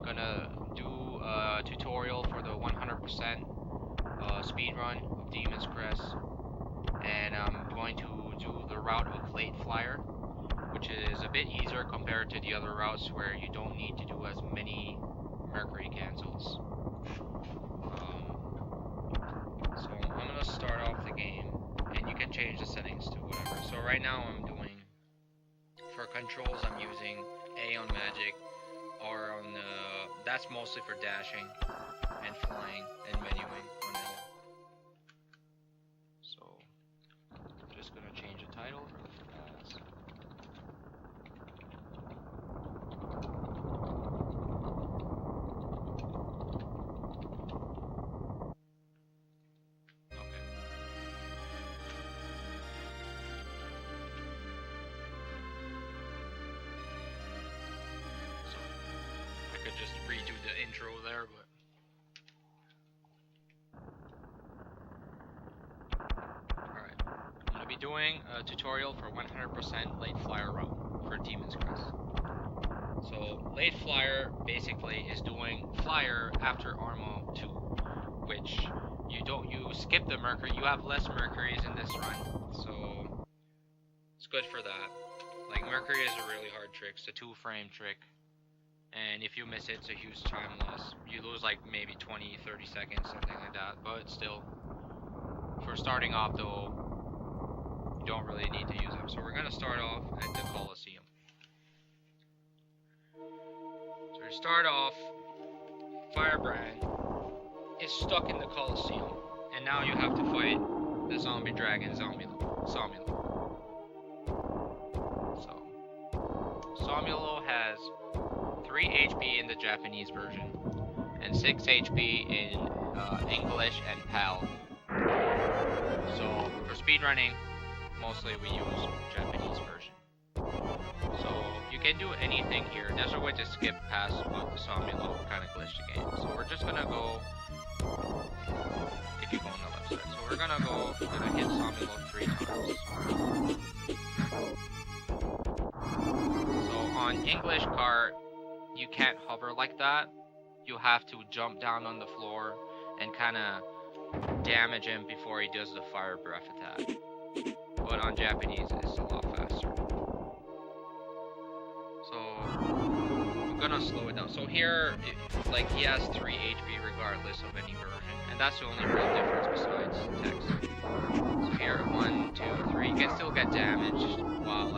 gonna do a tutorial for the 100% speedrun of Demon's Crest, and I'm going to do the route of Late Flier, which is a bit easier compared to the other routes where you don't need to do as many Mercury cancels. So I'm gonna start off the game, and you can change the settings to whatever. So right now I'm doing, for controls I'm using A on magic, R on that's mostly for dashing and flying and menuing on L. So I'm just gonna change the title as just redo the intro there, but alright. I'm going to be doing a tutorial for 100% Late Flier Route for Demon's Crest. So Late Flier basically is doing Flyer after Arma 2, which you skip the Mercury. You have less Mercuries in this run, so it's good for that. Like, Mercury is a really hard trick. It's a 2-frame trick. And if you miss it, it's a huge time loss. You lose like maybe 20-30 seconds, something like that. But still, for starting off though, you don't really need to use them. So we're gonna start off at the Colosseum. So we start off, Firebrand is stuck in the Colosseum, and now you have to fight the zombie dragon Zomulo. So Zomulo has 3 HP in the Japanese version, and 6 HP in English and PAL. So for speedrunning, mostly we use Japanese version. So you can do anything here. There's a way to skip past what the Zomulo kind of glitched the game. So we're just gonna go, if you go on the left side. So we're gonna hit Zomulo 3 times. So on English cart, you can't hover like that. You have to jump down on the floor and kind of damage him before he does the fire breath attack. But on Japanese, it's a lot faster. So I'm gonna slow it down. So here, like, he has 3 HP regardless of any version, and that's the only real difference besides text. So here, 1, 2, 3. You can still get damaged while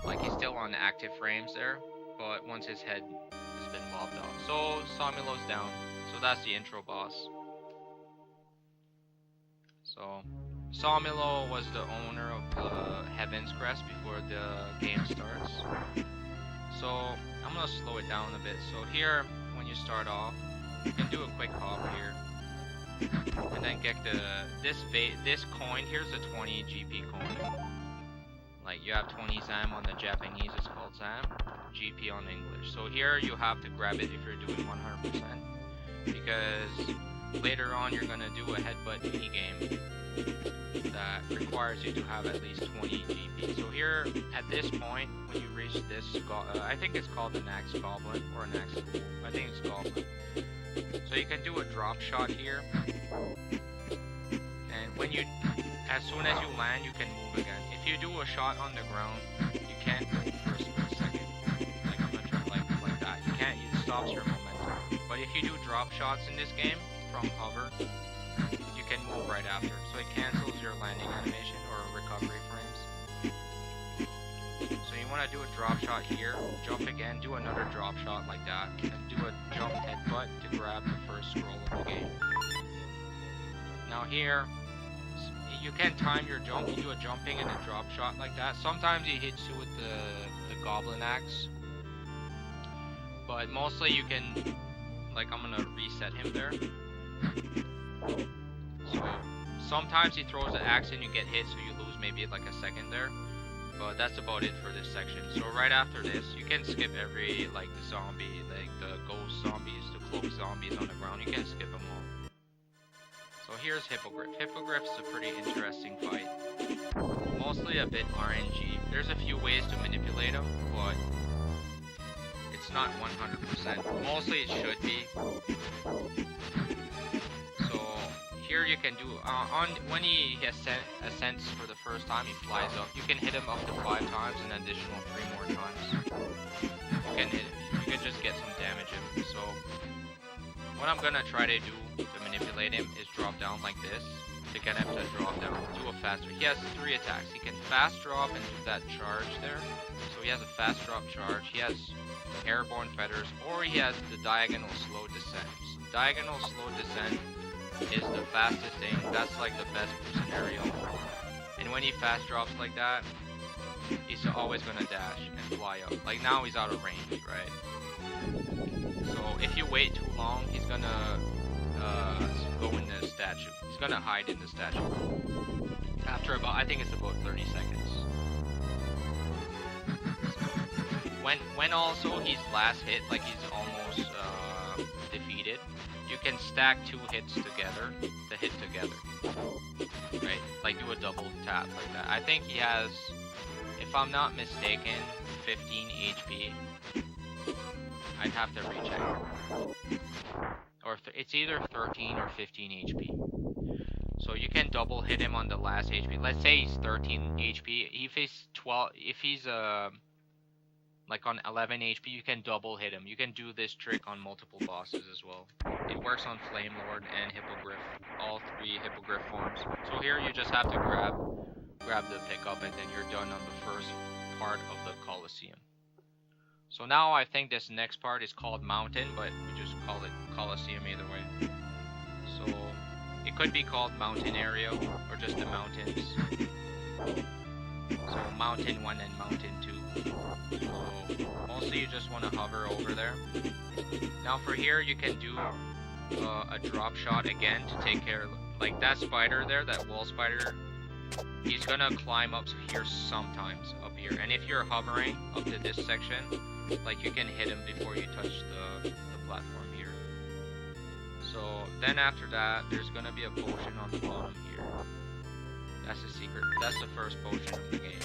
like, he's still on active frames there, but once his head has been lopped off. So Zomulo's down. So that's the intro boss. So Zomulo was the owner of Heaven's Crest before the game starts. So I'm gonna slow it down a bit. So here, when you start off, you can do a quick hop here, and then get this coin. Here's a 20 GP coin. Like, you have 20 ZAM on the Japanese, it's called ZAM, GP on English. So here you have to grab it if you're doing 100%, because later on you're gonna do a headbutt minigame that requires you to have at least 20 GP. So here, at this point, when you reach this, I think it's called an Axe Goblin, or an Axe Fool. I think it's Goblin. So you can do a drop shot here, and when you, as soon as you land, you can move again. If you do a shot on the ground, you can't move for a split second, like I'm gonna try, like that. You can't. It stops your momentum. But if you do drop shots in this game from hover, you can move right after. So it cancels your landing animation or recovery frames. So you want to do a drop shot here, jump again, do another drop shot like that, and do a jump headbutt to grab the first scroll of the game. Now here, you can time your jump. You do a jumping and a drop shot like that. Sometimes he hits you with the Goblin Axe, but mostly you can, like, I'm gonna reset him there. So sometimes he throws the axe and you get hit, so you lose maybe like a second there. But that's about it for this section. So right after this, you can skip every, like, zombie, like the ghost zombies, the cloak zombies on the ground. You can skip them all. So here's Hippogriff. Hippogriff's a pretty interesting fight. Mostly a bit RNG. There's a few ways to manipulate him, but it's not 100%. Mostly it should be. So here you can do when he ascends for the first time, he flies up. You can hit him up to 5 times, an additional 3 more times. You can just get some damage in. So what I'm gonna try to do to manipulate him is drop down like this to get him to drop down, do a faster. He has 3 attacks. He can fast drop and do that charge there. So he has a fast drop charge. He has airborne feathers, or he has the diagonal slow descent. So diagonal slow descent is the fastest thing. That's like the best scenario. And when he fast drops like that, he's always gonna dash and fly up. Like now he's out of range, right? So if you wait too long, he's gonna go in the statue. He's gonna hide in the statue. After about, I think it's about 30 seconds. When also he's last hit, like he's almost defeated, you can stack 2 hits together to hit together, right? Like do a double tap like that. I think he has, if I'm not mistaken, 15 HP. I'd have to recheck. Or it's either 13 or 15 HP. So you can double hit him on the last HP. Let's say he's 13 HP. If he's 12, if he's like on 11 HP, you can double hit him. You can do this trick on multiple bosses as well. It works on Flame Lord and Hippogriff, all 3 Hippogriff forms. So here you just have to grab the pickup, and then you're done on the first part of the Colosseum. So now I think this next part is called Mountain, but we just call it Colosseum either way. So it could be called Mountain Area or just the mountains. So Mountain 1 and Mountain 2. So mostly you just want to hover over there. Now for here you can do a drop shot again to take care of, like that spider there, that wall spider. He's gonna climb up here sometimes, up here. And if you're hovering up to this section, like you can hit him before you touch the platform here. So then after that, there's gonna be a potion on the bottom here. That's the secret. That's the first potion of the game.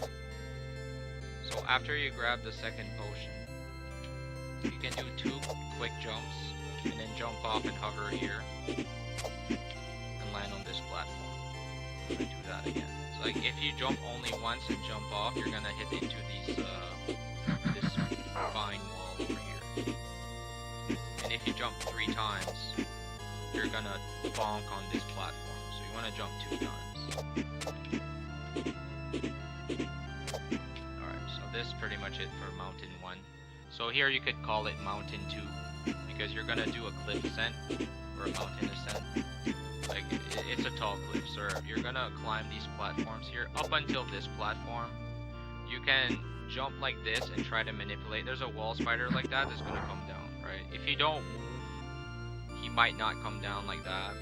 So after you grab the second potion, you can do 2 quick jumps and then jump off and hover here and land on this platform. I'm gonna do that again. So like if you jump only once and jump off, you're gonna hit into these this vine wall over here. And if you jump 3 times, you're gonna bonk on this platform. So you wanna jump 2 times. Alright, so this is pretty much it for Mountain 1. So here you could call it Mountain 2, because you're gonna do a cliff ascent, or a mountain ascent. Like, it's a tall cliff, so you're gonna climb these platforms here. Up until this platform, you can jump like this and try to manipulate. There's a wall spider like that that's gonna come down, right? If you don't move, he might not come down like that.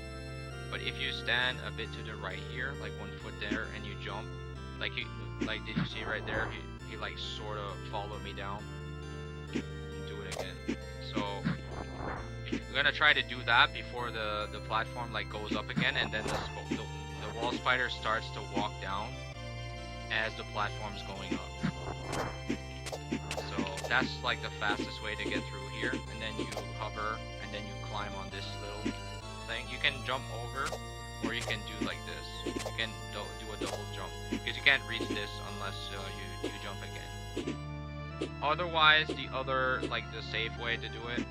But if you stand a bit to the right here, like 1 foot there, and you jump, like did you see right there? He like sort of followed me down. Do it again. So we're gonna try to do that before the platform like goes up again, and then the wall spider starts to walk down as the platform's going up. So that's like the fastest way to get through here, and then you hover and then you climb on this little thing. You can jump over, or you can do like this. You can do a double jump, because you can't reach this unless you jump again. Otherwise, the safe way to do it,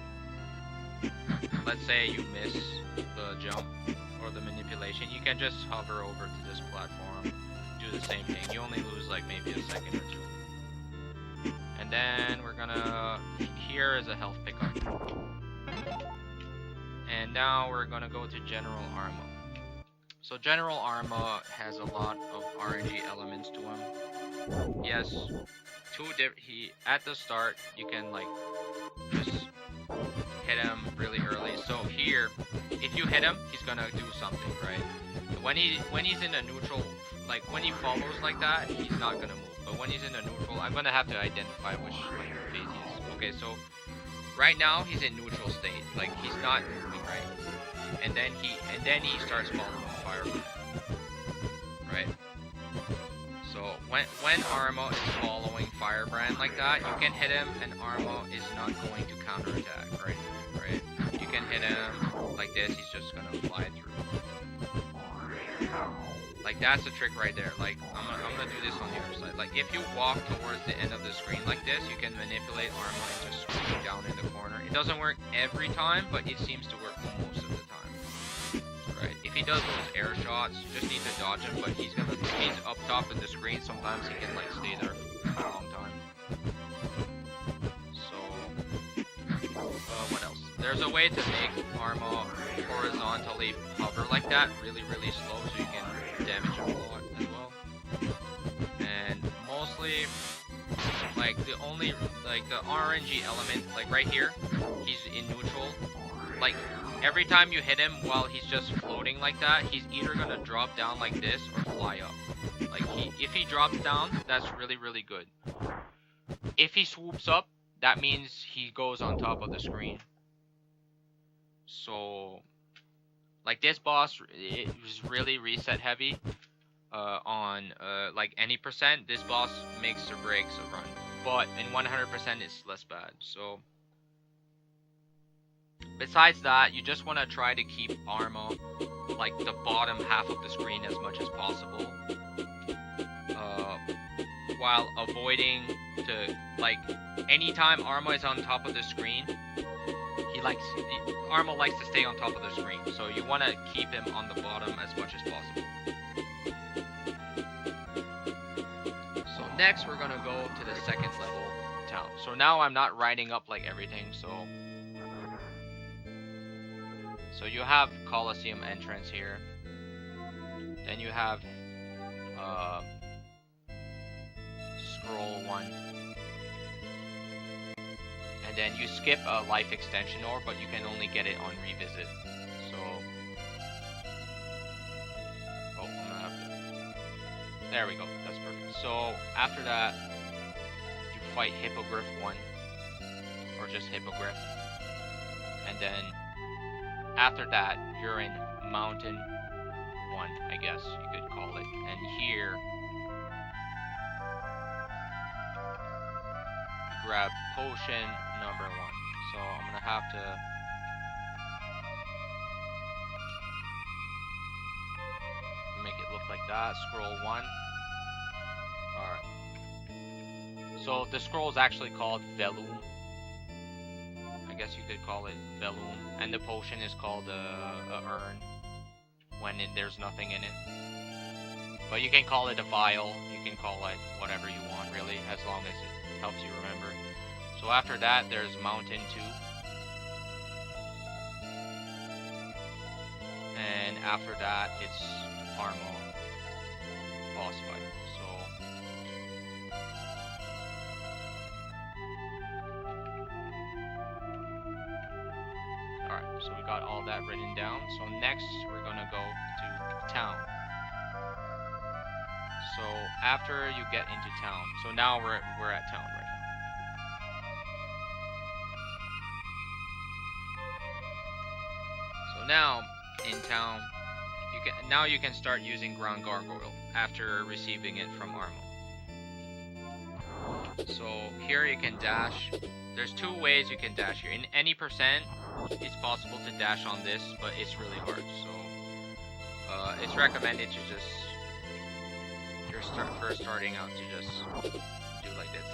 let's say you miss the jump or the manipulation, you can just hover over to this platform, do the same thing. You only lose like maybe a second or 2. And then we're gonna, here is a health pickup. And now we're gonna go to General Arma. So General Arma has a lot of RNG elements to him. He has 2 at the start, you can like just hit him really early. So here, if you hit him, he's gonna do something, right? When he's in a neutral, like when he follows like that, he's not gonna move. But when he's in a neutral, I'm gonna have to identify which phase he is. Okay, so right now he's in neutral state, like he's not moving, right? And then he starts following the fire, right? So when Arma is following Firebrand like that, you can hit him and Arma is not going to counterattack, right? Right? You can hit him like this, he's just gonna fly through. Like that's the trick right there. Like I'm gonna do this on the other side. Like if you walk towards the end of the screen like this, you can manipulate Arma and just squeeze down in the corner. It doesn't work every time, but it seems to work most of the time. Right? If he does those air shots, you just need to dodge him, but he's up top of the screen, sometimes he can like stay there for a long time. So what else? There's a way to make Arma horizontally hover like that, really slow, so you can damage him a lot as well. And mostly, like the only, like the RNG element, like right here, he's in neutral. Like every time you hit him while he's just floating like that, he's either gonna drop down like this or fly up. Like if he drops down, that's really good. If he swoops up, that means he goes on top of the screen. So, like this boss, it was really reset heavy. On like any percent, this boss makes or breaks a run. But in 100%, it's less bad. So, besides that, you just want to try to keep Arma like the bottom half of the screen as much as possible, while avoiding to, like, anytime Arma is on top of the screen, Arma likes to stay on top of the screen, so you want to keep him on the bottom as much as possible. So next we're gonna go to the second level town. So now I'm not riding up like everything, so you have Colosseum entrance here. Then you have Scroll 1. And then you skip a life extension ore, but you can only get it on revisit. So I'm gonna have to... There we go, that's perfect. So after that, you fight Hippogriff 1. Or just Hippogriff. And then after that, you're in Mountain 1, I guess you could call it. And here, you grab potion number 1. So I'm gonna have to make it look like that. Scroll 1. Alright. So the scroll is actually called Vellum. I guess you could call it Vellum, and the potion is called a urn when there's nothing in it. But you can call it a vial, you can call it whatever you want really, as long as it helps you remember. So after that, there's Mountain 2. And after that, it's Arma boss fight. So we got all that written down. So next we're gonna go to town. So after you get into town, so now we're at town right now. So now in town, you can start using Ground Gargoyle after receiving it from Arma. So here you can dash. There's 2 ways you can dash here. In any percent, it's possible to dash on this, but it's really hard. So it's recommended to just, if you're first starting out, to just do like this.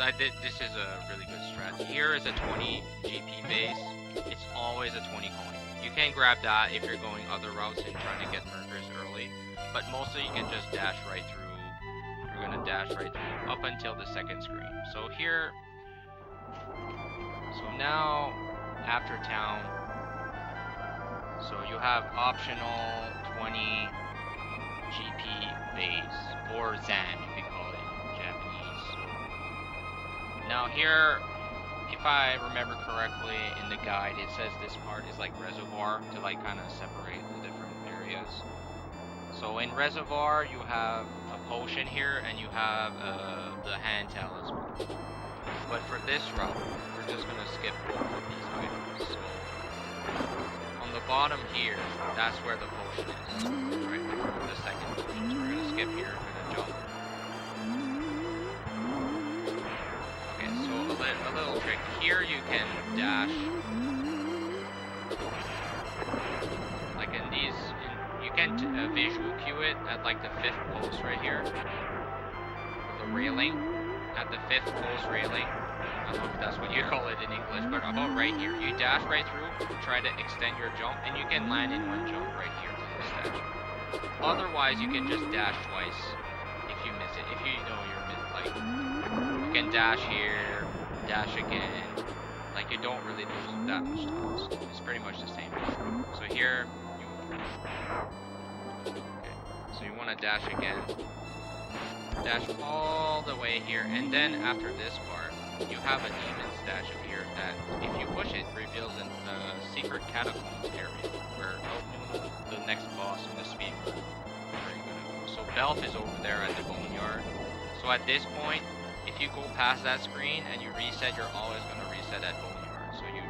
This is a really good strat. Here is a 20 GP base. It's always a 20 coin. You can grab that if you're going other routes and trying to get Mercuries early, but mostly you can just dash right through. You're gonna dash right through up until the second screen. So here, so now after town, so you have optional 20 GP base, or Zan if you call it in Japanese. Now here, if I remember correctly in the guide, it says this part is like Reservoir, to like kind of separate the different areas. So in Reservoir, you have a potion here, and you have the hand talisman. But for this route, we're just gonna skip both of these items. So on the bottom here, that's where the potion is, right? The second potion. So we're gonna skip here, we're gonna jump. trick. Here you can dash. Like in these, you can visual cue it at like the 5th post right here. The railing. At the 5th post railing. I don't know if that's what you call it in English, but about right here. You dash right through, try to extend your jump, and you can land in one jump right here to this statue. Otherwise, you can just dash twice if you miss it. If you know you're like, you can dash here, dash again. Like you don't really lose that much time. So it's pretty much the same. So here, so you want to dash again. Dash all the way here, and then after this part, you have a demon statue here that, if you push it, reveals a secret catacombs area where Ovnunu, the next boss in the speedrun, where you're gonna go. So Belth is over there at the Boneyard. So at this point, if you go past that screen and you reset, you're always gonna reset at Boneyard. So you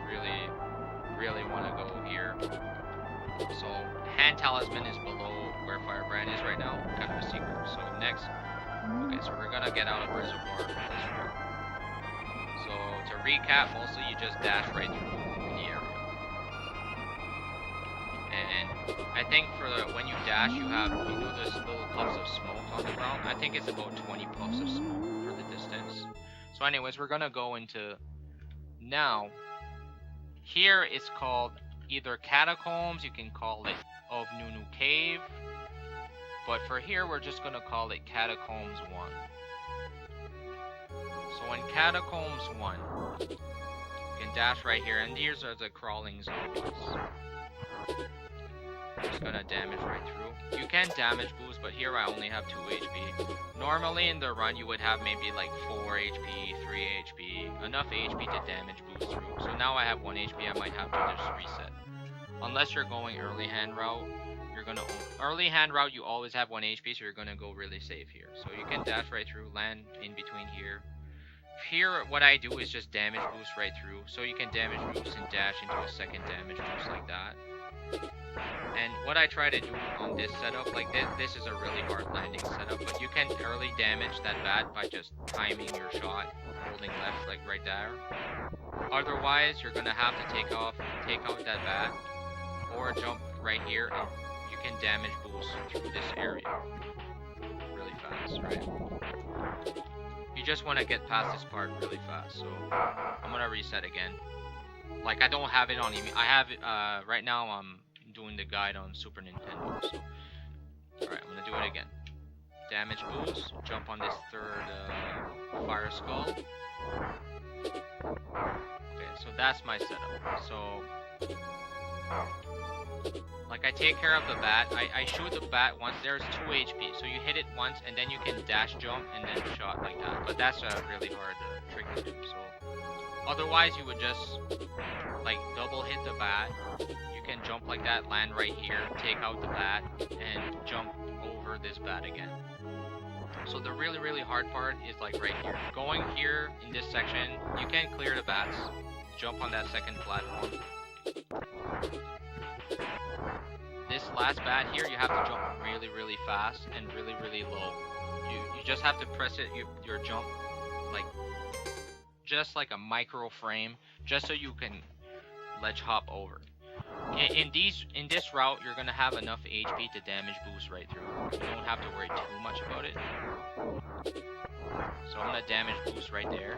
really want to go here. So hand talisman is below where Firebrand is right now, kind of a secret. So next. Okay, so we're gonna get out of Reservoir for this route. So to recap, mostly you just dash right through the area. And I think for when you dash, you do this little puffs of smoke on the ground. I think it's about 20 puffs of smoke for the distance. So anyways, we're gonna go into now. Here it's called either Catacombs, you can call it Ovnunu Cave. But for here, we're just going to call it Catacombs 1. So in Catacombs 1, you can dash right here, and these are the crawling zombies. Just going to damage right through. You can damage boost, but here I only have 2 HP. Normally in the run, you would have maybe like 4 HP, 3 HP, enough HP to damage boost through. So now I have 1 HP, I might have to just reset. Unless you're going early hand route. Early hand route, you always have 1 HP, so you're gonna go really safe here. So you can dash right through, land in between here. Here, what I do is just damage boost right through. So you can damage boost and dash into a second damage boost like that. And what I try to do on this setup, like this is a really hard landing setup, but you can early damage that bat by just timing your shot, holding left like right there. Otherwise, you're gonna have to take out that bat, or jump right here and you can damage boost through this area really fast, right? You just want to get past this part really fast, so I'm gonna reset again. Like I don't have it on I have it right now. I'm doing the guide on Super Nintendo, so alright, I'm gonna do it again. Damage boost, jump on this 3rd fire skull. Okay, so that's my setup. So like I take care of the bat, I shoot the bat once, there's 2 HP, so you hit it once and then you can dash jump and then shot like that, but that's a really hard trick to do. So otherwise you would just like double hit the bat, you can jump like that, land right here, take out the bat, and jump over this bat again. So the really hard part is like right here. Going here in this section, you can clear the bats, jump on that second platform. This last bat here, you have to jump really fast and really low. You just have to press it, your jump, like just like a micro frame, just so you can ledge hop over. In this route, you're gonna have enough HP to damage boost right through. You don't have to worry too much about it. So I'm gonna damage boost right there.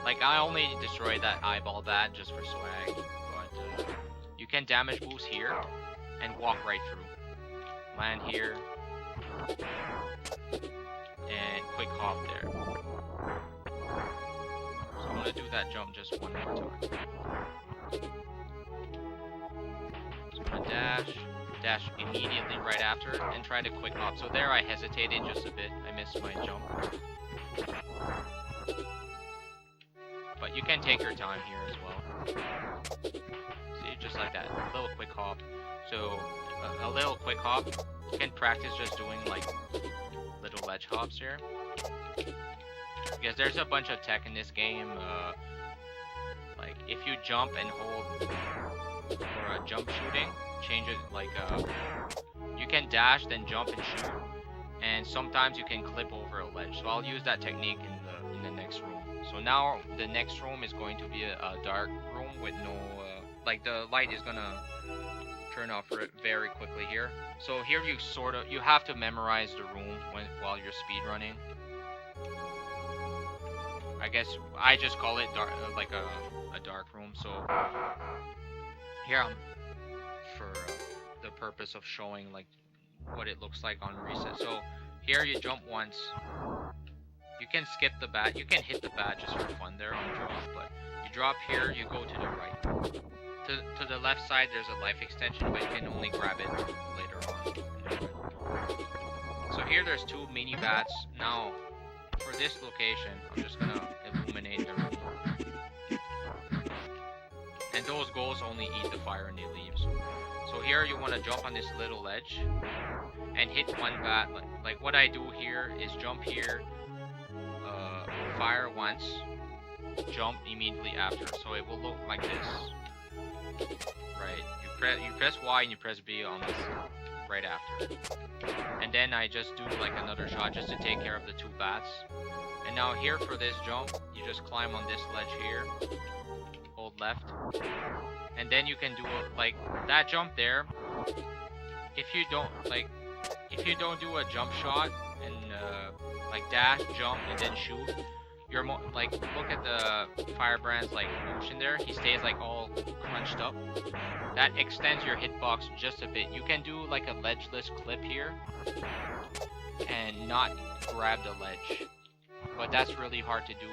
Like I only destroyed that eyeball bat just for swag, but you can damage boost here and walk right through. Land here and quick hop there. So I'm gonna do that jump just one more time. So I'm gonna dash immediately right after, and try to quick hop. So there I hesitated just a bit. I missed my jump. But you can take your time here as well. See, just like that, a little quick hop. So a little quick hop, you can practice just doing like little ledge hops here. Because there's a bunch of tech in this game. Like if you jump and hold for a jump shooting, change it like you can dash then jump and shoot, and sometimes you can clip over a ledge. So I'll use that technique in the next room. So now the next room is going to be a dark room with no, like the light is gonna turn off very quickly here. So here you have to memorize the room while you're speedrunning. I guess I just call it dark, like a dark room. So here for the purpose of showing like what it looks like on reset. So here you jump once. You can skip the bat. You can hit the bat just for fun there on drop, but you drop here, you go to the right. To the left side, there's a life extension, but you can only grab it later on. So here there's 2 mini bats. Now, for this location, I'm just gonna illuminate the room. And those ghosts only eat the fire and they leave. So here you want to jump on this little ledge and hit one bat. Like what I do here is jump here, fire once, jump immediately after. So it will look like this. Right, you press Y and you press B on this right after. And then I just do like another shot just to take care of the 2 bats. And now here for this jump, you just climb on this ledge here, hold left, and then you can do like that jump there. If you don't do a jump shot and like dash, jump, and then shoot, you're like, look at the Firebrand's like motion there. He stays like all crunched up. That extends your hitbox just a bit. You can do like a ledgeless clip here and not grab the ledge, but that's really hard to do.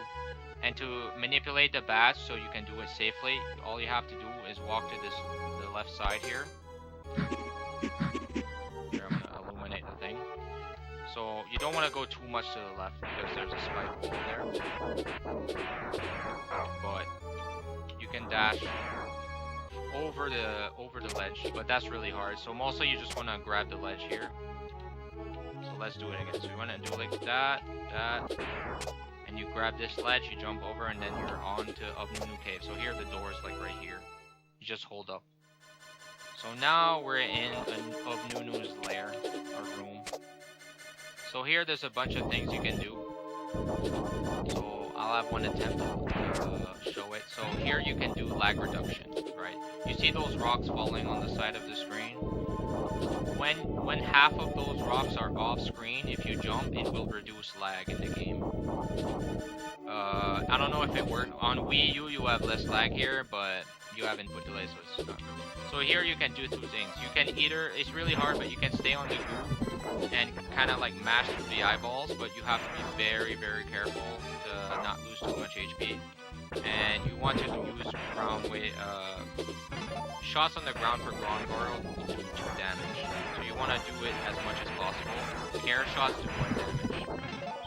And to manipulate the bats so you can do it safely, all you have to do is walk to the left side here. Here, I'm gonna illuminate the thing. So you don't want to go too much to the left because there's a spike wall there. But you can dash over the ledge, but that's really hard. So mostly you just want to grab the ledge here. So let's do it again. So you want to do like that, and you grab this ledge, you jump over, and then you're on to Ovnunu Cave. So here the door is like right here. You just hold up. So now we're in Ovnunu's lair, or room. So here there's a bunch of things you can do. So I'll have one attempt to show it. So here you can do lag reduction, right? You see those rocks falling on the side of the screen? When half of those rocks are off screen, if you jump, it will reduce lag in the game. I don't know if it worked. On Wii U, you have less lag here, but you have input delay, so it's not really. So here you can do 2 things. You can either, it's really hard, but you can stay on the goo and kind of like mash the eyeballs, but you have to be very, very careful to not lose too much HP. And you want to use ground weight, shots on the ground for ground guard do 2 damage. So you want to do it as much as possible. Air shots do 1 damage.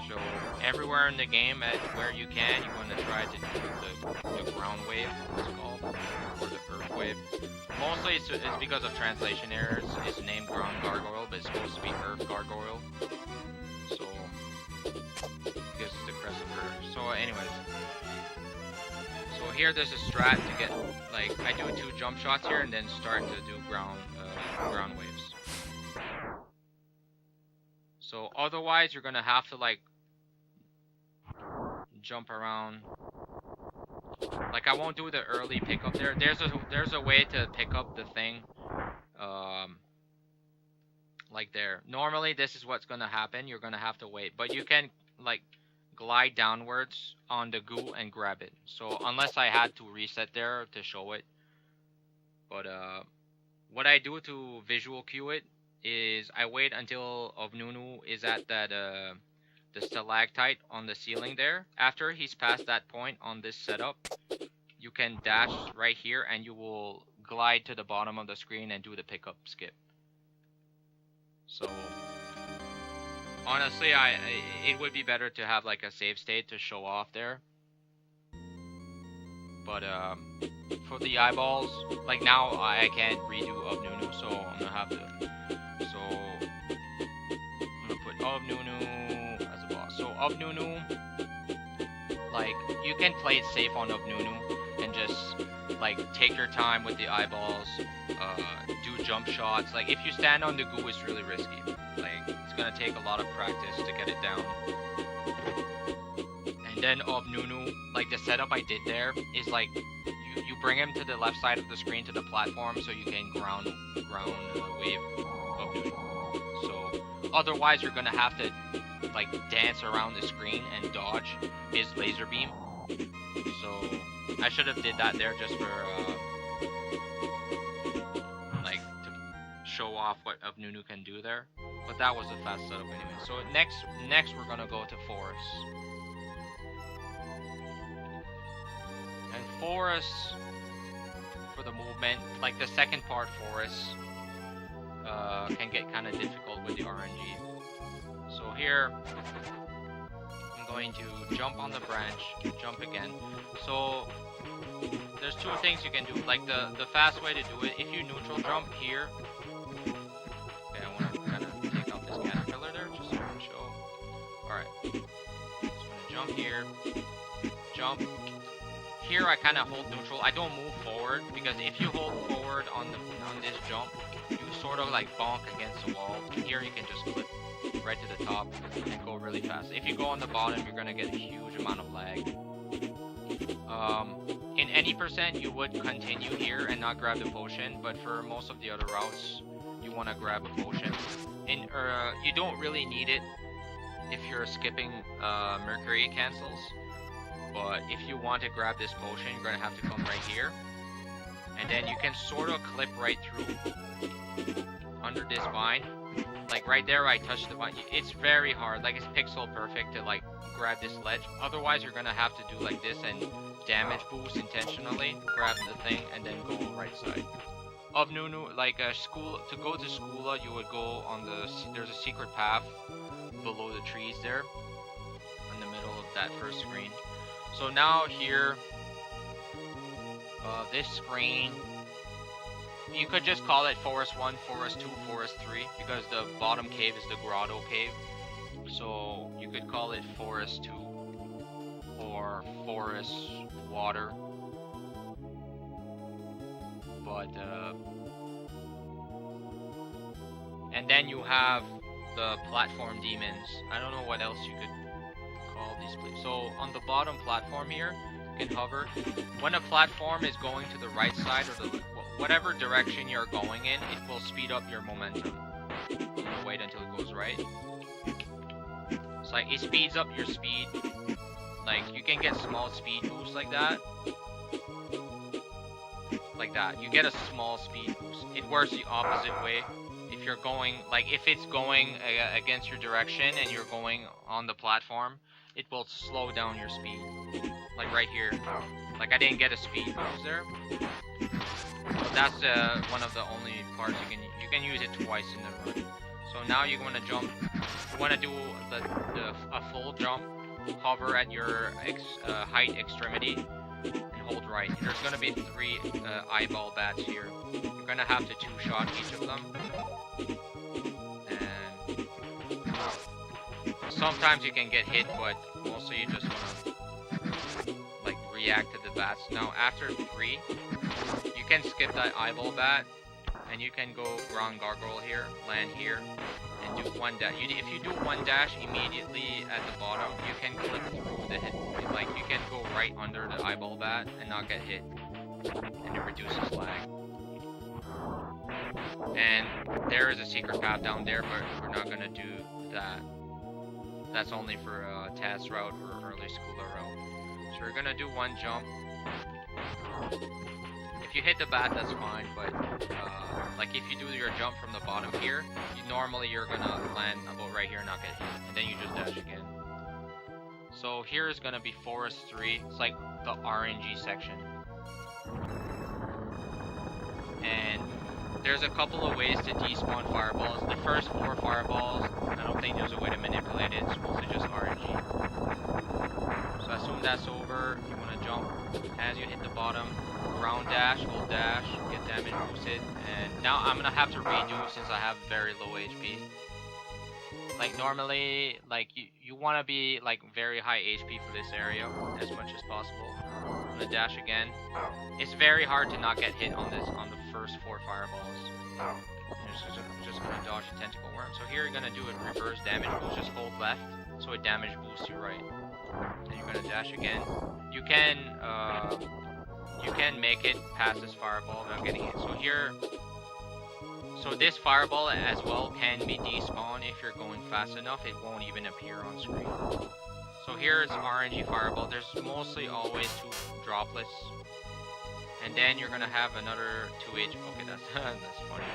So everywhere in the game, where you can, you want to try to do the ground wave, it's called, or the earth wave. Mostly it's because of translation errors. It's named ground gargoyle, but it's supposed to be earth gargoyle. So because it's the crest of earth. So anyways. So here there's a strat to get, like, I do 2 jump shots here and then start to do ground waves. So otherwise you're gonna have to like jump around. Like I won't do the early pickup there. There's a way to pick up the thing, like there. Normally this is what's gonna happen. You're gonna have to wait, but you can like glide downwards on the goo and grab it. So unless I had to reset there to show it, but what I do to visual cue it is I wait until Ovnunu is at that the stalactite on the ceiling there. After he's past that point on this setup, you can dash right here and you will glide to the bottom of the screen and do the pickup skip. So honestly, it would be better to have like a save state to show off there. But for the eyeballs, like now I can't redo Ovnunu, so I'm gonna have to. So I'm gonna put Ovnunu as a boss. So Ovnunu, like you can play it safe on Ovnunu and just like take your time with the eyeballs, do jump shots. Like if you stand on the goo, it's really risky. Like it's gonna take a lot of practice to get it down. And And then Ovnunu, like the setup I did there is like you bring him to the left side of the screen to the platform so you can ground wave Ovnunu. So otherwise you're gonna have to like dance around the screen and dodge his laser beam. So I should have did that there just for like to show off what Ovnunu can do there. But that was a fast setup anyway. So next we're gonna go to Forest. And Forest for the movement, like the second part Forest can get kind of difficult with the RNG. So here I'm going to jump on the branch, jump again. So there's two things you can do. Like the fast way to do it, if you neutral jump here. Okay, I want to kind of take out this caterpillar there just so I can show. Alright. So I'm gonna jump here. Jump. Here I kind of hold neutral. I don't move forward because if you hold forward on this jump, you sort of like bonk against the wall. Here you can just clip right to the top and go really fast. If you go on the bottom, you're gonna get a huge amount of lag. In any percent, you would continue here and not grab the potion, but for most of the other routes, you want to grab a potion. You don't really need it if you're skipping Mercury cancels. But if you want to grab this potion, you're going to have to come right here. And then you can sort of clip right through under this vine. Like right there, I touched the vine. It's very hard. Like it's pixel perfect to like grab this ledge. Otherwise, you're going to have to do like this and damage boost intentionally. Grab the thing and then go right side. Ovnunu, like Scula, to go to Scula, you would go on there's a secret path below the trees there. In the middle of that first screen. So now here, this screen, you could just call it Forest 1, Forest 2, Forest 3, because the bottom cave is the grotto cave. So you could call it Forest 2 or Forest Water. But, and then you have the platform demons. I don't know what else you could call these places. So on the bottom platform here, you can hover. When a platform is going to the right side or the whatever direction you're going in, it will speed up your momentum. Wait until it goes right. It's like it speeds up your speed. Like you can get small speed boosts like that. Like that. You get a small speed boost. It works the opposite way. If you're going, like if it's going against your direction and you're going on the platform, it will slow down your speed. Like right here. Like I didn't get a speed boost there. But that's one of the only parts you can use it twice in the run. So now you want to jump. You want to do a full jump. Hover at your height extremity and hold right. There's going to be 3 eyeball bats here. You're going to have to 2-shot each of them. And sometimes you can get hit, but mostly you just want to like react to the bats. Now after 3, you can skip that eyeball bat and you can go ground gargoyle here, land here, and do 1 dash. If you do 1 dash immediately at the bottom, you can clip through the hit. Like you can go right under the eyeball bat and not get hit, and it reduces lag. And there is a secret path down there, but we're not gonna do that. That's only for Taz route or early Scula route. So we're gonna do 1 jump. If you hit the bat, that's fine, but like if you do your jump from the bottom here, you're gonna land about right here and not get hit, and then you just dash again. So here is gonna be Forest 3. It's like the RNG section, and there's a couple of ways to despawn fireballs. The first 4 fireballs, I don't think there's a way to manipulate it. It's mostly just RNG. So as soon as that's over, you want to jump as you hit the bottom. Ground dash, hold dash, get damage boosted, and now I'm gonna have to redo since I have very low HP. Like normally, like you want to be like very high HP for this area as much as possible. I'm gonna dash again. It's very hard to not get hit on the first 4 fireballs. You're just gonna dodge the tentacle worm. So here you're gonna do a reverse damage boost. Just hold left, so it damage boosts you right. and you're gonna dash again. You can make it past this fireball without getting it. So here, so this fireball as well can be despawned if you're going fast enough. It won't even appear on screen. So here it's RNG fireball. There's mostly always 2 droplets, and then you're gonna have another 2H. Okay, that's that's funny.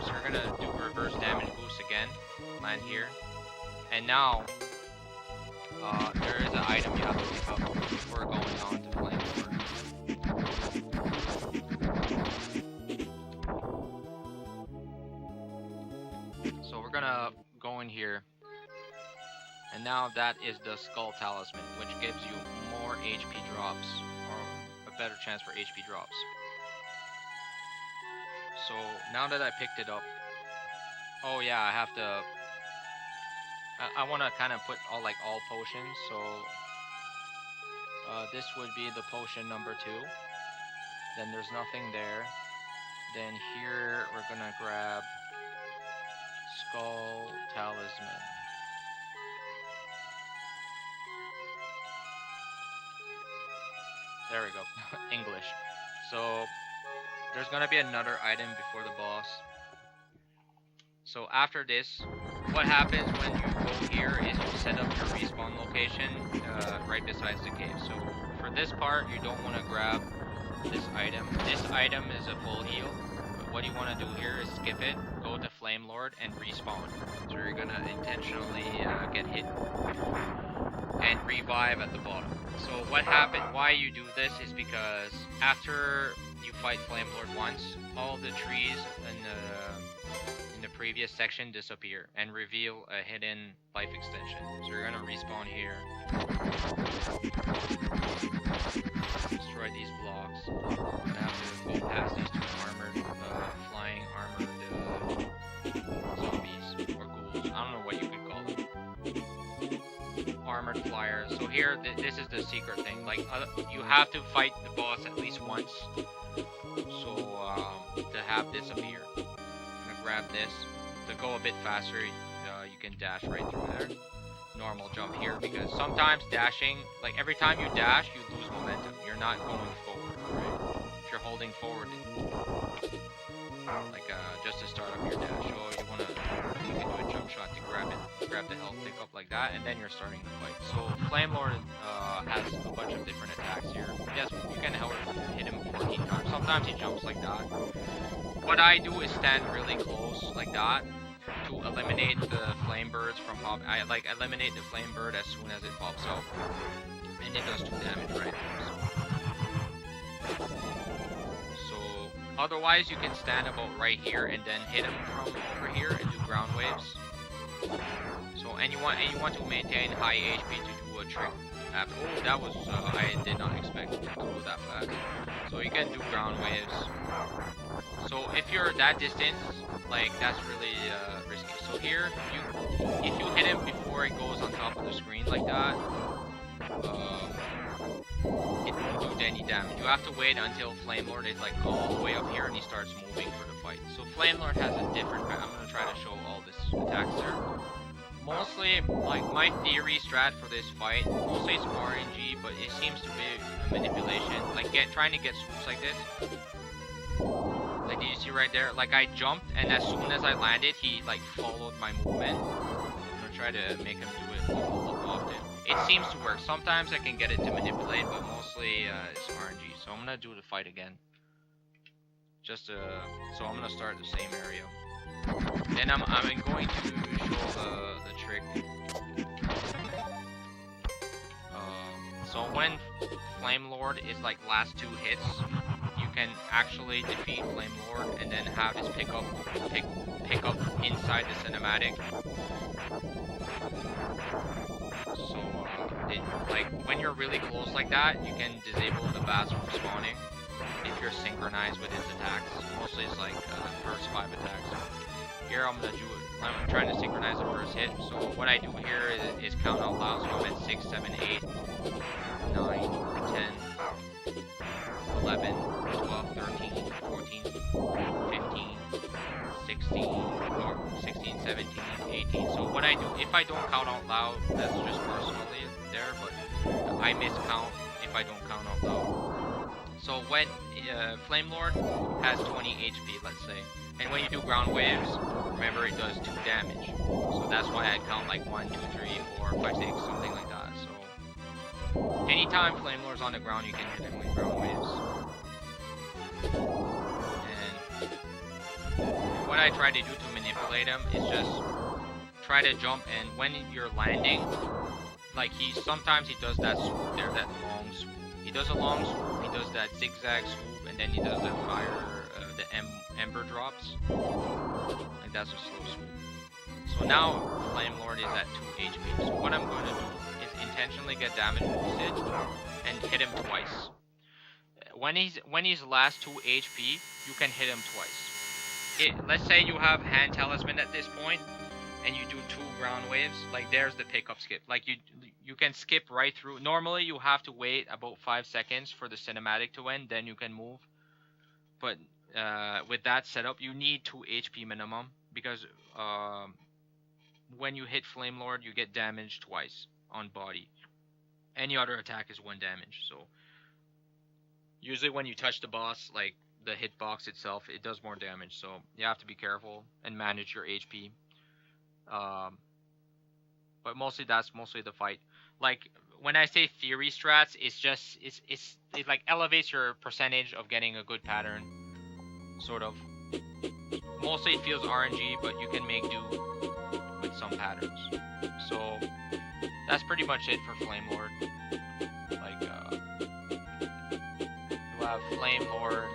So you're gonna do reverse damage boost again, land here, and now there is an item you have to pick up before going on to Flame Lord. So we're gonna go in here, and now that is the Skull Talisman, which gives you more HP drops, or a better chance for HP drops. So now that I picked it up, oh yeah, I have to. I want to kind of put all potions. So this would be the potion number 2. Then there's nothing there. Then here we're gonna grab Skull Talisman. There we go. English. So there's gonna be another item before the boss. So after this, what happens when you go here is you set up your respawn location right beside the cave. So for this part, you don't want to grab this item. This item is a full heal. But what you want to do here is skip it, go to Flame Lord, and respawn. So you're gonna intentionally get hit and revive at the bottom. So what happened? Why you do this is because after you fight Flame Lord once, all the trees in the previous section disappear and reveal a hidden life extension. So you're gonna respawn here, destroy these blocks, and after go past these 2 armored, flying armored zombies or ghouls. I don't know what you could call them. Armored flyers. So here, this is the secret thing. Like you have to fight the boss at least once. So to have this appear. Grab this. To go a bit faster, you can dash right through there. Normal jump here, because sometimes dashing, like every time you dash, you lose momentum. You're not going forward, right? If you're holding forward, like just to start up your dash, so you can do a jump shot to grab the health pick up like that, and then you're starting the fight. So Flame Lord has a bunch of different attacks here. Yes, you can hit him 14 times. Sometimes he jumps like that. What I do is stand really close like that to eliminate the flame birds from pop. I eliminate the flame bird as soon as it pops out, and it does 2 damage right there. So otherwise you can stand about right here and then hit him from over here and do ground waves. So and you want to maintain high HP to do a trick. After, oh, that was I did not expect it to go that fast. So you can do ground waves. So if you're that distance, like that's really risky. So here, if you hit him before it goes on top of the screen like that, it won't do any damage. You have to wait until Flame Lord is like all the way up here and he starts moving for the fight. So Flame Lord has a different. I'm gonna try to show all this attacks there. Mostly, like my theory strat for this fight, mostly it's RNG, but it seems to be a manipulation. Like trying to get swoops like this. Like, did you see right there? Like, I jumped, and as soon as I landed, he, like, followed my movement. I'm gonna try to make him do it often. It seems to work. Sometimes I can get it to manipulate, but mostly it's RNG. So I'm gonna do the fight again. So I'm gonna start the same area. Then I'm going to show the trick. So when Flame Lord is, like, last 2 hits, you can actually defeat Flame Lord and then have his pick up inside the cinematic. So like when you're really close like that, you can disable the vase from spawning if you're synchronized with his attacks. Mostly it's like the first 5 attacks. Here I'm trying to synchronize the first hit. So what I do here is count out loud. So I'm at 6, 7, 8, 9, 10, 11, 12, 13, 14, 15, 16, 17, 18. So what I do, if I don't count out loud, that's just personally there, I miscount if I don't count off though. So when Flame Lord has 20 HP, let's say, and when you do ground waves, remember it does 2 damage. So that's why I count like 1, 2, 3, 4, 5, 6, something like that. So anytime Flame Lord's on the ground, you can hit him with ground waves. And what I try to do to manipulate him is just try to jump, and when you're landing, like sometimes he does that swoop there, that long swoop. He does a long swoop, he does that zigzag swoop, and then he does the fire, the ember drops. Like that's a slow swoop. So now Flame Lord is at 2 HP. So what I'm going to do is intentionally get damage boosted and hit him twice. When he's last 2 HP, you can hit him twice. Let's say you have hand Talisman at this point, and you do 2 ground waves. Like there's the pickup skip. Like you can skip right through. Normally you have to wait about 5 seconds for the cinematic to end, then you can move. But with that setup, you need 2 HP minimum, because when you hit Flame Lord, you get damaged twice on body. Any other attack is 1 damage. So usually when you touch the boss, like the hitbox itself, it does more damage. So you have to be careful and manage your HP. But mostly that's mostly the fight. Like when I say theory strats, it's just it like elevates your percentage of getting a good pattern, sort of. Mostly it feels RNG, but you can make do with some patterns. So that's pretty much it for Flame Lord. Like you have Flame Lord,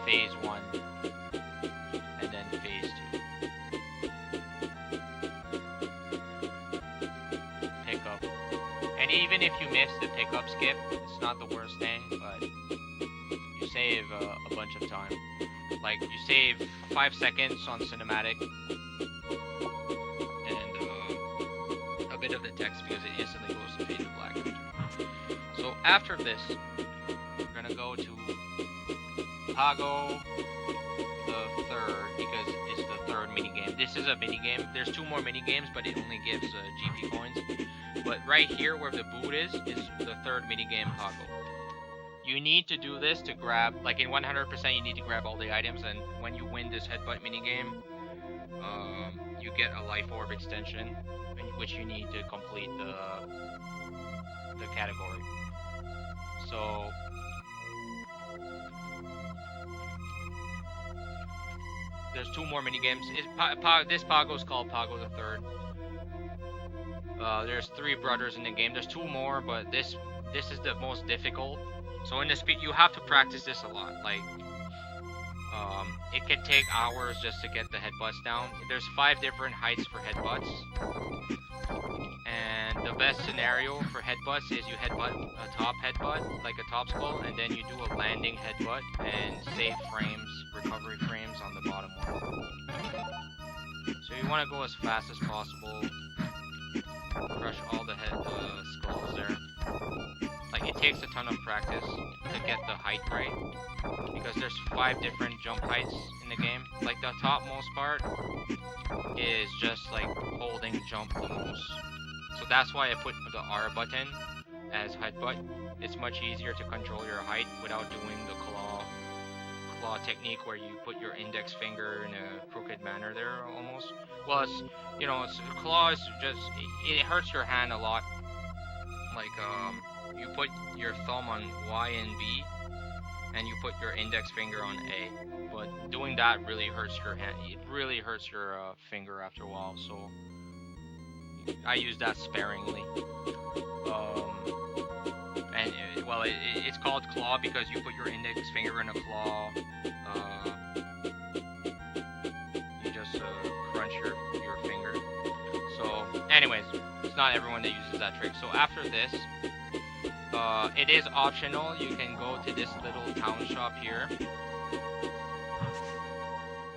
Phase 1, and then Phase 2. Pickup. And even if you miss the pickup skip, it's not the worst thing, but you save a bunch of time. Like, you save 5 seconds on cinematic, and a bit of the text because it instantly goes to fade to black. So after this, we're gonna go to Pago the Third, because it's the 3rd minigame. This is a minigame. There's 2 more minigames, but it only gives GP coins. But right here where the boot is the 3rd minigame, Pago. You need to do this to grab, like in 100% you need to grab all the items, and when you win this headbutt minigame, you get a life orb extension, which you need to complete the category. So there's 2 more minigames. This Pago is called Pago the Third. There's 3 brothers in the game. There's 2 more, but this is the most difficult. So in the speed, you have to practice this a lot. Like, it can take hours just to get the headbutts down. There's 5 different heights for headbutts. And the best scenario for headbutts is you headbutt a top headbutt, like a top skull, and then you do a landing headbutt and save frames, recovery frames on the bottom one. So you want to go as fast as possible. Crush all the skulls there. Like, it takes a ton of practice to get the height right, because there's 5 different jump heights in the game. Like, the topmost part is just like holding jump the most. So that's why I put the R button as headbutt. It's much easier to control your height without doing the claw technique where you put your index finger in a crooked manner there almost. Well, it's, you know, claw is just, it hurts your hand a lot. Like, you put your thumb on Y and B, and you put your index finger on A. But doing that really hurts your hand. It really hurts your finger after a while. So I use that sparingly. And well, it's called claw because you put your index finger in a claw. You just crunch your finger. So, anyways, it's not everyone that uses that trick. So after this, it is optional. You can go to this little town shop here,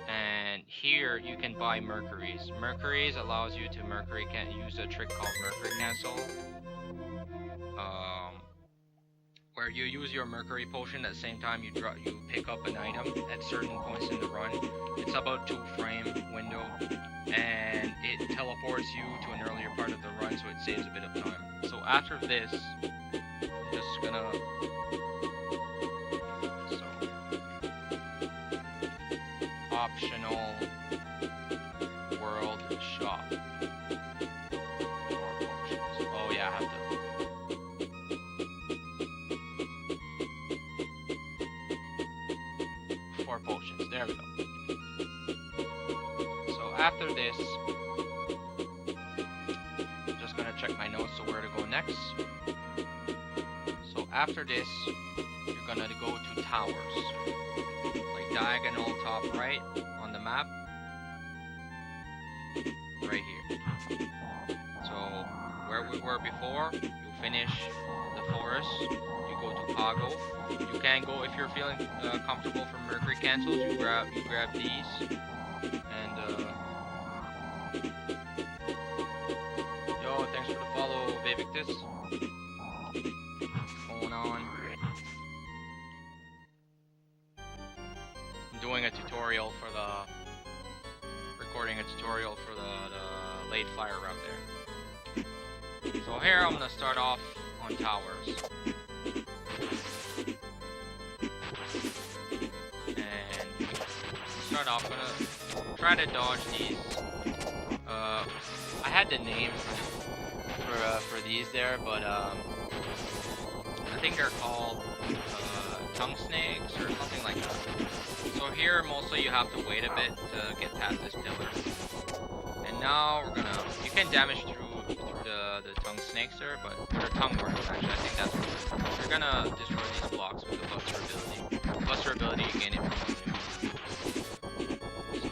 and here you can buy Mercuries. Mercuries allows you to use a trick called Mercury Cancel. where you use your Mercury potion at the same time you pick up an item at certain points in the run. It's about 2-frame window, and it teleports you to an earlier part of the run, so it saves a bit of time. So after this, I'm just gonna optional world shop. 4 potions. Oh yeah, I have to. 4 potions. There we go. So after this, I'm just gonna check my notes so where to go next. So after this, you're gonna go to towers. Like diagonal top right on the map. Right here. So where we were before, you finish the forest, you go to Pago. You can go if you're feeling comfortable for Mercury cancels. You grab these, and yo, thanks for the follow, Vivictus. What's going on? I'm doing a tutorial for recording a tutorial for the Late Flier Route there. So here I'm gonna start off on towers. And start off, I'm gonna try to dodge these. I had the name for these there, but I think they're called tongue snakes or something like that. So here mostly you have to wait a bit to get past this pillar. And now we're gonna, you can damage through the tongue snakes there, but or tongue worms actually, I think that's what you're gonna destroy these blocks with the buster ability. Buster ability, you gain it from Ovnunu. So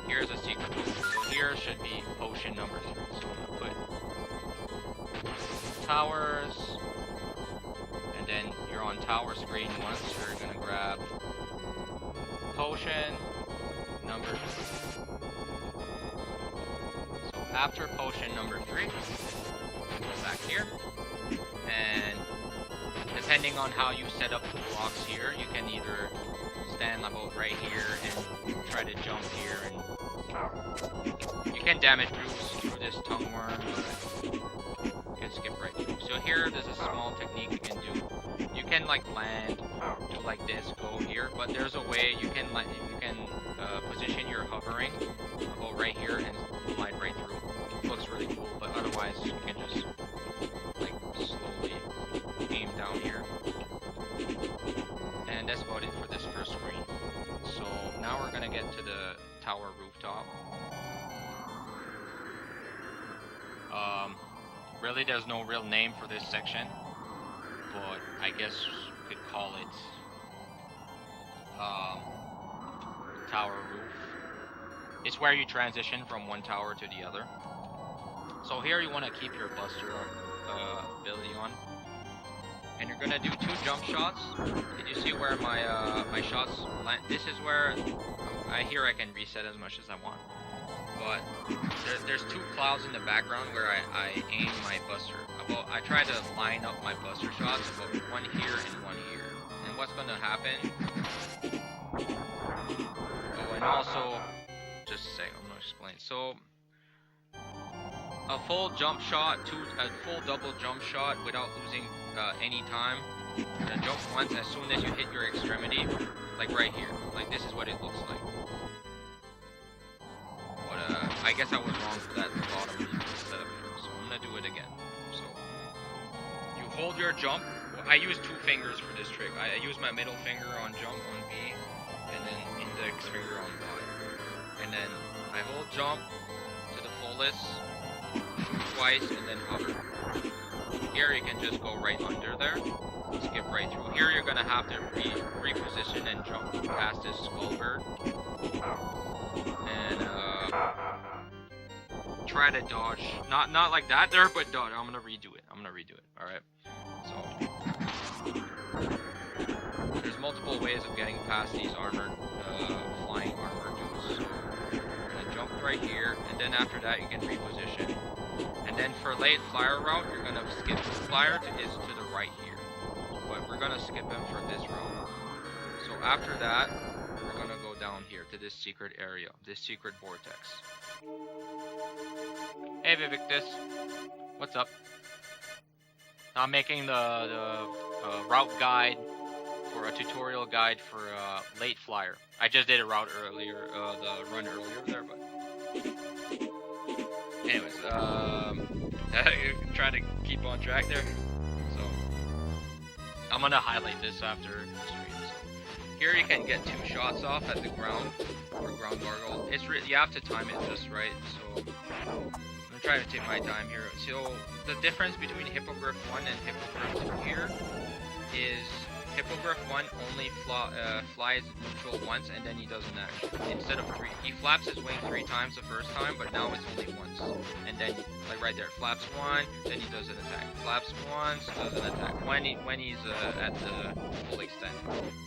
here's a secret potion. So here should be potion number 3. So I'm gonna put towers, and then you're on tower screen once, you're gonna grab potion number 3. So after potion number 3, go back here, and depending on how you set up the blocks here, you can either stand about right here and try to jump here, and you can damage through this tongue worm, but you can skip right through. So here, there's a small technique you can do. You can like land, do like this, go here, but there's a way you can position your hovering about right here and glide right through. It looks really cool, but otherwise you can just like slowly aim down here. And that's about it for this first screen. So now we're gonna get to the tower rooftop. Really there's no real name for this section, but I guess you could call it tower roof. It's where you transition from one tower to the other. So here you want to keep your buster ability on, and you're gonna do 2 jump shots. Did you see where my shots land? This is where I can reset as much as I want, but there's 2 clouds in the background where I aim my buster. I try to line up my buster shots about 1 here and 1 here. And what's gonna happen? Oh, and also, just a sec, I'm gonna explain. So, a full jump shot, a full double jump shot without losing any time. You're gonna jump once as soon as you hit your extremity, like right here. Like this is what it looks like. But I guess I was wrong for that bottom setup here, so I'm gonna do it again. So you hold your jump. I use 2 fingers for this trick. I use my middle finger on jump on B, and then index finger on Y. And then I hold jump to the fullest twice, and then hover. Here you can just go right under there, skip right through. Here you're gonna have to reposition and jump past this skull bird, and try to dodge. Not like that there, but dodge. I'm gonna redo it. All right. So there's multiple ways of getting past these armored, flying armor dudes. So you're gonna jump right here, and then after that you can reposition. And then for Late Flier Route, you're gonna skip Flyer is to the right here. But gonna skip him for this round. So after that, we're gonna go down here to this secret area, this secret vortex. Hey Vivictus, what's up? I'm making the route guide for a tutorial guide for Late Flier. I just did a route earlier, the run earlier there, but anyways, trying to keep on track there. So I'm gonna highlight this after the stream. So here you can get 2 shots off at the ground or ground gargle. You have to time it just right. So I'm gonna try to take my time here. So the difference between Hippogriff 1 and Hippogriff 2 here is Hippogriff 1 only flies neutral once and then he does an action. Instead of 3. He flaps his wing 3 times the first time, but now it's only once. And then, like right there, flaps 1, then he does an attack. Flaps once, does an attack. When he's at the full extent.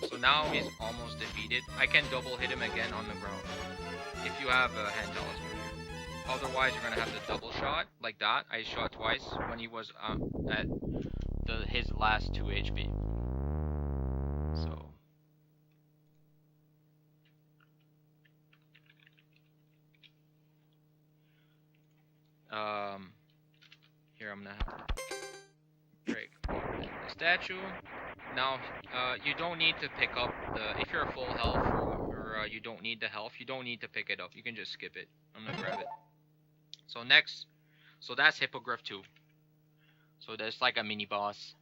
So now he's almost defeated. I can double hit him again on the ground. If you have a hand talisman here. Otherwise, you're gonna have the double shot, like that. I shot twice when he was at his last 2 HP. So here I'm gonna have to break the statue. Now you don't need to pick up the, if you're full health or you don't need the health, you don't need to pick it up. You can just skip it. I'm gonna grab it. So next, so that's Hippogriff 2. So there's like a mini boss.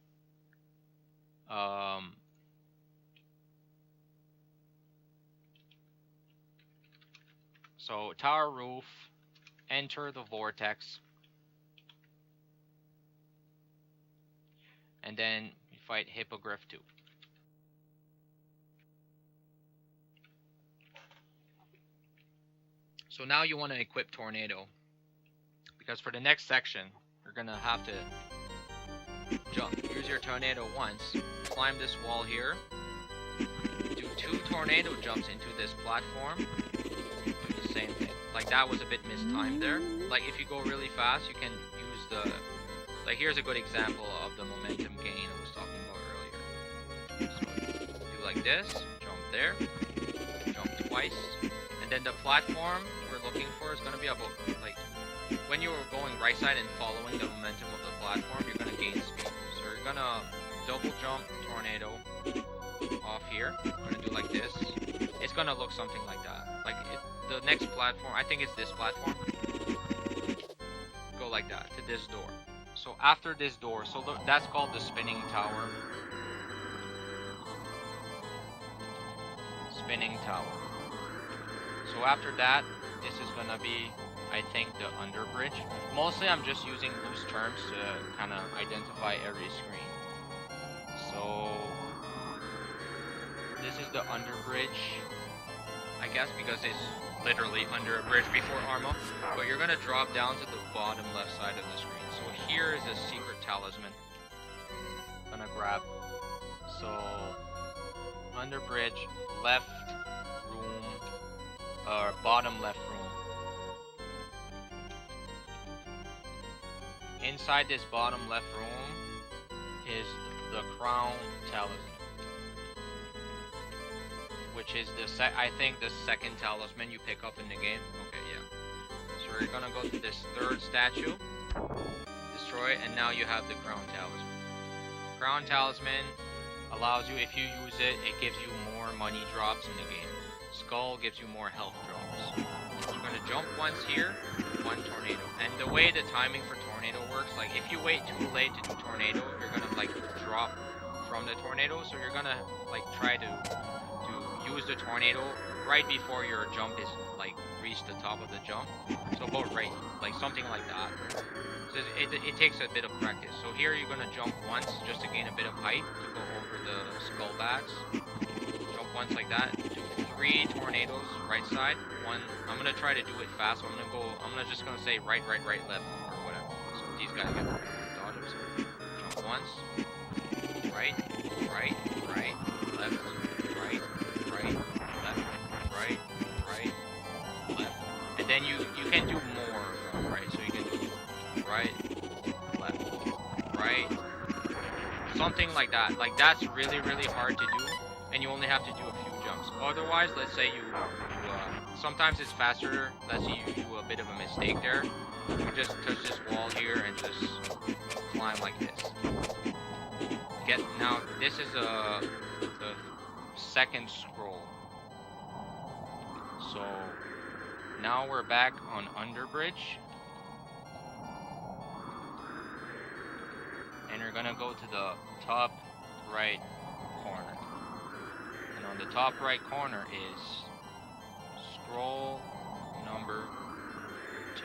So tower roof, enter the vortex, and then you fight Hippogriff 2. So now you want to equip Tornado, because for the next section you're gonna have to jump. Use your tornado once, climb this wall here, do 2 tornado jumps into this platform, do the same thing. Like that was a bit mistimed there. Like if you go really fast, you can use the, like here's a good example of the momentum gain I was talking about earlier. So do like this, jump there, jump twice, and then the platform we're looking for is gonna be about, like, when you are going right side and following the momentum of the platform, you're gonna gain speed. So you're gonna double jump tornado off here. You're gonna do like this. It's gonna look something like that. Like the next platform, I think it's this platform. Go like that to this door. So after this door, so that's called the spinning tower. Spinning tower. So after that, this is gonna be, I think, the underbridge. Mostly I'm just using loose terms to kind of identify every screen. So this is the underbridge, I guess, because it's literally under a bridge before Arma. But you're gonna drop down to the bottom left side of the screen. So here is a secret talisman. Gonna grab. So underbridge, left room, or bottom left room. Inside this bottom left room is the crown talisman, which is I think the second talisman you pick up in the game. Okay, yeah. So we're gonna go to this 3rd statue, destroy it, and now you have the crown talisman. Crown talisman allows you, if you use it, it gives you more money drops in the game. Skull gives you more health drops. You're gonna jump once here, 1 tornado. And the way the timing for tornado works, like if you wait too late to do tornado, you're gonna like drop from the tornado. So you're gonna like try to use the tornado right before your jump is like reach the top of the jump. So about right, like something like that. So it takes a bit of practice. So here you're gonna jump once just to gain a bit of height to go over the skull backs. Jump once like that. Do 3 tornadoes right side. 1. I'm gonna try to do it fast. So I'm just gonna say right, left, or whatever. So these guys get dodges. Jump once. Right, left, right, left, left. And then you can do more from right. So you can do right, left, right. something like that. Like that's really hard to do, and you only have to do a few jumps. Otherwise, let's say you sometimes it's faster. Let's say you do a bit of a mistake there. You just touch this wall here and just climb like this. Now this is the second scroll. So now we're back on Underbridge. And we're gonna go to the top right corner. And on the top right corner is scroll number 2.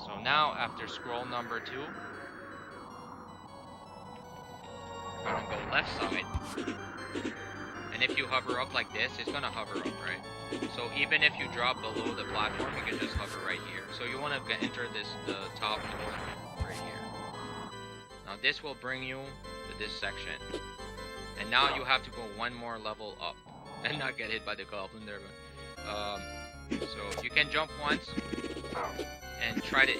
So now after scroll number 2, we're gonna go left side. And if you hover up like this, it's gonna hover up, right? So even if you drop below the platform, you can just hover right here. So you want to enter the top door right here. Now this will bring you to this section. And now you have to go one more level up. And not get hit by the goblin there. But, so you can jump once and try to...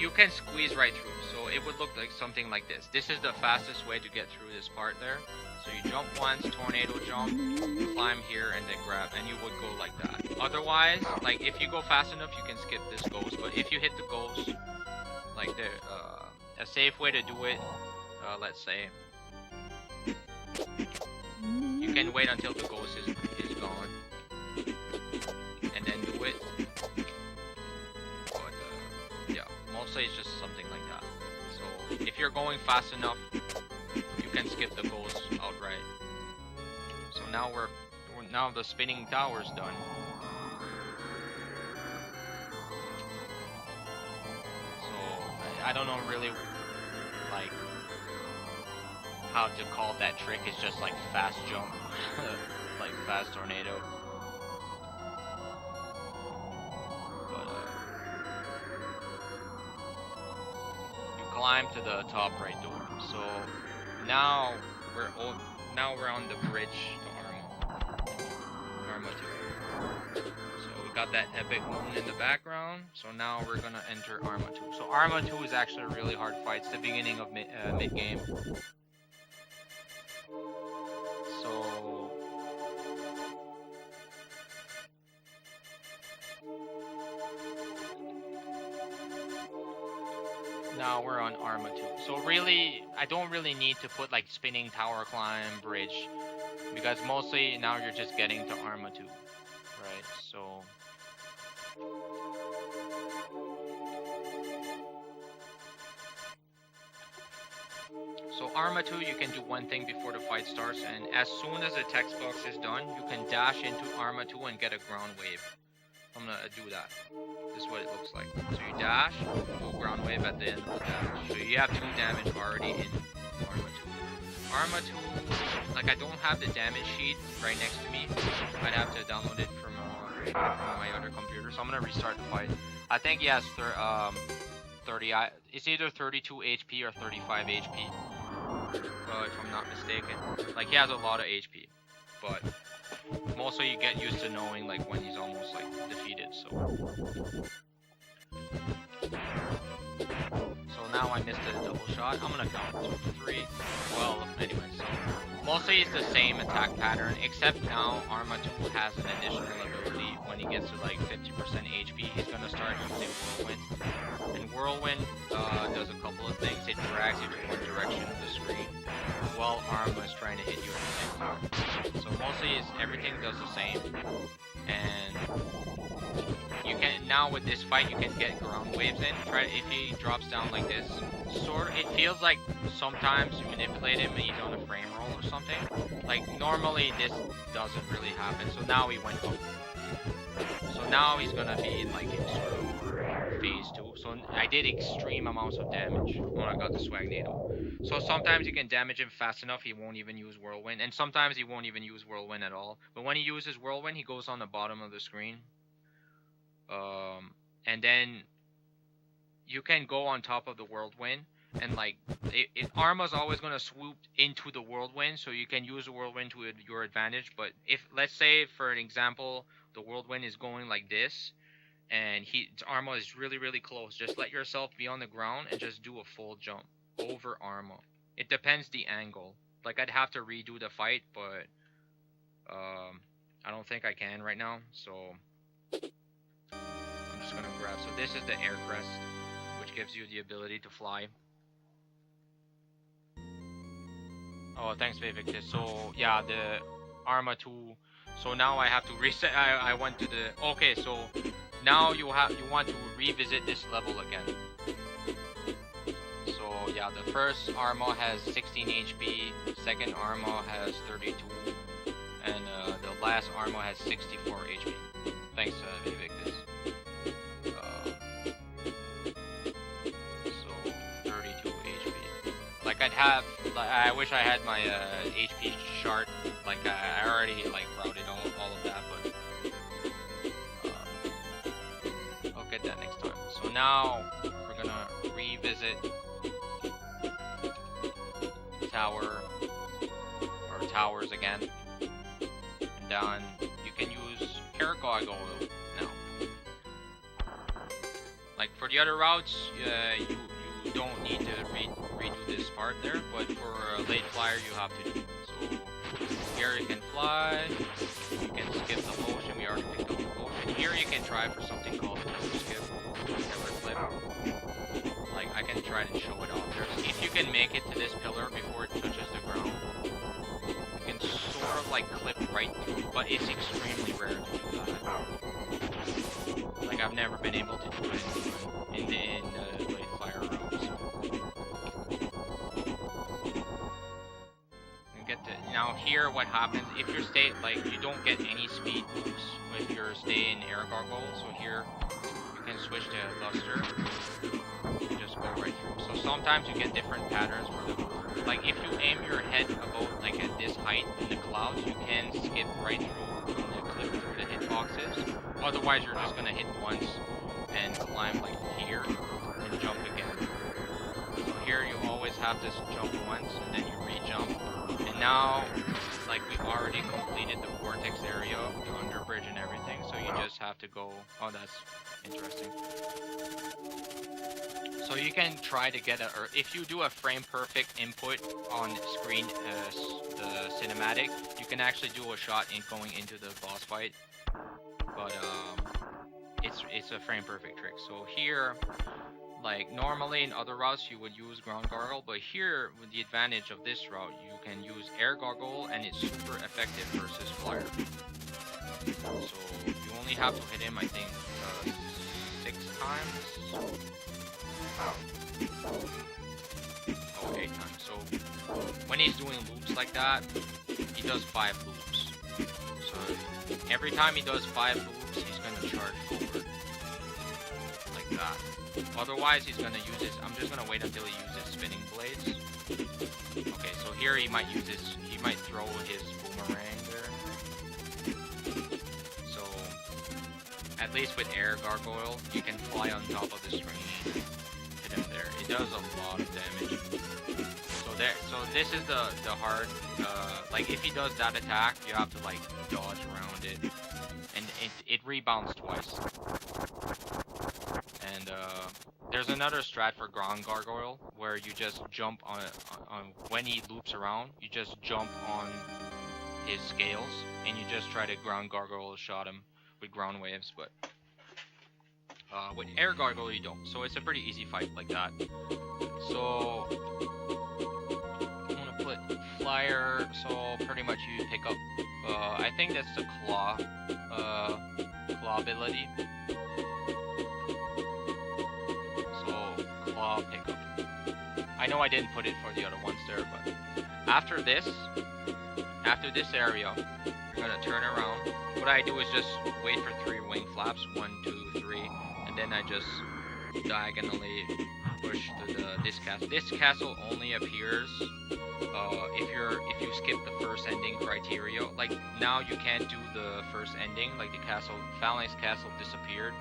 You can squeeze right through. So it would look like something like this. This is the fastest way to get through this part there. So you jump once, tornado jump, climb here, and then grab, and you would go like that. Otherwise, like if you go fast enough, you can skip this ghost. But if you hit the ghost, like a safe way to do it, let's say, you can wait until the ghost is gone, and then do it. But yeah, mostly it's just something like that. So if you're going fast enough, you can skip the ghost outright. So now the spinning tower's done. So I don't know really like how to call that trick. It's just like fast jump, like fast tornado. But you climb to the top right door. So now we're on the bridge to Arma 2. So we got that epic moon in the background. So now we're gonna enter Arma 2. So Arma 2 is actually a really hard fight. It's the beginning of mid game. So now we're on Arma 2. So really, I don't really need to put like spinning tower climb, bridge, because mostly now you're just getting to Arma 2, right? So Arma 2, you can do one thing before the fight starts, and as soon as the text box is done, you can dash into Arma 2 and get a ground wave. I'm gonna do that. This is what it looks like. So you dash, do ground wave at the end of the dash. So you have 2 damage already in Arma 2. Arma 2, like I don't have the damage sheet right next to me. I'd have to download it from my other computer. So I'm gonna restart the fight. I think he has 30. It's either 32 HP or 35 HP. If I'm not mistaken. Like he has a lot of HP, but mostly you get used to knowing like when he's almost like defeated. So now I missed a double shot. I'm gonna count 2 to 3. Well, anyway, so mostly it's the same attack pattern, except now Arma 2 has an additional ability. When he gets to like 50% HP, he's gonna start using Whirlwind. And Whirlwind does a couple of things. It drags you to one direction of the screen, while Arma is trying to hit you at the same time. So mostly everything does the same. And you can now with this fight you can get ground waves in. If he drops down like this, it feels like sometimes you manipulate him and he's on a frame roll or something. Like normally this doesn't really happen. So now he went up. So now he's gonna be in like sort of phase 2. So I did extreme amounts of damage when I got the Swagnado. So sometimes you can damage him fast enough he won't even use Whirlwind, and sometimes he won't even use Whirlwind at all. But when he uses Whirlwind, he goes on the bottom of the screen. And then you can go on top of the Whirlwind, and like Arma's always gonna swoop into the Whirlwind, so you can use the Whirlwind to your advantage. But if, let's say for an example, the Whirlwind is going like this, and his Arma is really close. Just let yourself be on the ground and just do a full jump over Arma. It depends the angle. Like, I'd have to redo the fight, but I don't think I can right now, so I'm just gonna grab. So this is the air crest, which gives you the ability to fly. Oh, thanks, Vivictus. So yeah, the Arma 2. So now I have to reset. I went to the. Okay, so now you want to revisit this level again. So yeah, the first Arma has 16 HP. Second Arma has 32. And the last Arma has 64 HP. Thanks, Vivictus. So 32 HP. Like I wish I had my HP chart. Like I already like routed all of that, but I'll get that next time. So now we're gonna revisit towers again. Done. You can use air gargoyle now. Like for the other routes, you don't need to redo this part there, but for Late Flier you have to do it. So here you can fly, you can skip the motion. We already picked up the motion. Here you can try for something called skip, pillar flip. Like I can try to show it off there. If you can make it to this pillar before it touches the ground, sort of like clip right through, but it's extremely rare to do that. Like I've never been able to do it in the Late Flier Route. Now here, what happens if you're you don't get any speed boosts if you're staying air gargoyle. So here you can switch to luster and just go right through. So sometimes you get different patterns for the. Like if you aim your head about like at this height in the clouds, you can skip right through the clip through the hitboxes. Otherwise, you're just gonna hit once and climb like here and jump again. So here you always have to jump once and then you re-jump. And now, like we already completed the vortex area, the under bridge and everything. So you just have to go. Oh, that's interesting. So you can try to get or if you do a frame perfect input on screen, the cinematic, you can actually do a shot in going into the boss fight. But it's a frame perfect trick. So here, like normally in other routes you would use ground gargle, but here with the advantage of this route, you can use air gargle and it's super effective versus flyer. So you only have to hit him, I think, 6 times. Oh, 8 times. So when he's doing loops like that, he does 5 loops. So every time he does 5 loops, he's gonna charge forward like that. Otherwise, he's gonna use his. I'm just gonna wait until he uses spinning blades. Okay, so here he might use his. He might throw his boomerang there. So at least with air gargoyle, you can fly on top of the screen. There, it does a lot of damage. So this is the hard. Like if he does that attack, you have to like dodge around it, and it rebounds twice. And there's another strat for ground gargoyle where you just jump on when he loops around, you just jump on his scales and you just try to ground gargoyle shot him with ground waves, but. With air gargoyle you don't, so it's a pretty easy fight like that. So I'm gonna put flyer, so pretty much you pick up I think that's the claw ability. So claw pickup. I know I didn't put it for the other ones there, but after this area you're gonna turn around. What I do is just wait for 3 wing flaps, 1, 2, 3. And then I just diagonally push to this castle. This castle only appears if you skip the first ending criteria. Like now you can't do the first ending. Like the Phalanx Castle disappeared.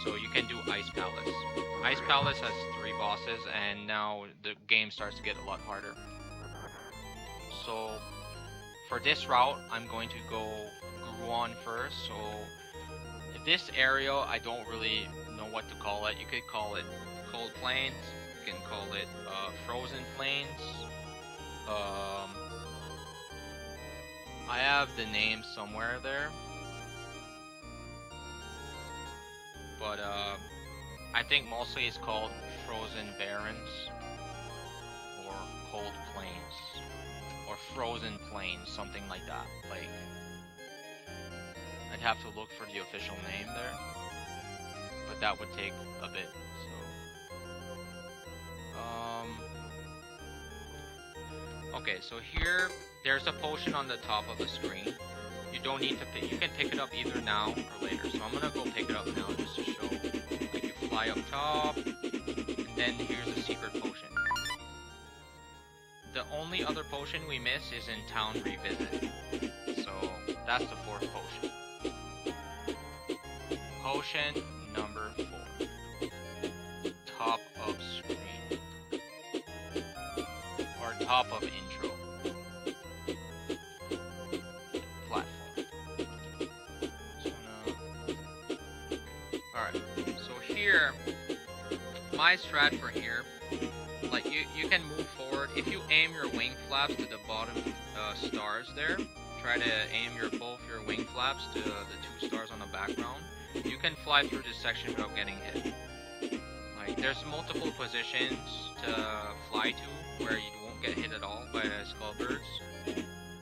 So you can do Ice Palace. Ice Palace has 3 bosses, and now the game starts to get a lot harder. So for this route, I'm going to go Grewon first. So this area, I don't really know what to call it. You could call it cold plains. You can call it frozen plains. I have the name somewhere there, but I think mostly it's called frozen barrens or cold plains or frozen plains, something like that. Like, I'd have to look for the official name there, but that would take a bit. So okay, so here there's a potion on the top of the screen. You don't need to pick, you can pick it up either now or later. So I'm gonna go pick it up now just to show. Like, you fly up top, and then here's a secret potion. The only other potion we miss is in Town Revisit. So that's the 4th potion. Potion number 4. Top of screen. Or top of intro. Platform. Alright, so here, my strat for here, like, you can move forward. If you aim your wing flaps to the bottom stars there, try to aim both your wing flaps to the 2 stars on the background, you can fly through this section without getting hit. Like, there's multiple positions to fly to where you won't get hit at all by skullbirds,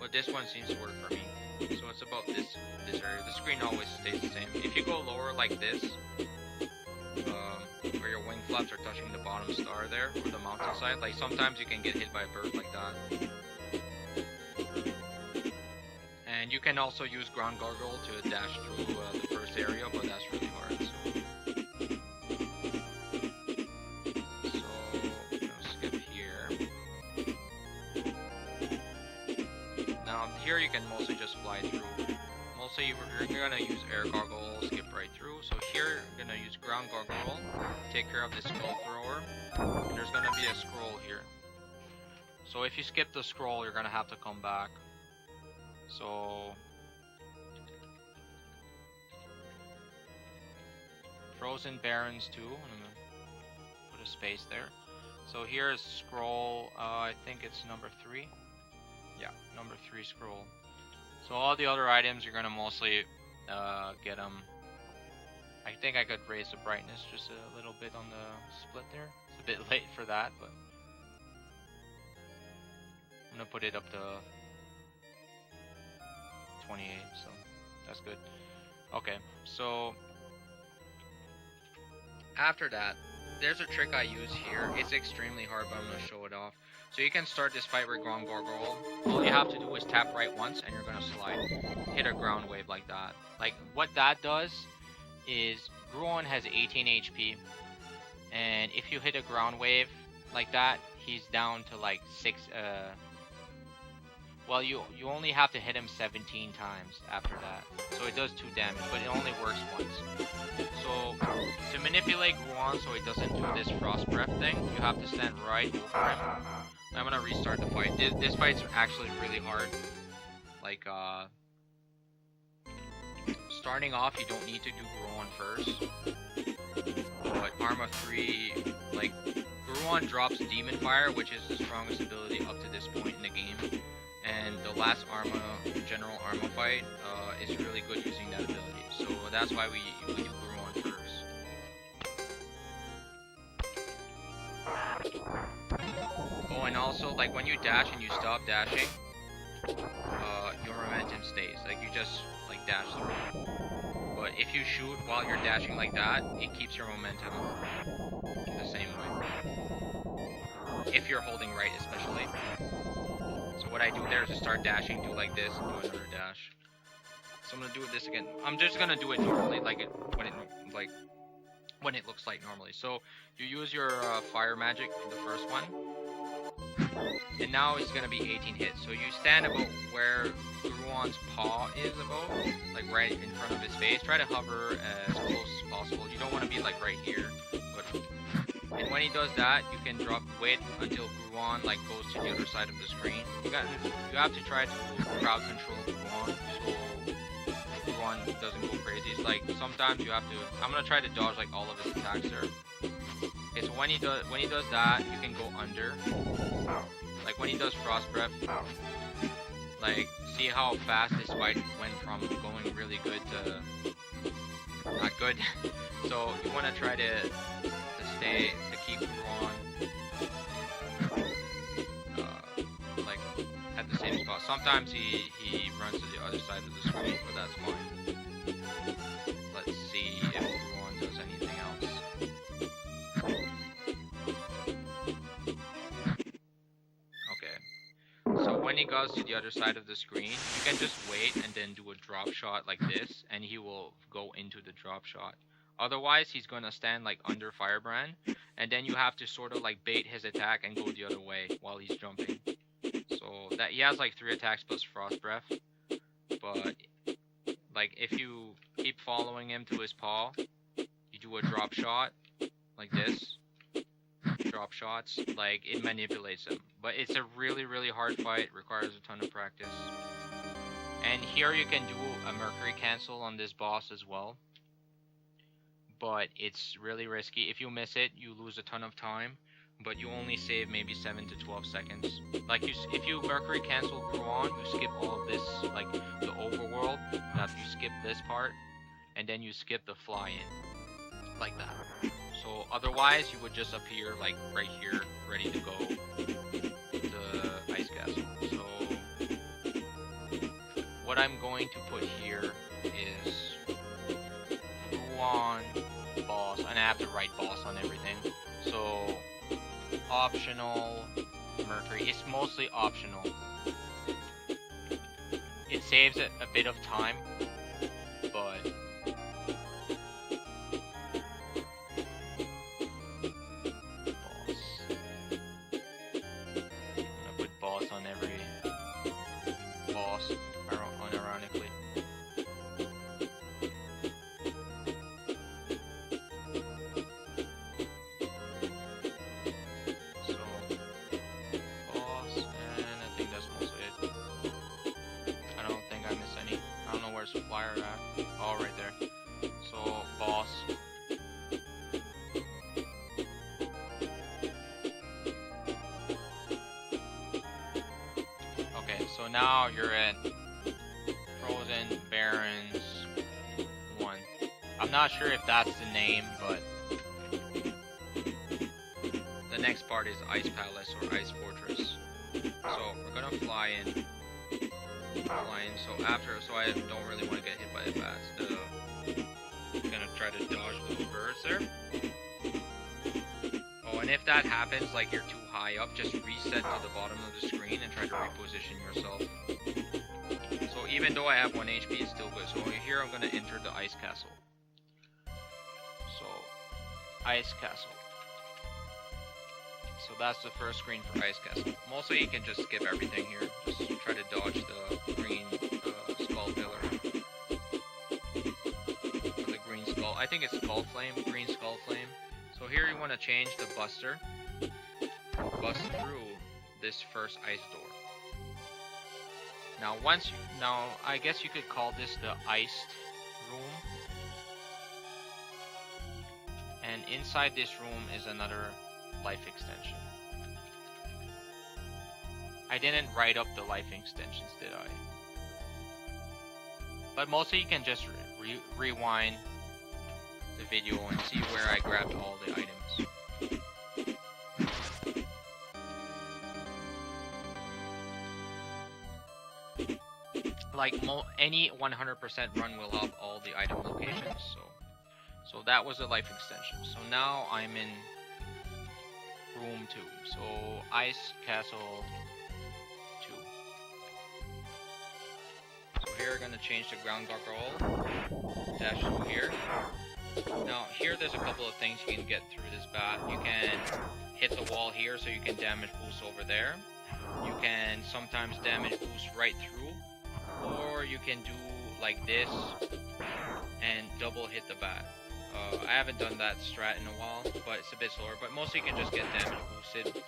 but this one seems to work for me. So it's about this area. The screen always stays the same. If you go lower like this, where your wing flaps are touching the bottom star there, or the mountainside, like, sometimes you can get hit by a bird like that. And you can also use ground gargle to dash through the first area, but that's really hard. So I'm gonna skip here. Now here you can mostly just fly through. Mostly you're gonna use air gargle, skip right through. So here you're gonna use ground gargle, take care of this skull thrower, and there's gonna be a scroll here. So if you skip the scroll, you're gonna have to come back. So Frozen Barrens 2, I'm gonna put a space there. So here's scroll, I think it's number 3. Yeah, number 3 scroll. So all the other items you're gonna mostly get them. I think I could raise the brightness just a little bit on the split there. It's a bit late for that, but I'm gonna put it up to 28, so that's good. Okay, so after that, there's a trick I use here. It's extremely hard, but I'm gonna show it off. So you can start this fight with ground gargoyle. All you have to do is tap right once, and you're gonna slide, hit a ground wave like that. Like, what that does is Grewon has 18 HP, and if you hit a ground wave like that, he's down to like 6. Well, you only have to hit him 17 times after that. So it does 2 damage, but it only works once. So to manipulate Grewon so he doesn't do this frost breath thing, you have to stand right over him. I'm gonna restart the fight. This fight's actually really hard. Like, starting off, you don't need to do Grewon first. But Arma 3, like, Grewon drops Demon Fire, which is the strongest ability up to this point in the game. And the last general Arma fight is really good using that ability. So that's why we do Grewon first. Oh, and also, like, when you dash and you stop dashing, your momentum stays. Like, you just, like, dash through. But if you shoot while you're dashing like that, it keeps your momentum the same way. If you're holding right, especially. So what I do there is just start dashing, do like this, and do another dash. So I'm gonna do this again. I'm just gonna do it normally, like when it looks like normally. So you use your fire magic for the first one, and now it's gonna be 18 hits. So you stand about where Grewon's paw is about, like right in front of his face. Try to hover as close as possible. You don't want to be like right here, but. And when he does that, you can wait until Grewon like goes to the other side of the screen. You have to try to crowd control Grewon, so one doesn't go crazy. It's like sometimes you have to. I'm gonna try to dodge like all of his attacks there. Okay, so when he does that, you can go under. Like when he does Frost Breath, like see how fast this fight went from going really good to not good. So you want to try to keep Grewon like at the same spot. Sometimes he runs to the other side of the screen, but that's fine. Let's see if Grewon does anything else. Okay. So when he goes to the other side of the screen, you can just wait and then do a drop shot like this, and he will go into the drop shot. Otherwise, he's gonna stand like under Firebrand, and then you have to sort of like bait his attack and go the other way while he's jumping. So that he has like 3 attacks plus Frost Breath, but like if you keep following him to his paw, you do a drop shot like this. Drop shots, like it manipulates him. But it's a really hard fight, requires a ton of practice. And here you can do a Mercury cancel on this boss as well. But it's really risky. If you miss it, you lose a ton of time, but you only save maybe 7 to 12 seconds. Like if you Mercury cancel Grewon, you skip all of this, like the overworld. Now if you skip this part, and then you skip the fly-in, like that. So otherwise, you would just appear like right here, ready to go to the Ice Castle. So what I'm going to put here is Grewon boss, and I have to write boss on everything. So optional Mercury. It's mostly optional. It saves a bit of time, but boss. I'm gonna put boss on every boss, unironically. Flyer at? Oh, right there. So, boss. Okay, so now you're at Frozen Barrens 1. I'm not sure if that's the name, but the next part is Ice Palace or Ice Fortress. So, we're gonna fly in. So I don't really want to get hit by the bats. I'm gonna try to dodge those birds there. Oh, and if that happens, like you're too high up, just reset to the bottom of the screen and try to reposition yourself. So even though I have 1 HP, it's still good. So here I'm gonna enter the Ice Castle. So, Ice Castle. So that's the first screen for Ice Castle. Mostly you can just skip everything here. Just try to dodge the green skull pillar. Or the green skull. I think it's Skull Flame. Green Skull Flame. So here you want to change the Buster. Bust through this first ice door. Now I guess you could call this the iced room. And inside this room is another life extension. I didn't write up the life extensions, did I? But mostly you can just rewind the video and see where I grabbed all the items. Like any 100% run will have all the item locations, so that was a life extension. So now I'm in room 2. So Ice Castle 2. So here we're gonna change the ground gargoyle. Dash through here. Now here there's a couple of things you can get through this bat. You can hit the wall here so you can damage boost over there. You can sometimes damage boost right through. Or you can do like this and double hit the bat. I haven't done that strat in a while, but it's a bit slower. But mostly you can just get damage boosted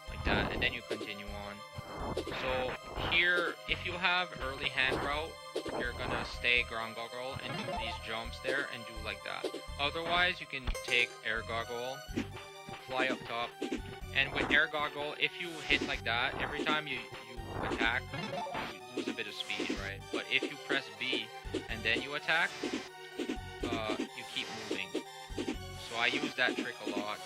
like that, and then you continue on. So here, if you have early hand route, you're gonna stay ground gargoyle and do these jumps there and do like that. Otherwise, you can take air gargoyle, fly up top, and with air gargoyle, if you hit like that, every time you attack, you lose a bit of speed, right? But if you press B and then you attack, you keep moving. So I use that trick a lot.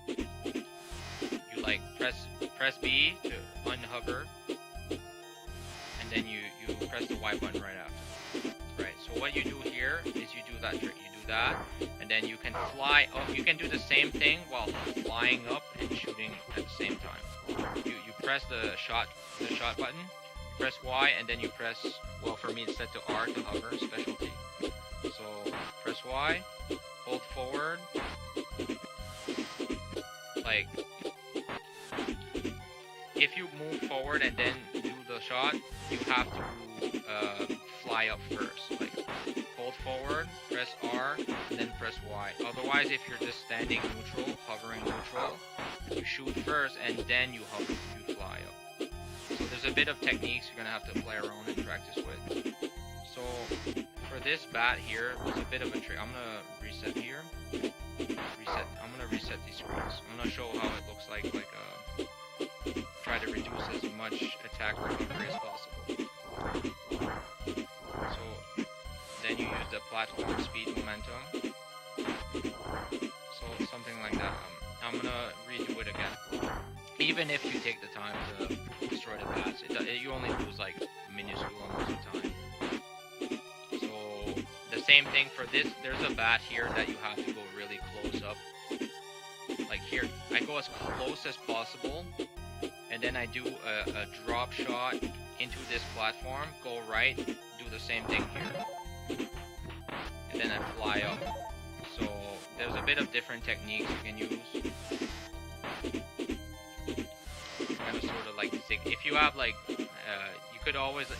You like press B to unhover, and then you press the Y button right after. Right. So what you do here is you do that trick. You do that, and then you can fly up. You can do the same thing while flying up and shooting at the same time. You press the shot button, press Y, and then you press, well, for me it's set to R to hover, specialty. So press Y, hold forward, like, if you move forward and then do the shot, you have to fly up first. Like, hold forward, press R, and then press Y. Otherwise, if you're just standing neutral, hovering neutral, you shoot first and then you hover, you fly up. So there's a bit of techniques you're gonna have to play around and practice with. So for this bat here, there's a bit of a trick. I'm gonna reset here. I'm gonna reset these screens. I'm gonna show how it looks like try to reduce as much attack recovery as possible. So then you use the platform speed momentum. So something like that. I'm gonna redo it again. Even if you take the time to destroy the bats, you only lose like minuscule amounts of time. So the same thing for this. There's a bat here that you have to go really close up. Like here, I go as close as possible, and then I do a drop shot into this platform, go right, do the same thing here, and then I fly up. So there's a bit of different techniques you can use. Kind of sort of like zig. If you have like,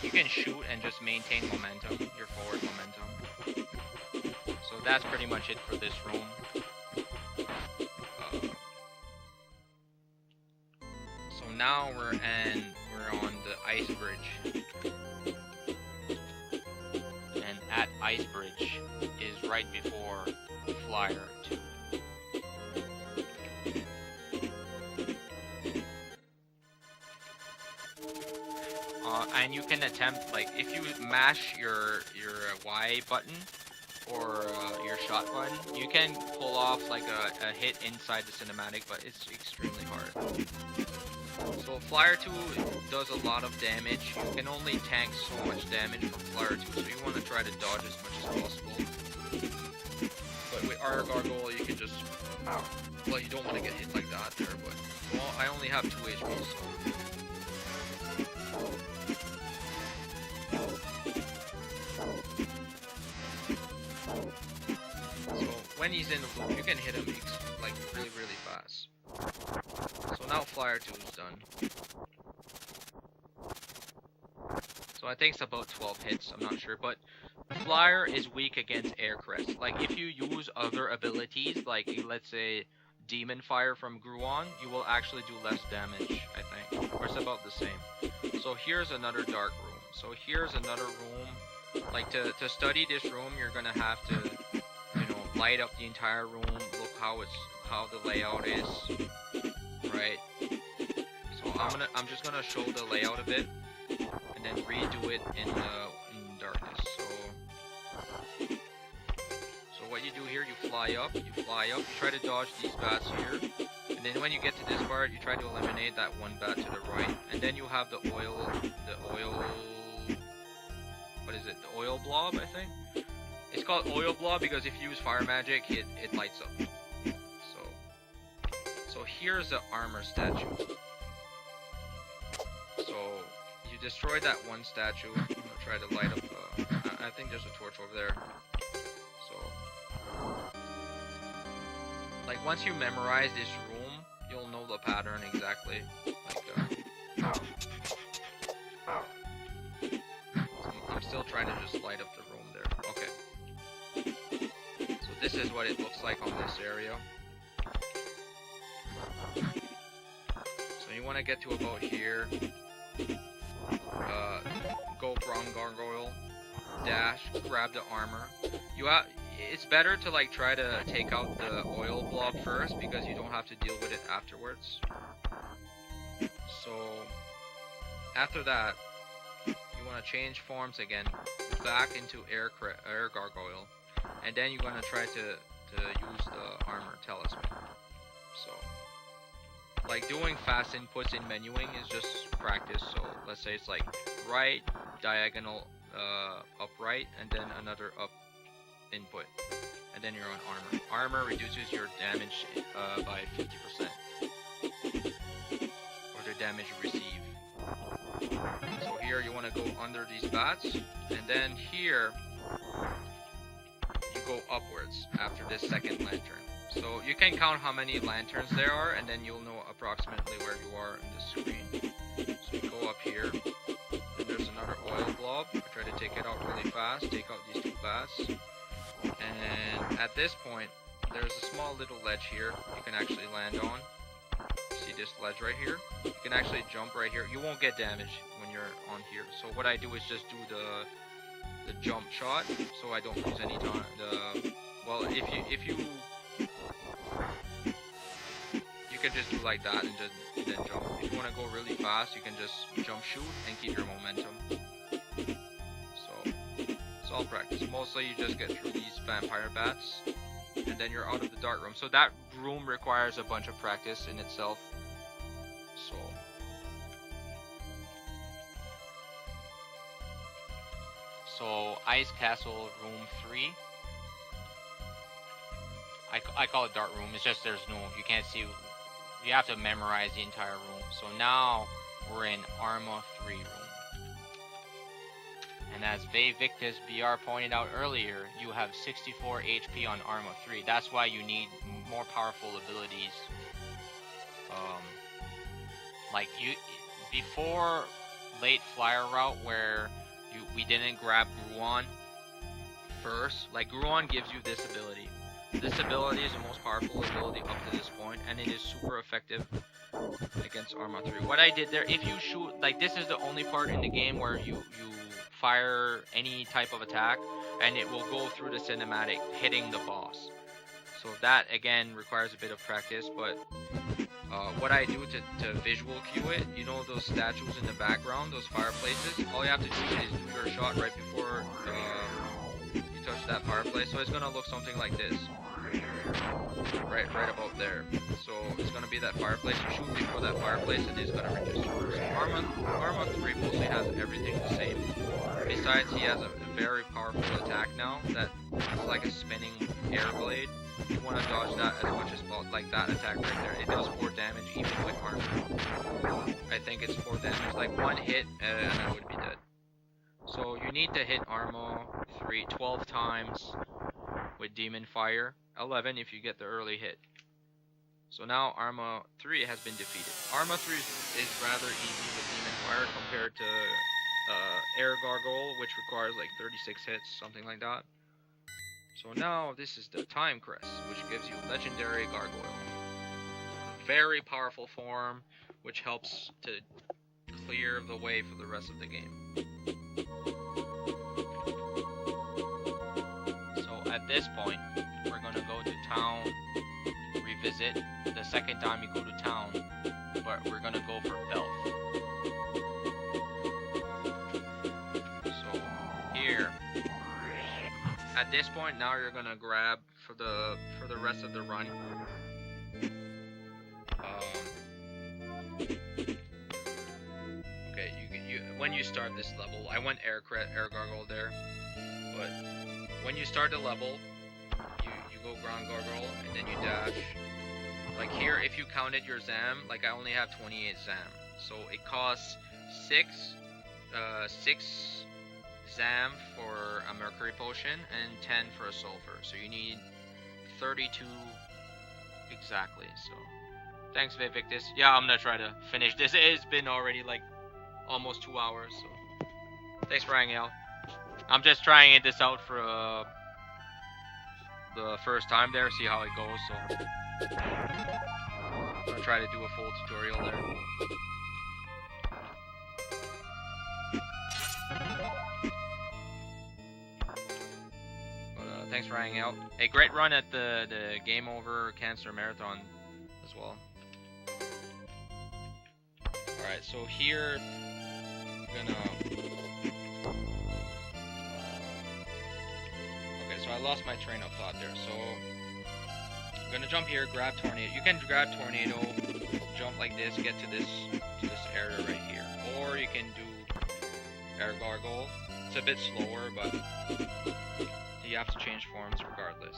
you can shoot and just maintain momentum, your forward momentum. So that's pretty much it for this room. So now we're on the ice bridge, and at ice bridge is right before Flier 2. And you can attempt, like, if you mash your Y button or your shot button, you can pull off like a hit inside the cinematic, but it's extremely hard. So Flier 2 does a lot of damage. You can only tank so much damage from Flier 2, so you want to try to dodge as much as possible. But with our gargoyle, you can just, well, you don't want to get hit like that there, but, well, I only have 2 HP, so. So when he's in the loop, you can hit him like really fast. So now Flier 2 is done. So I think it's about 12 hits, I'm not sure, but Flier is weak against Air Crest. Like if you use other abilities, like let's say Demon Fire from Grewon, you will actually do less damage, I think. Or it's about the same. So here's another dark room. So here's another room. Like to study this room, you're gonna have to, you know, light up the entire room, look how the layout is, right? So I'm just gonna show the layout a bit, and then redo it in darkness. So what you do here, you fly up, you try to dodge these bats here, and then when you get to this part, you try to eliminate that one bat to the right, and then you have the oil, what is it, the oil blob, I think? It's called oil blob because if you use fire magic, it lights up. So here's the armor statue. So you destroy that one statue. I'm gonna try to light up. I think there's a torch over there. So, like once you memorize this room, you'll know the pattern exactly. Like, I'm still trying to just light up the room there. Okay. So this is what it looks like on this area. So you want to get to about here. Go ground gargoyle. dash, grab the armor. It's better to like try to take out the oil blob first because you don't have to deal with it afterwards. So after that, you want to change forms again, back into air gargoyle, and then you're gonna try to use the armor talisman. So like doing fast inputs in menuing is just practice. So let's say it's like right, diagonal, upright, and then another up input, and then you're on armor. Armor reduces your damage by 50%, or the damage you receive. So here you want to go under these bats, and then here you go upwards after this second lantern. So you can count how many lanterns there are, and then you'll know approximately where you are in the screen. So you go up here, and there's another oil blob. I try to take it out really fast, take out these two bats. And at this point, there's a small little ledge here you can actually land on. See this ledge right here? You can actually jump right here. You won't get damage when you're on here. So what I do is just do the jump shot, so I don't lose any time. Well, if you can just do like that and then jump. If you want to go really fast, you can just jump shoot and keep your momentum. So it's all practice. Mostly you just get through these vampire bats, and then you're out of the dark room. So that room requires a bunch of practice in itself. So Ice Castle Room 3. I call it Dark Room. It's just you can't see. You have to memorize the entire room. So now we're in Arma 3 room. And as Victus BR pointed out earlier, you have 64 HP on Arma 3. That's why you need more powerful abilities. Like before Late Flier Route, where we didn't grab Grewon first. Like Grewon gives you this ability. This ability is the most powerful ability up to this point, and it is super effective against Arma 3. What I did there, if you shoot, like this is the only part in the game where you fire any type of attack, and it will go through the cinematic, hitting the boss. So that again requires a bit of practice, but what I do to visual cue it, you know those statues in the background, those fireplaces, all you have to do is do your shot right before you touch that fireplace. So it's gonna look something like this, right about there. So it's gonna be that fireplace. You shoot before that fireplace, and it's gonna register. So Arma 3 mostly has everything the same. Besides, he has a very powerful attack now that is like a spinning air blade. You want to dodge that as much as possible, like that attack right there. It does 4 damage even with armor. I think it's 4 damage, like 1 hit and I would be dead. So you need to hit Arma 3 12 times with Demon Fire, 11 if you get the early hit. So now Arma 3 has been defeated. Arma 3 is rather easy with Demon Fire compared to Air Gargoyle, which requires like 36 hits, something like that. So now this is the Time Crest, which gives you Legendary Gargoyle. Very powerful form, which helps to clear the way for the rest of the game. So at this point, we're going to go to town, revisit the second time you go to town, but we're going to go for Belth. So here, at this point, now you're gonna grab for the rest of the run. Okay, when you start this level, I went air gargoyle there, but when you start the level, you go ground gargoyle and then you dash. Like here, if you counted your Zam, like I only have 28 Zam, so it costs 6 Zam for a Mercury potion and 10 for a sulfur. So you need 32 exactly. So thanks, Victus. Yeah, I'm gonna try to finish this. It's been already like almost 2 hours. So thanks for hanging out. I'm just trying this out for the first time there, see how it goes. So I'm gonna try to do a full tutorial there. for hanging out. A great run at the Game Over Cancer Marathon as well. Alright, so here, I'm gonna... okay, so I lost my train of thought there, so... I'm gonna jump here, grab Tornado. You can grab Tornado, jump like this, get to this area right here. Or you can do Air Gargoyle. It's a bit slower, but you have to change forms regardless.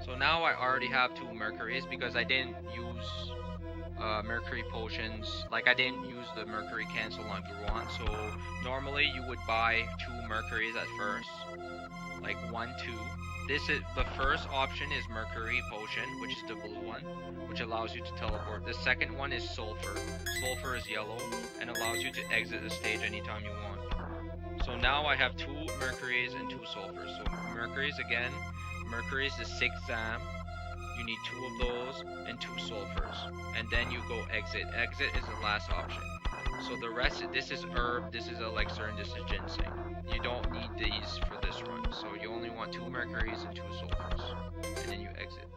So now I already have 2 Mercuries because I didn't use Mercury potions. Like I didn't use the Mercury cancel on Grewon. So normally you would buy 2 Mercuries at first, like 1, 2. This is the first option is Mercury potion, which is the blue one, which allows you to teleport. The second one is Sulfur. Sulfur is yellow and allows you to exit the stage anytime you want. So now I have 2 Mercuries and 2 Sulfurs. So Mercuries again. Mercury is the 6th Zam. You need 2 of those and 2 Sulfurs. And then you go exit. Exit is the last option. So the rest, this is herb, this is elixir, and this is ginseng. You don't need these for this run. So you only want 2 Mercuries and 2 Sulfurs. And then you exit.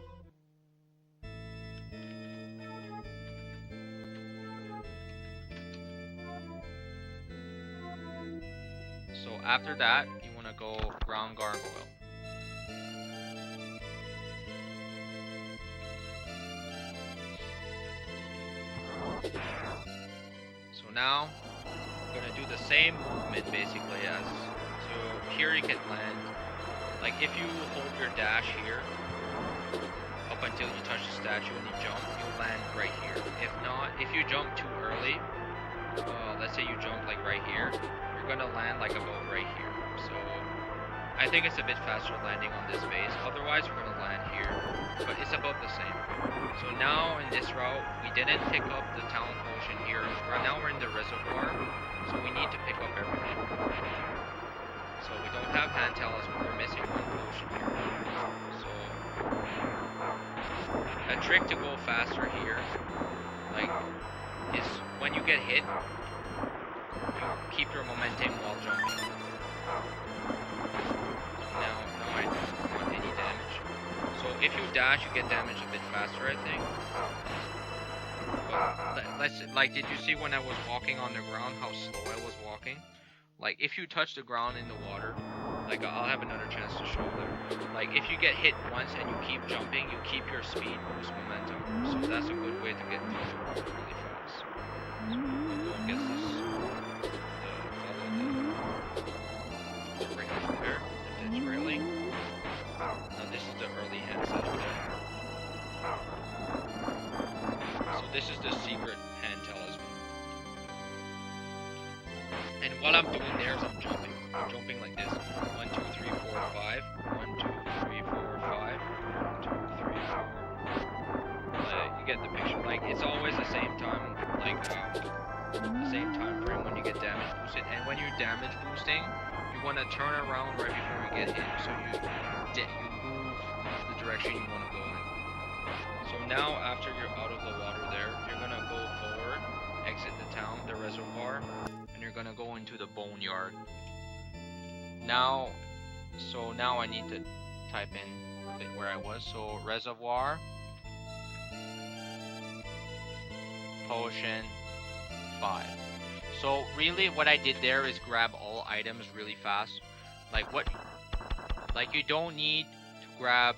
So after that, you want to go ground gargoyle. So now, I'm gonna do the same movement basically as, so here you can land, like if you hold your dash here, up until you touch the statue and you jump, you'll land right here. If not, if you jump too early, let's say you jump like right here, you're gonna land like about right here. So, I think it's a bit faster landing on this base, otherwise you're gonna land here, but it's about the same. So now in this route, we didn't pick up the talent potion here. Right now we're in the reservoir, so we need to pick up everything. So we don't have hand talisman, we're missing 1 potion here. So a trick to go faster here, like, is when you get hit, you keep your momentum while jumping. Now I don't want any damage. So if you dash, you get damaged a bit faster, I think. But let's, like, did you see when I was walking on the ground how slow I was walking? Like, if you touch the ground in the water, like, I'll have another chance to show there. Like, if you get hit once and you keep jumping, you keep your speed boost momentum. So that's a good way to get through the water really fast. So we'll go and get this. Right over there, the ditch railing. Now this is the early hand setup. So this is the secret hand talisman. And what I'm doing there is I'm jumping. I'm jumping like this. 1, 2, 3, 4, 5. 1, 2, 3, 4, 5. 1, 2, 3, 4. You get the picture. Like, it's always the same time, like, the same time frame when you get damage boosted. And when you're damage boosting, you want to turn around right before you get hit, so you move the direction you want to go in. So now, after you're out of the water there, you're going to go forward, exit the town, the reservoir, and you're going to go into the Boneyard. Now, so now I need to type in a bit where I was. So Reservoir, Potion, 5. So really what I did there is grab all items really fast. Like you don't need to grab,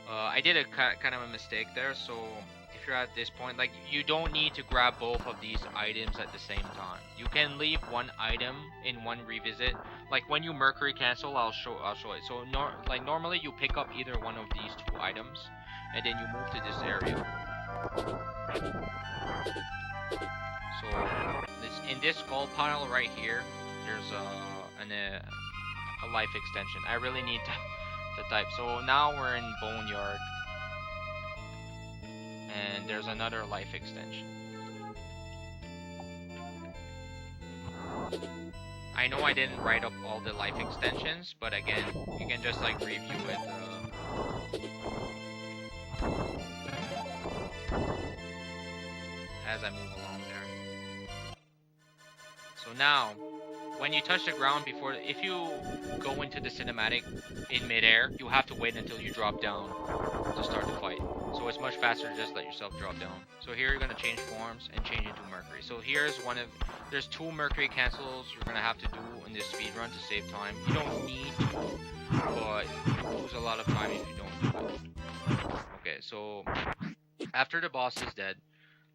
I did a kind of a mistake there. So if you're at this point, like, you don't need to grab both of these items at the same time. You can leave one item in one revisit. Like when you Mercury cancel, I'll show it. So normally you pick up either one of these 2 items and then you move to this area. So in this skull pile right here, there's a life extension. I really need to type. So now we're in Boneyard, and there's another life extension. I know I didn't write up all the life extensions, but again, you can just like review it. As I move along there. now, when you touch the ground before, if you go into the cinematic in midair, you have to wait until you drop down to start the fight. So it's much faster to just let yourself drop down. So here you're gonna change forms and change into Mercury. So here's there's 2 Mercury cancels you're gonna have to do in this speedrun to save time. You don't need to, but you lose a lot of time if you don't do it. Okay, so after the boss is dead,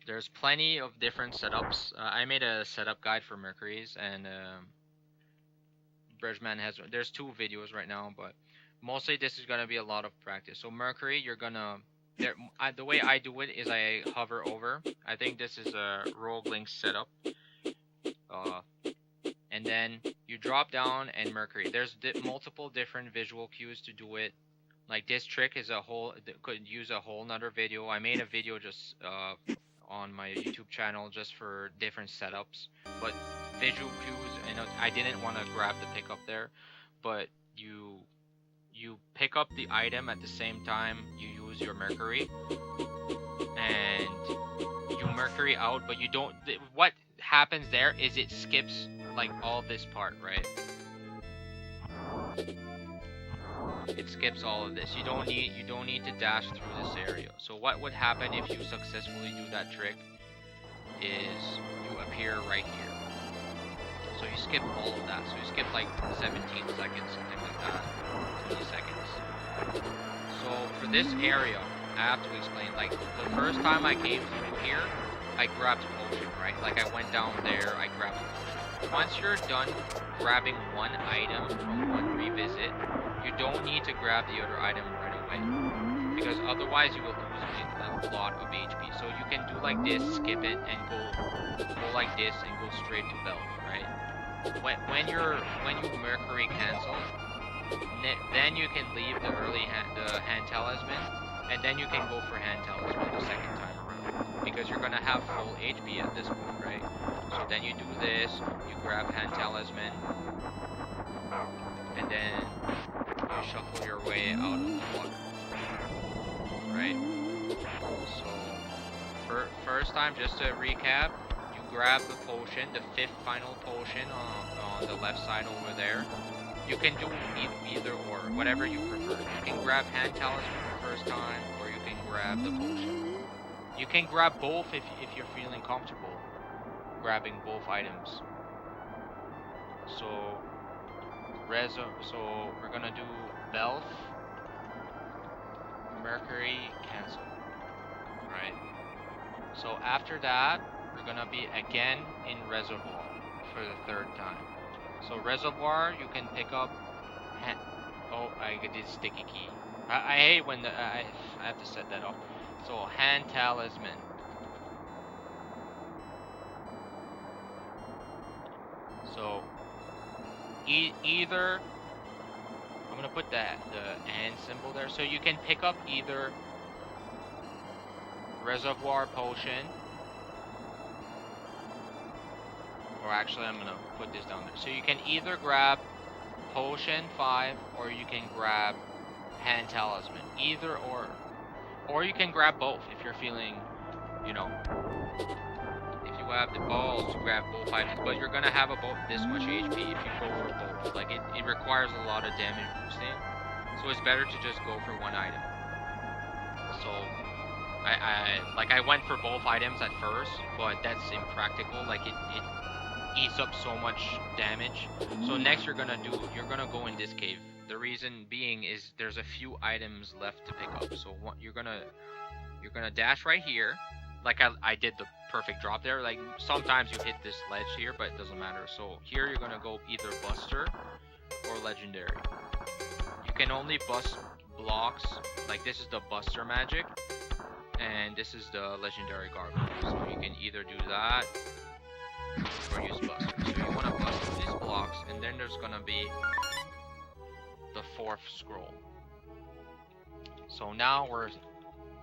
there's plenty of different setups. I made a setup guide for Mercury's, and Bridgeman there's 2 videos right now, but mostly this is gonna be a lot of practice. So Mercury, you're gonna the way I do it is I hover over. I think this is a Rogue Link setup. And then you drop down and Mercury. There's multiple different visual cues to do it. Like this trick is could use a whole nother video. I made a video just on my YouTube channel just for different setups. But visual cues, and I didn't want to grab the pickup there, but you pick up the item at the same time you use your Mercury, and you Mercury out, but you don't. What happens there is it skips like all this part, right? It skips all of this. You don't need to dash through this area. So what would happen if you successfully do that trick is you appear right here. So you skip all of that. So you skip like 17 seconds, something like that, 20 seconds. So for this area, I have to explain, like the first time I came through here, I grabbed potion, right? Like I went down there, I grabbed potion. Once you're done grabbing one item from one revisit, you don't need to grab the other item right away, because otherwise you will lose a lot of HP. So you can do like this, skip it, and go like this and go straight to Belth, right? When you Mercury cancel, then you can leave the hand talisman, and then you can go for hand talisman the second time around, because you're gonna have full HP at this point, right? So then you do this, you grab hand talisman, and then you shuffle your way out of the water, right? So first time, just to recap, you grab the potion, the 5th final potion on the left side over there. You can do either or, whatever you prefer. You can grab hand talisman the first time, or you can grab the potion. You can grab both if you're feeling comfortable grabbing both items. So we're gonna do Belth, Mercury, cancel, right? So after that, we're gonna be again in Reservoir for the 3rd time. So Reservoir, you can pick up. Oh, I did sticky key. I hate when I have to set that up. So hand talisman. So either I'm gonna put the hand symbol there. So you can pick up either Reservoir potion, or actually I'm gonna put this down there. So you can either grab potion 5, or you can grab hand talisman. Either or you can grab both if you're feeling, you know, if you have the balls to grab both items. But you're gonna have about this much HP if you go for both. Like it requires a lot of damage boosting, so it's better to just go for one item. So I went for both items at first, but that's impractical. Like it eats up so much damage. So next you're gonna go in this cave. The reason being is there's a few items left to pick up. So you're gonna dash right here, like I did the perfect drop there. Like sometimes you hit this ledge here, but it doesn't matter. So here you're gonna go either Buster or Legendary. You can only bust blocks. Like this is the Buster magic, and this is the Legendary Gargoyle. So you can either do that or use Buster. So you want to bust these blocks, and then there's gonna be the 4th scroll. So now we're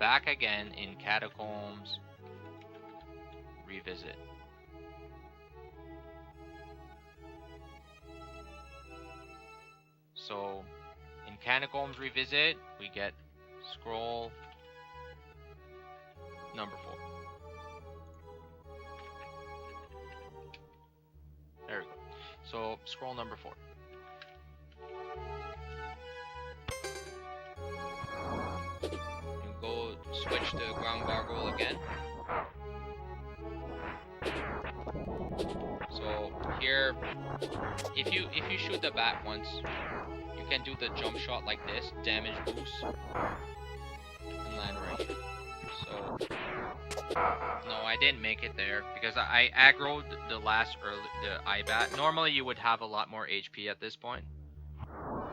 back again in Catacombs Revisit. So in Catacombs Revisit, we get scroll number 4. There So scroll number 4. You go switch to ground gargoyle again. So here, if you shoot the bat once, you can do the jump shot like this, damage boost, and land right here. So no, I didn't make it there because I aggroed the last I-bat. Normally you would have a lot more HP at this point,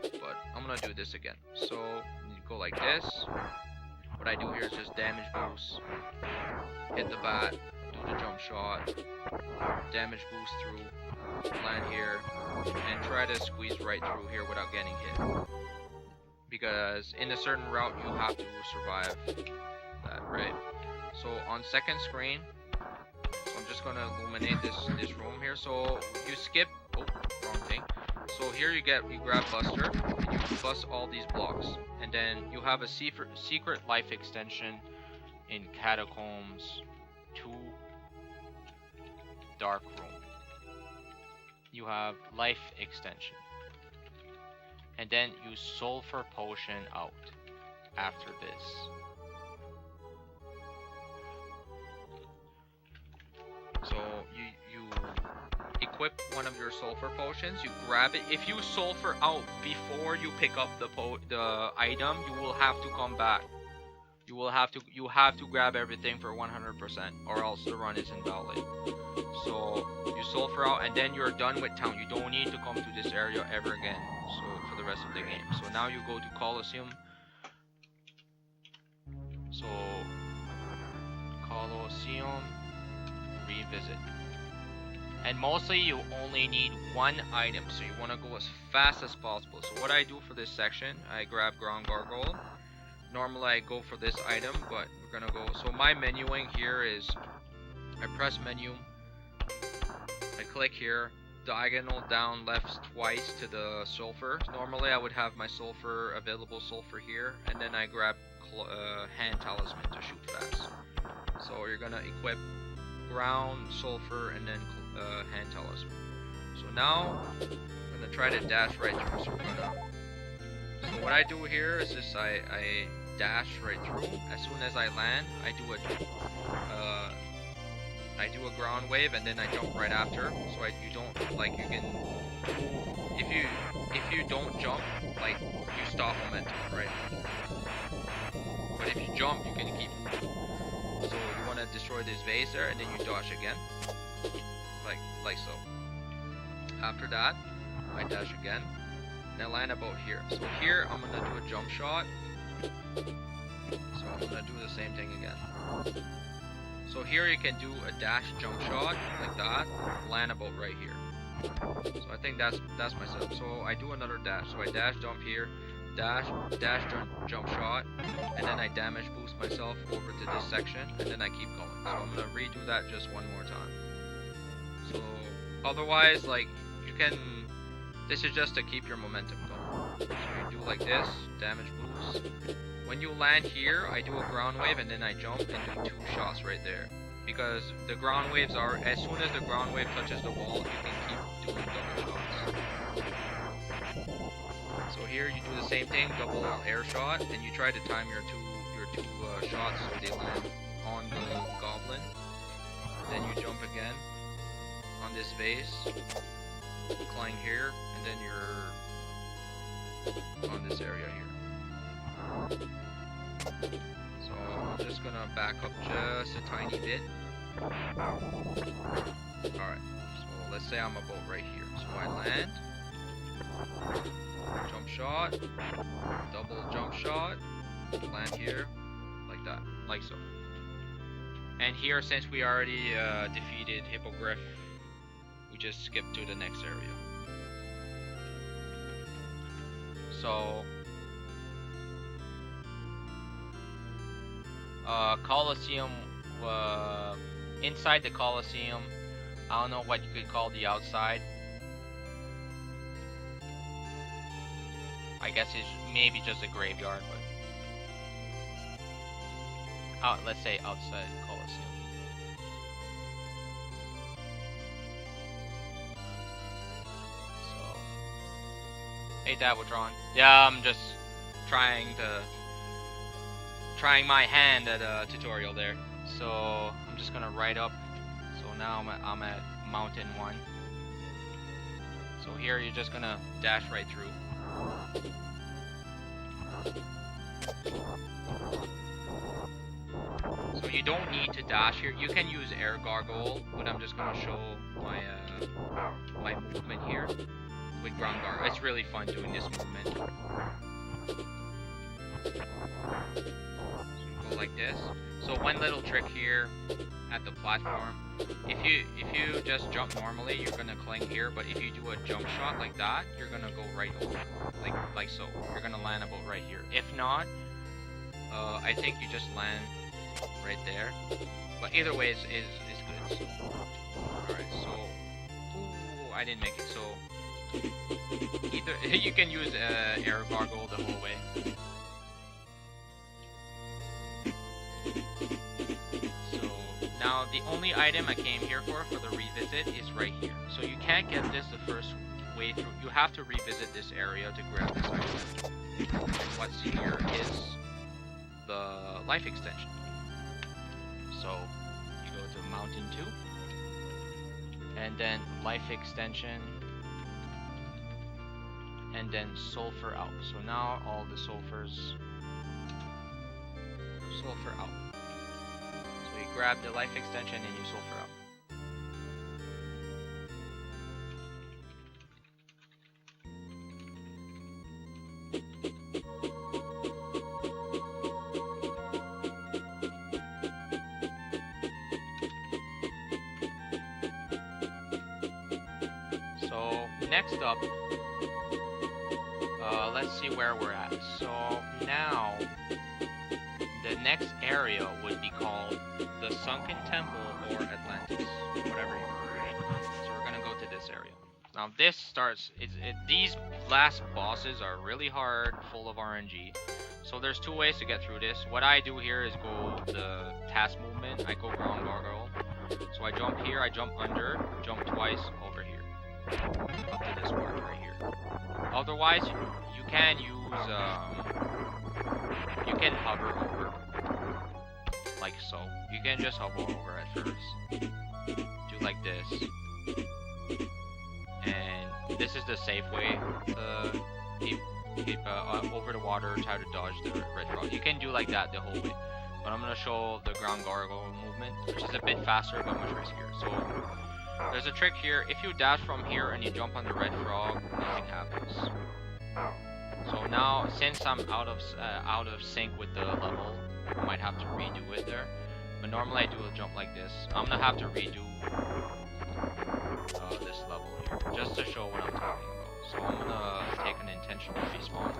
but I'm gonna do this again. So you go like this. What I do here is just damage boost, hit the bat, do the jump shot, damage boost through, land here, and try to squeeze right through here without getting hit. Because in a certain route you have to survive that, right? So on second screen, so I'm just gonna illuminate this room here. So you skip, oh, wrong thing. So here you grab Buster, and you bust all these blocks, and then you have a secret life extension in Catacombs 2 Dark Room. You have life extension, and then you sulfur potion out after this. So you equip one of your sulfur potions, you grab it. If you sulfur out before you pick up the item, you will have to come back. You have to grab everything for 100%, or else the run is invalid. So you sulfur out, and then you're done with town. You don't need to come to this area ever again. So for the rest of the game. So now you go to Colosseum. So Colosseum, revisit. And mostly you only need one item, so you want to go as fast as possible. So what I do for this section, I grab ground gargoyle. Normally I go for this item, but we're gonna go. So my menuing here is, I press menu, I click here, diagonal down left twice to the sulfur. Normally I would have my available sulfur here, and then I grab hand talisman to shoot fast. So you're gonna equip ground, sulfur, and then hand talisman. So now I'm gonna try to dash right through. So what I do here is just I dash right through. As soon as I land, I do a ground wave, and then I jump right after. So you don't, like, you can, if you don't jump, like, you stop momentum, right? But if you jump, you can keep moving. So you want to destroy this vase there, and then you dodge again, like so. After that, I dash again, and I land about here. So here I'm gonna do a jump shot. So I'm gonna do the same thing again. So here you can do a dash jump shot like that, land about right here. So I think that's my setup. So I do another dash. So I dash jump here, dash jump shot, and then I damage boost myself over to this section, and then I keep going. So I'm gonna redo that just one more time. So otherwise, like, you can, this is just to keep your momentum going. So you do like this, damage boost. When you land here, I do a ground wave, and then I jump and do 2 shots right there. Because the ground waves are, as soon as the ground wave touches the wall, you can keep doing double shots. So here you do the same thing, double air shot, and you try to time your two shots so they land on the goblin. Then you jump again on this vase, climb here, and then you're on this area here. So I'm just gonna back up just a tiny bit. Alright, so let's say I'm about right here. So I land, jump shot, double jump shot, land here, like that, like so. And here, since we already defeated Hippogriff, we just skip to the next area. So Colosseum, inside the Colosseum, I don't know what you could call the outside. I guess it's maybe just a graveyard, but let's say outside Colosseum. Hey Dabbletron. Yeah, I'm just trying my hand at a tutorial there. So I'm just gonna ride up. So now I'm at Mountain 1. So here you're just gonna dash right through. So you don't need to dash here. You can use air gargoyle, but I'm just gonna show my my movement here with ground gargoyle. It's really fun doing this movement. So go like this. So one little trick here at the platform. If you just jump normally, you're gonna cling here. But if you do a jump shot like that, you're gonna go right over, like so. You're gonna land about right here. If not, I think you just land right there. But either way is good. So, alright, so ooh, I didn't make it. So either you can use air gargoyle the whole way. So now the only item I came here for the revisit is right here. So you can't get this the first way through. You have to revisit this area to grab this item. And what's here is the life extension. So you go to Mountain 2, and then life extension, and then sulfur out. So now all the sulfur out. So you grab the life extension and you sulfur out. Next up, let's see where we're at. So now, the next area would be called the Sunken Temple or Atlantis, whatever you prefer. So we're gonna go to this area. Now this starts, these last bosses are really hard, full of RNG. So there's two ways to get through this. What I do here is go the task movement. I go ground gargoyle. So I jump here, I jump under, jump twice, over here. Up to this part right here. Otherwise, you can use, you can hover over, like so. You can just hover over at first. Do like this. And this is the safe way to keep over the water, try to dodge the red frog. You can do like that the whole way. But I'm going to show the ground gargoyle movement, which is a bit faster but much riskier. So there's a trick here. If you dash from here and you jump on the red frog, nothing happens. So now, since I'm out of sync with the level, I might have to redo it there. But normally I do a jump like this. I'm gonna have to redo this level here, just to show what I'm talking about. So I'm gonna take an intentional respawn.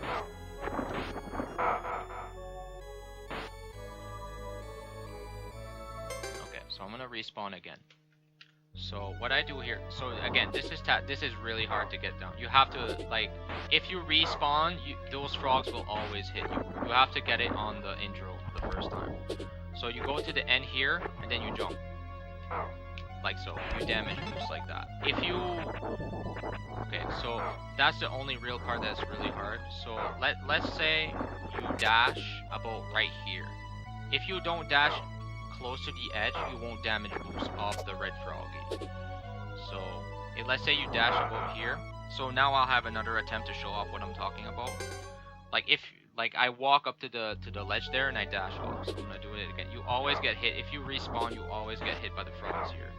Okay, so I'm gonna respawn again. So what I do here, so again, this is really hard to get down. You have to, like, if you respawn, those frogs will always hit you. You have to get it on the intro the first time. So you go to the end here, and then you jump. Like so. You damage boost like that. If you... Okay, so that's the only real part that's really hard. So let's say you dash about right here. If you don't dash close to the edge, you won't damage boost off the red froggy. So let's say you dash about here. So now I'll have another attempt to show off what I'm talking about. Like I walk up to the ledge there and I dash off. So I'm gonna do it again. You always get hit. If you respawn, you always get hit by the frogs here.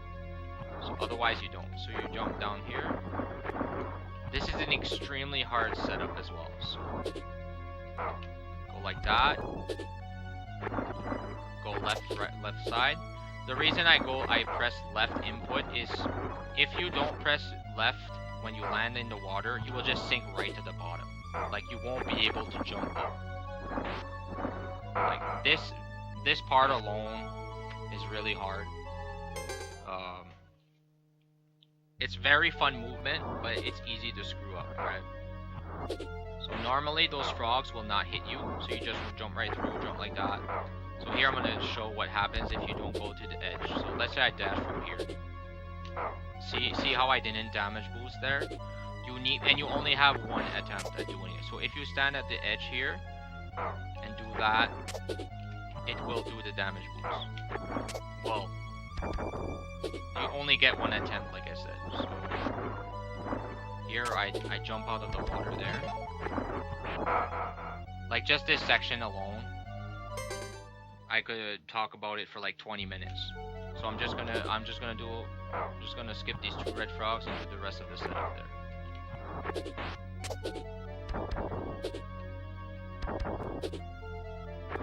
So otherwise you don't. So you jump down here. This is an extremely hard setup as well. So go like that. Go left, right, left side. The reason I press left input is if you don't press left when you land in the water, you will just sink right to the bottom. Like you won't be able to jump up. Like this part alone is really hard. It's very fun movement, but it's easy to screw up, right? So normally those frogs will not hit you, so you just jump right through, jump like that. So here I'm gonna show what happens if you don't go to the edge. So let's say I dash from here. See how I didn't damage boost there? you need, and you only have one attempt at doing it. So if you stand at the edge here and do that, it will do the damage boost. Well, you only get one attempt, like I said. So here I jump out of the water there. Like just this section alone, I could talk about it for like 20 minutes. So I'm just gonna skip these 2 red frogs and do the rest of the setup there.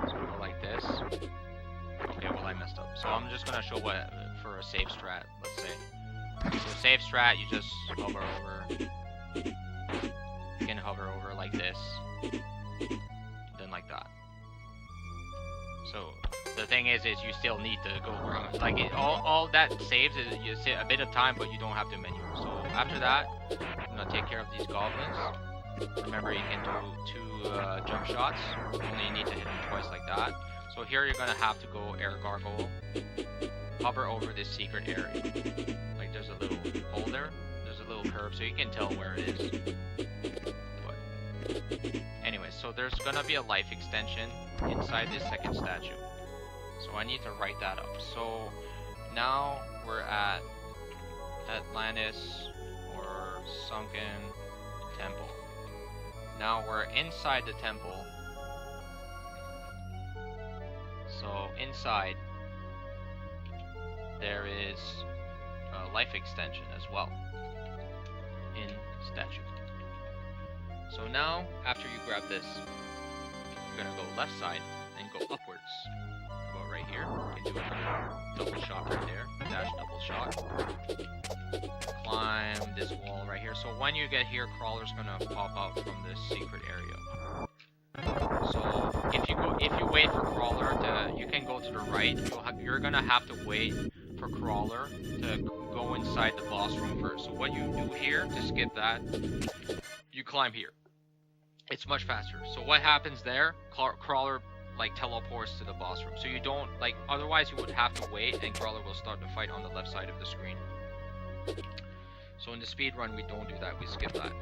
So go like this. Okay, well I messed up. So I'm just gonna show what for a safe strat, let's say. So safe strat, you just hover over. You can hover over like this, then like that. So the thing is you still need to go around. Like all that saves is you save a bit of time, but you don't have to menu. So after that, I'm gonna take care of these goblins. Remember, you can do 2 jump shots. Only need to hit them twice like that. So here you're gonna have to go air gargoyle, hover over this secret area. Like there's a little hole there. There's a little curve, so you can tell where it is. But anyway, so there's gonna be a life extension inside this second statue. So I need to write that up. So now we're at Atlantis or Sunken Temple. Now we're inside the temple. So inside there is a life extension as well in statue. So now after you grab this, you're gonna go left side and go upwards. Go right here. You can do a double shot right there. Dash double shot. Climb this wall right here. So when you get here, Crawler's gonna pop out from this secret area. So if you wait for Crawler to, you can go to the right. You're gonna have to wait for Crawler to go inside the boss room first. So what you do here to skip that, you climb here. It's much faster. So what happens there? Crawler like teleports to the boss room. So you don't like, otherwise you would have to wait and Crawler will start the fight on the left side of the screen. So in the speed run we don't do that, we skip that.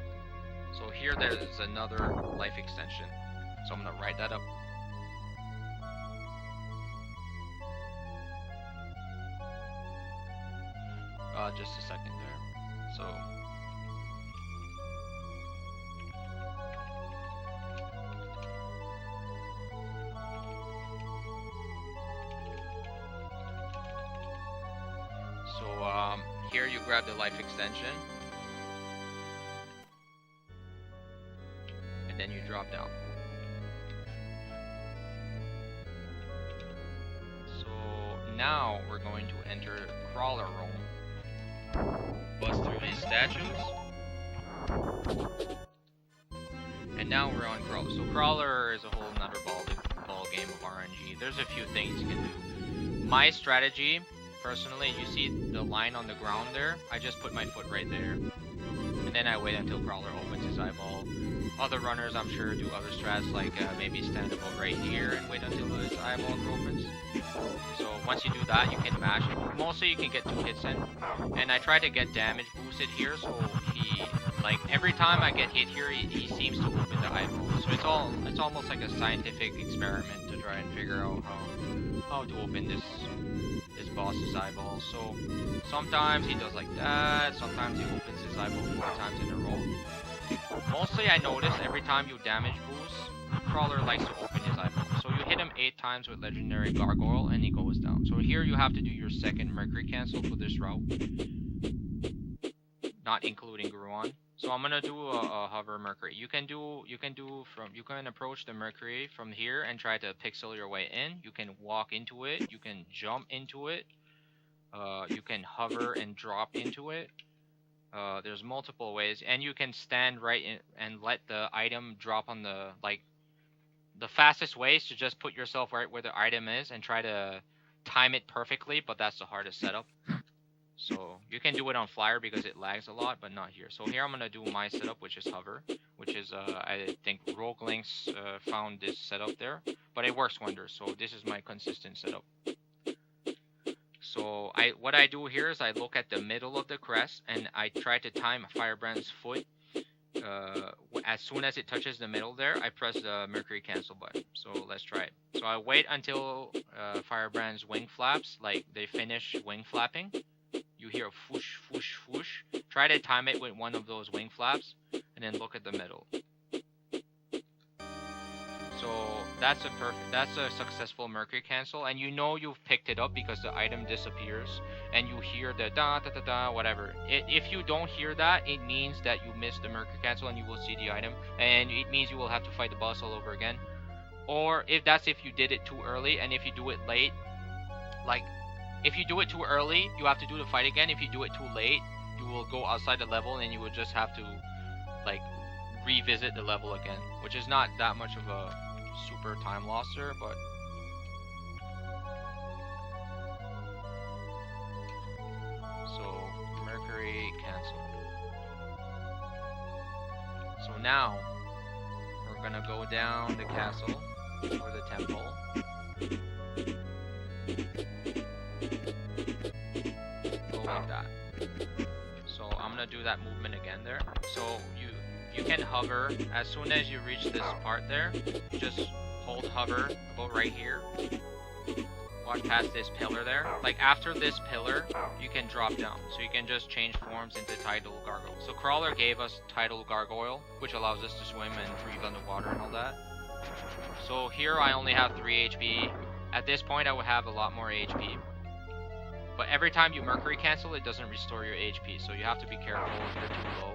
So here there's another life extension. So I'm gonna write that up. Just a second there. So here you grab the life extension, and then you drop down. So now we're going to enter Crawler room, bust through these statues, and now we're on Crawler. So Crawler is a whole nother ball game of RNG. There's a few things you can do. My strategy, personally, you see the line on the ground there? I just put my foot right there. And then I wait until Crawler opens his eyeball. Other runners, I'm sure, do other strats, like maybe stand about right here and wait until his eyeball opens. So once you do that, you can mash it. Mostly you can get 2 hits in. And I try to get damage boosted here, so he, like, every time I get hit here, he seems to open the eyeball. So it's almost like a scientific experiment to try and figure out how to open this boss's eyeball. So sometimes he does like that, sometimes he opens his eyeball 4 times in a row. Mostly I notice every time you damage boost, Crawler likes to open his eyeball. So you hit him 8 times with legendary gargoyle and he goes down. So here you have to do your second Mercury cancel for this route, not including Grewon. So I'm gonna do a hover Mercury. You can approach the Mercury from here and try to pixel your way in. You can walk into it. You can jump into it. You can hover and drop into it. There's multiple ways, and you can stand right in and let the item drop on the, like, the fastest way is to just put yourself right where the item is and try to time it perfectly, but that's the hardest setup. So you can do it on Flyer because it lags a lot, but not here. So here I'm gonna do my setup, which is hover, which is I think Rogue Links found this setup there, but it works wonders. So this is my consistent setup. So what I do here is I look at the middle of the crest and I try to time Firebrand's foot as soon as it touches the middle there, I press the Mercury cancel button. So let's try it. So I wait until Firebrand's wing flaps, like they finish wing flapping. You hear a whoosh, whoosh, whoosh. Try to time it with one of those wing flaps, and then look at the middle. So that's a successful Mercury cancel, and you know you've picked it up because the item disappears, and you hear the da da da da whatever. If you don't hear that, it means that you missed the Mercury cancel, and you will see the item, and it means you will have to fight the boss all over again. Or if you did it too early, and if you do it late, like if you do it too early, you have to do the fight again. If you do it too late, you will go outside the level, and you will just have to like revisit the level again, which is not that much of a super time losser, but so Mercury cancel. So now we're gonna go down the castle or the temple. Go like that. So I'm gonna do that movement again there. So you can hover as soon as you reach this part there. Just hold hover about right here. Walk past this pillar there. Like after this pillar, you can drop down. So you can just change forms into Tidal Gargoyle. So Crawler gave us Tidal Gargoyle, which allows us to swim and breathe underwater and all that. So here I only have 3 HP. At this point I will have a lot more HP. But every time you Mercury cancel, it doesn't restore your HP. So you have to be careful if you're too low.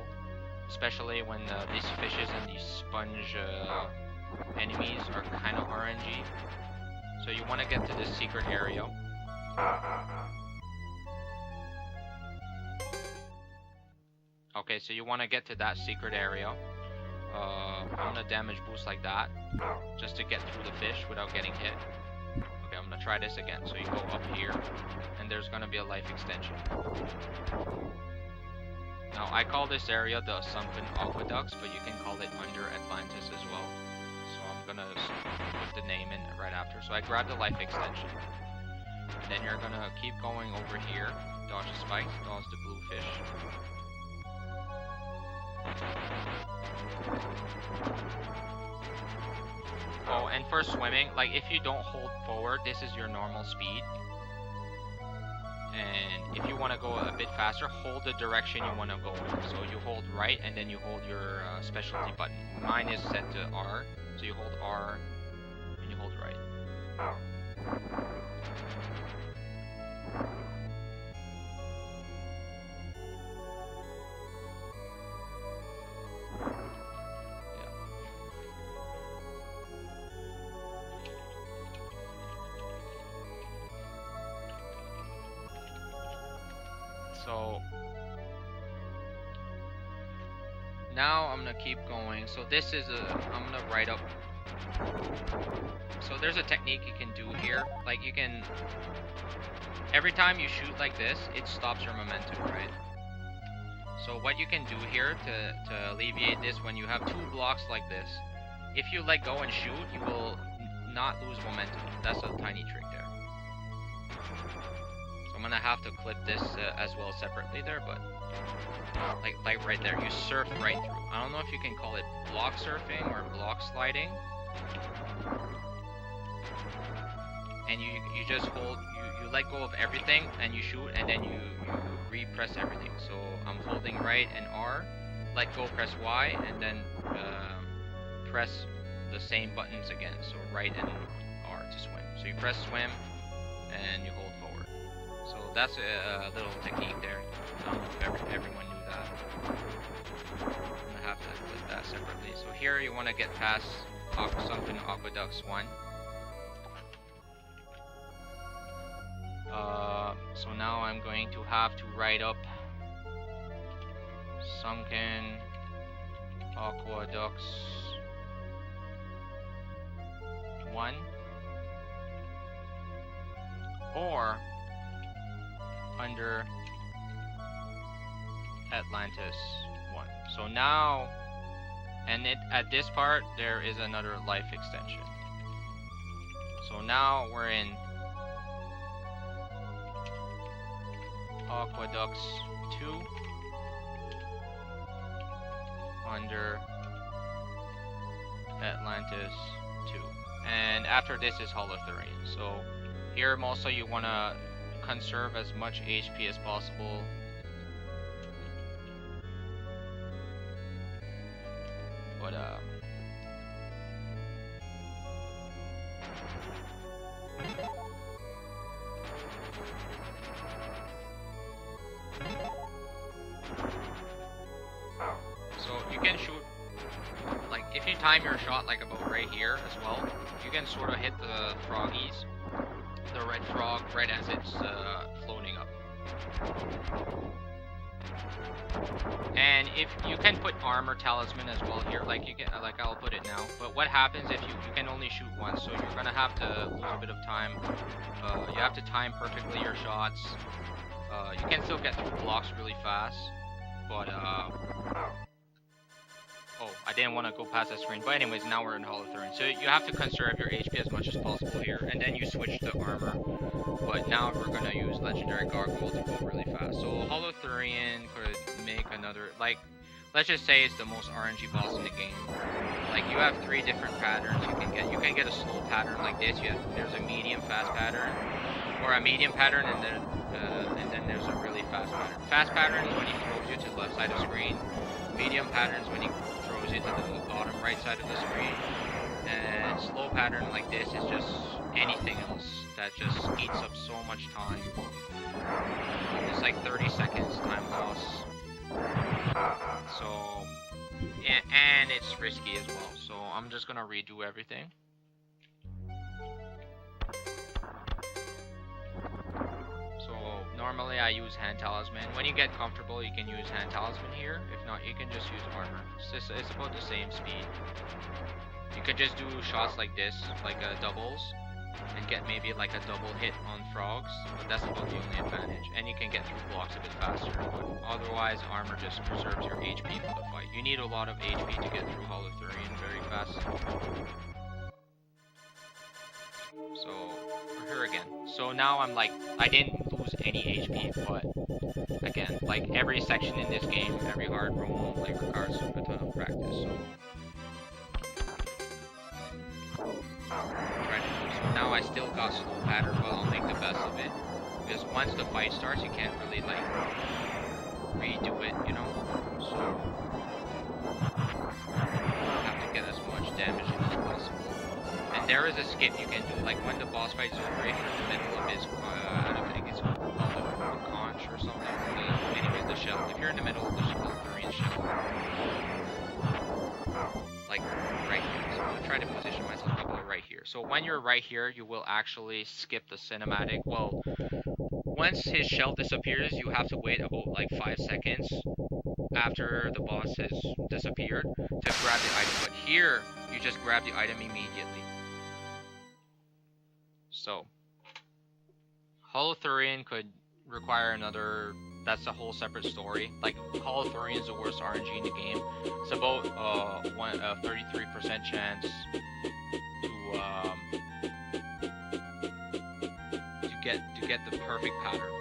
Especially when these fishes and these sponge enemies are kind of RNG. So you want to get to this secret area. Okay, so you want to get to that secret area. I'm gonna damage boost like that, just to get through the fish without getting hit. Okay, I'm gonna try this again. So you go up here, and there's gonna be a life extension. Now, I call this area the Sunken Aqueducts, but you can call it Under Atlantis as well. So I'm gonna put the name in right after. So I grab the life extension. And then you're gonna keep going over here. Dodge the spikes, dodge the blue fish. Oh, and for swimming, like if you don't hold forward, this is your normal speed. And if you want to go a bit faster, hold the direction you want to go in. So you hold right, and then you hold your specialty button. Mine is set to R, so you hold R, and you hold right. So now I'm gonna keep going. So this is I'm gonna write up. So there's a technique you can do here. Like you can, every time you shoot like this, it stops your momentum, right? So what you can do here to alleviate this, when you have 2 blocks like this, if you let go and shoot, you will not lose momentum. That's a tiny trick there. I'm gonna have to clip this as well separately there, but like right there, you surf right through. I don't know if you can call it block surfing or block sliding. And you just hold, you let go of everything and you shoot, and then you repress everything. So I'm holding right and R, let go, press Y, and then press the same buttons again. So right and R to swim. So you press swim and you hold forward. So that's a little technique there. I don't know if everyone knew that. I'm gonna have to click that separately. So here you want to get past Sunken Aqueducts 1. So now I'm going to have to write up Sunken Aqueducts 1, or Under Atlantis 1. So now, and at this part there is another life extension. So now we're in Aqueducts 2, under Atlantis 2. And after this is Holothurian. So here also you want to conserve as much HP as possible. But so you can shoot, like if you time your shot like about right here as well, you can sort of hit the froggies, the red frog right as it's floating up. And if you can put armor talisman as well here, like you can, like I'll put it now. But what happens if you can only shoot once, so you're gonna have to lose a bit of time. You have to time perfectly your shots. You can still get through blocks really fast, but oh, I didn't want to go past that screen. But anyways, now we're in Holothurian. So you have to conserve your HP as much as possible here, and then you switch to armor. But now we're gonna use Legendary Gargoyle to go really fast. So Holothurian could make another, like, let's just say it's the most RNG boss in the game. Like you have 3 different patterns you can get. You can get a slow pattern like this. There's a medium fast pattern, or a medium pattern, and then there's a really fast pattern. Fast pattern is when he throws you to the left side of the screen. Medium pattern is when he throws you to the bottom right side of the screen. And slow pattern like this is just anything else that just eats up so much time. It's like 30 seconds time loss. So, and it's risky as well. So I'm just gonna redo everything. So normally I use hand talisman. When you get comfortable, you can use hand talisman here. If not, you can just use armor. It's about the same speed. You could just do shots like this, like doubles, and get maybe like a double hit on frogs, but that's about the only advantage. And you can get through blocks a bit faster, but otherwise armor just preserves your HP for the fight. You need a lot of HP to get through Holothurian very fast. So, we're here again. So now I'm like, I didn't lose any HP, but again, like every section in this game, every hard room, like requires a ton of practice, so. So now I still got slow pattern, but I'll make the best of it. Because once the fight starts, you can't really like redo it, you know? So you have to get as much damage in as possible. And there is a skip you can do, like when the boss fight is over, if you're in the middle of his, I don't think it's called a conch or something. Anyways, the shell. If you're in the middle of the Holothurian shell, like right here, so I'm gonna try to position myself about right here. So when you're right here, you will actually skip the cinematic. Well, once his shell disappears, you have to wait about like 5 seconds after the boss has disappeared to grab the item. But here, you just grab the item immediately. So Holothurian could require another. That's a whole separate story. Like, Holothurian is the worst RNG in the game. It's about 33% chance to get the perfect pattern.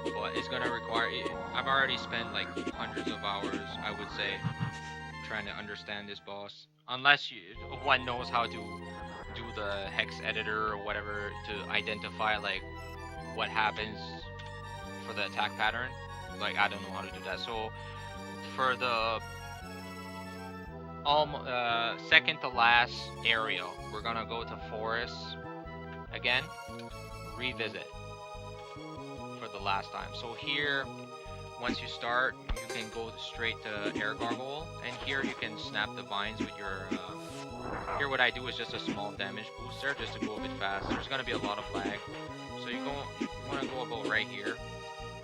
But it's gonna require. I've already spent like hundreds of hours, I would say, trying to understand this boss. Unless one knows how to do the hex editor or whatever to identify like what happens for the attack pattern. Like, I don't know how to do that. So for the second to last area, we're gonna go to Forest again, revisit for the last time. So here, once you start, you can go straight to Air Gargoyle, and here you can snap the vines with your here what I do is just a small damage booster just to go a bit fast. There's gonna be a lot of lag, so you want to go about right here.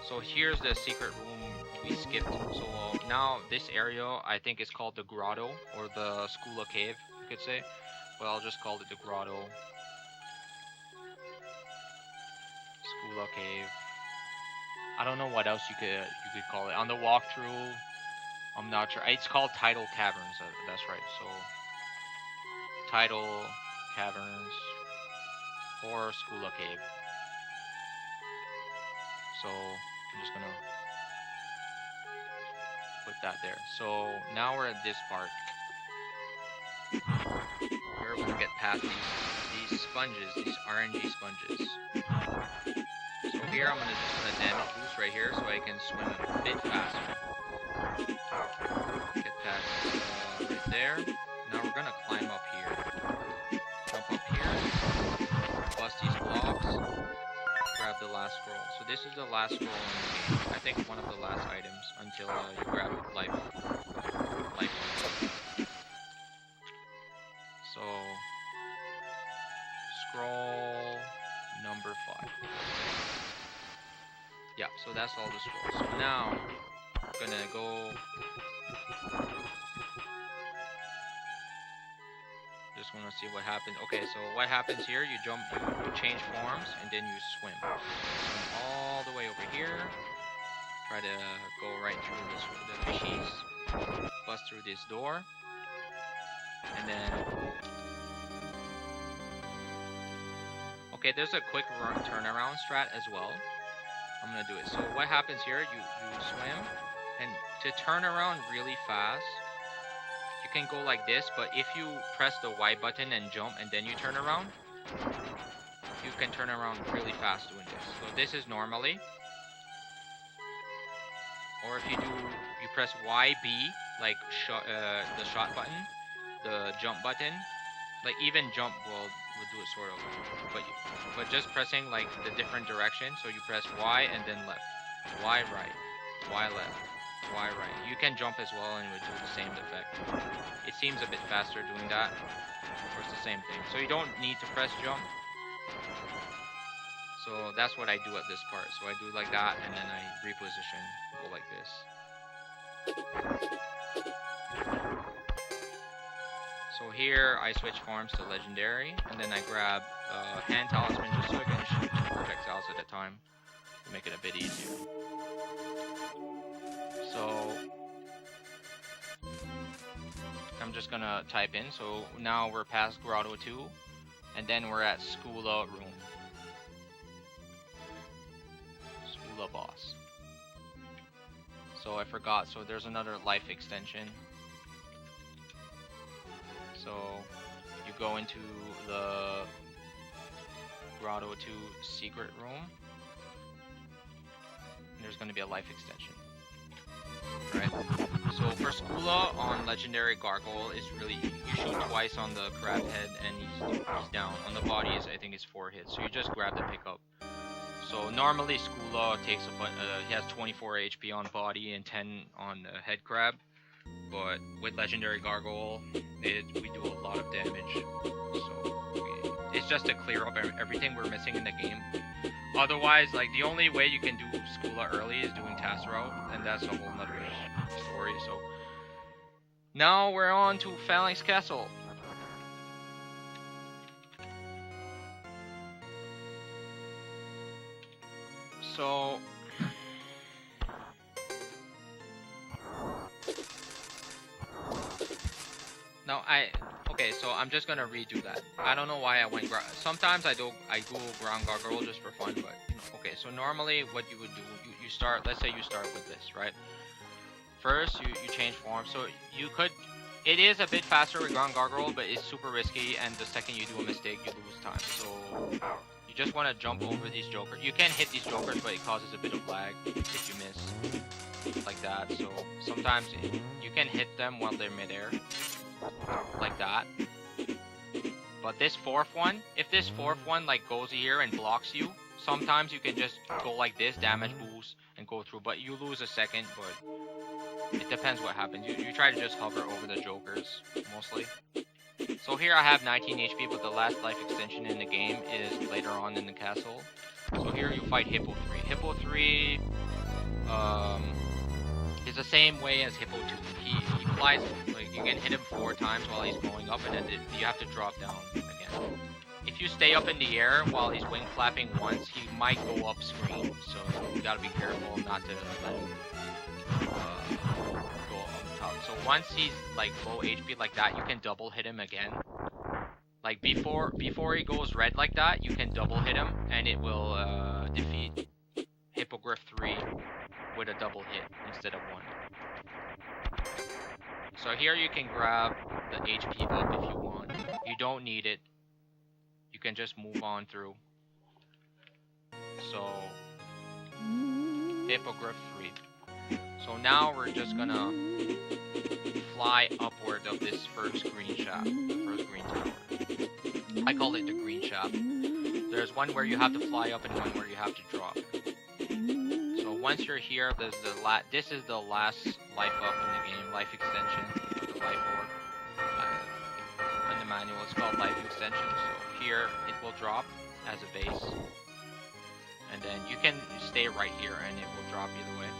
So here's the secret room we skipped. So now this area I think is called the Grotto, or the Scula Cave, you could say. But I'll just call it the Grotto. Scula Cave. I don't know what else you could call it. On the walkthrough, I'm not sure. It's called Tidal Caverns. That's right. So Tidal Caverns or Scula Cave. So I'm just gonna put that there. So now we're at this part. We're gonna get past these sponges, these RNG sponges. So here I'm just gonna damage boost right here so I can swim a bit faster. Get that right there. Now we're gonna climb up here. Jump up here. Bust these blocks. Grab the last scroll. So this is the last scroll in the game. I think one of the last items until you grab life. So scroll number 5. Yeah, so that's all the scrolls. So now I'm gonna go. Just want to see what happens. Okay, so what happens here? You jump, you change forms, and then you swim. Swim all the way over here. Try to go right through the fishies. Bust through this door. And then... Okay, there's a quick turnaround strat as well. I'm gonna do it. So what happens here? You swim, and to turn around really fast, you can go like this, but if you press the Y button and jump and then you turn around, you can turn around really fast doing this. So this is normally. Or if you press YB, like the shot button, the jump button, like even jump will do it sort of, but just pressing like the different direction. So you press Y and then left, Y right, Y left, Y right. You can jump as well and it would do the same effect. It seems a bit faster doing that, or it's the same thing. So you don't need to press jump. So that's what I do at this part. So I do like that and then I reposition, go like this. So here I switch forms to legendary, and then I grab hand talisman just so I can shoot 2 projectiles at a time to make it a bit easier. So I'm just gonna type in. So now we're past Grotto 2, and then we're at Scula room. Scula boss. So I forgot. So there's another life extension. So you go into the Grotto 2 secret room. And there's going to be a life extension. Right. So for Scula on legendary gargoyle, it's really, you shoot twice on the crab head and he's down. On the body is, I think it's 4 hits. So you just grab the pickup. So normally Scula takes he has 24 HP on body and 10 on the head crab. But with legendary gargoyle, we do a lot of damage. So it's just to clear up everything we're missing in the game. Otherwise, like the only way you can do Scula early is doing task route, and that's a whole nother story. So now we're on to Phalanx Castle. So now okay, so I'm just gonna redo that. I don't know why I went sometimes I go ground gargoyle just for fun, but okay, so normally what you would do, you start, let's say you start with this, right? First you change form, so you could, it is a bit faster with ground gargoyle, but it's super risky, and the second you do a mistake you lose time. So you just want to jump over these jokers. You can hit these jokers, but it causes a bit of lag if you miss like that. So sometimes you can hit them while they're midair, like that. But this fourth one, if this fourth one like goes here and blocks you, sometimes you can just go like this, damage boost, and go through, but you lose a second. But it depends what happens. You try to just hover over the jokers mostly. So here I have 19 HP, but the last life extension in the game is later on in the castle. So here you fight Hippo 3. Hippo 3 is the same way as Hippo 2. He flies, like you can hit him 4 times while he's going up, and then you have to drop down again. If you stay up in the air while he's wing flapping once, he might go up screen. So you gotta be careful not to let him go up top. So once he's like low HP like that, you can double hit him again. Like before he goes red like that, you can double hit him, and it will defeat Hippogriff 3 with a double hit instead of 1. So here you can grab the HP up if you want. You don't need it. You can just move on through. So Hippogriff 3. So now we're just gonna fly upward of this first green shaft, first green tower. I call it the green shaft. There's one where you have to fly up and one where you have to drop. So once you're here, there's this is the last life up in the game, life extension of the life orb. In the manual, it's called life extension. So here it will drop as a base, and then you can stay right here and it will drop either way.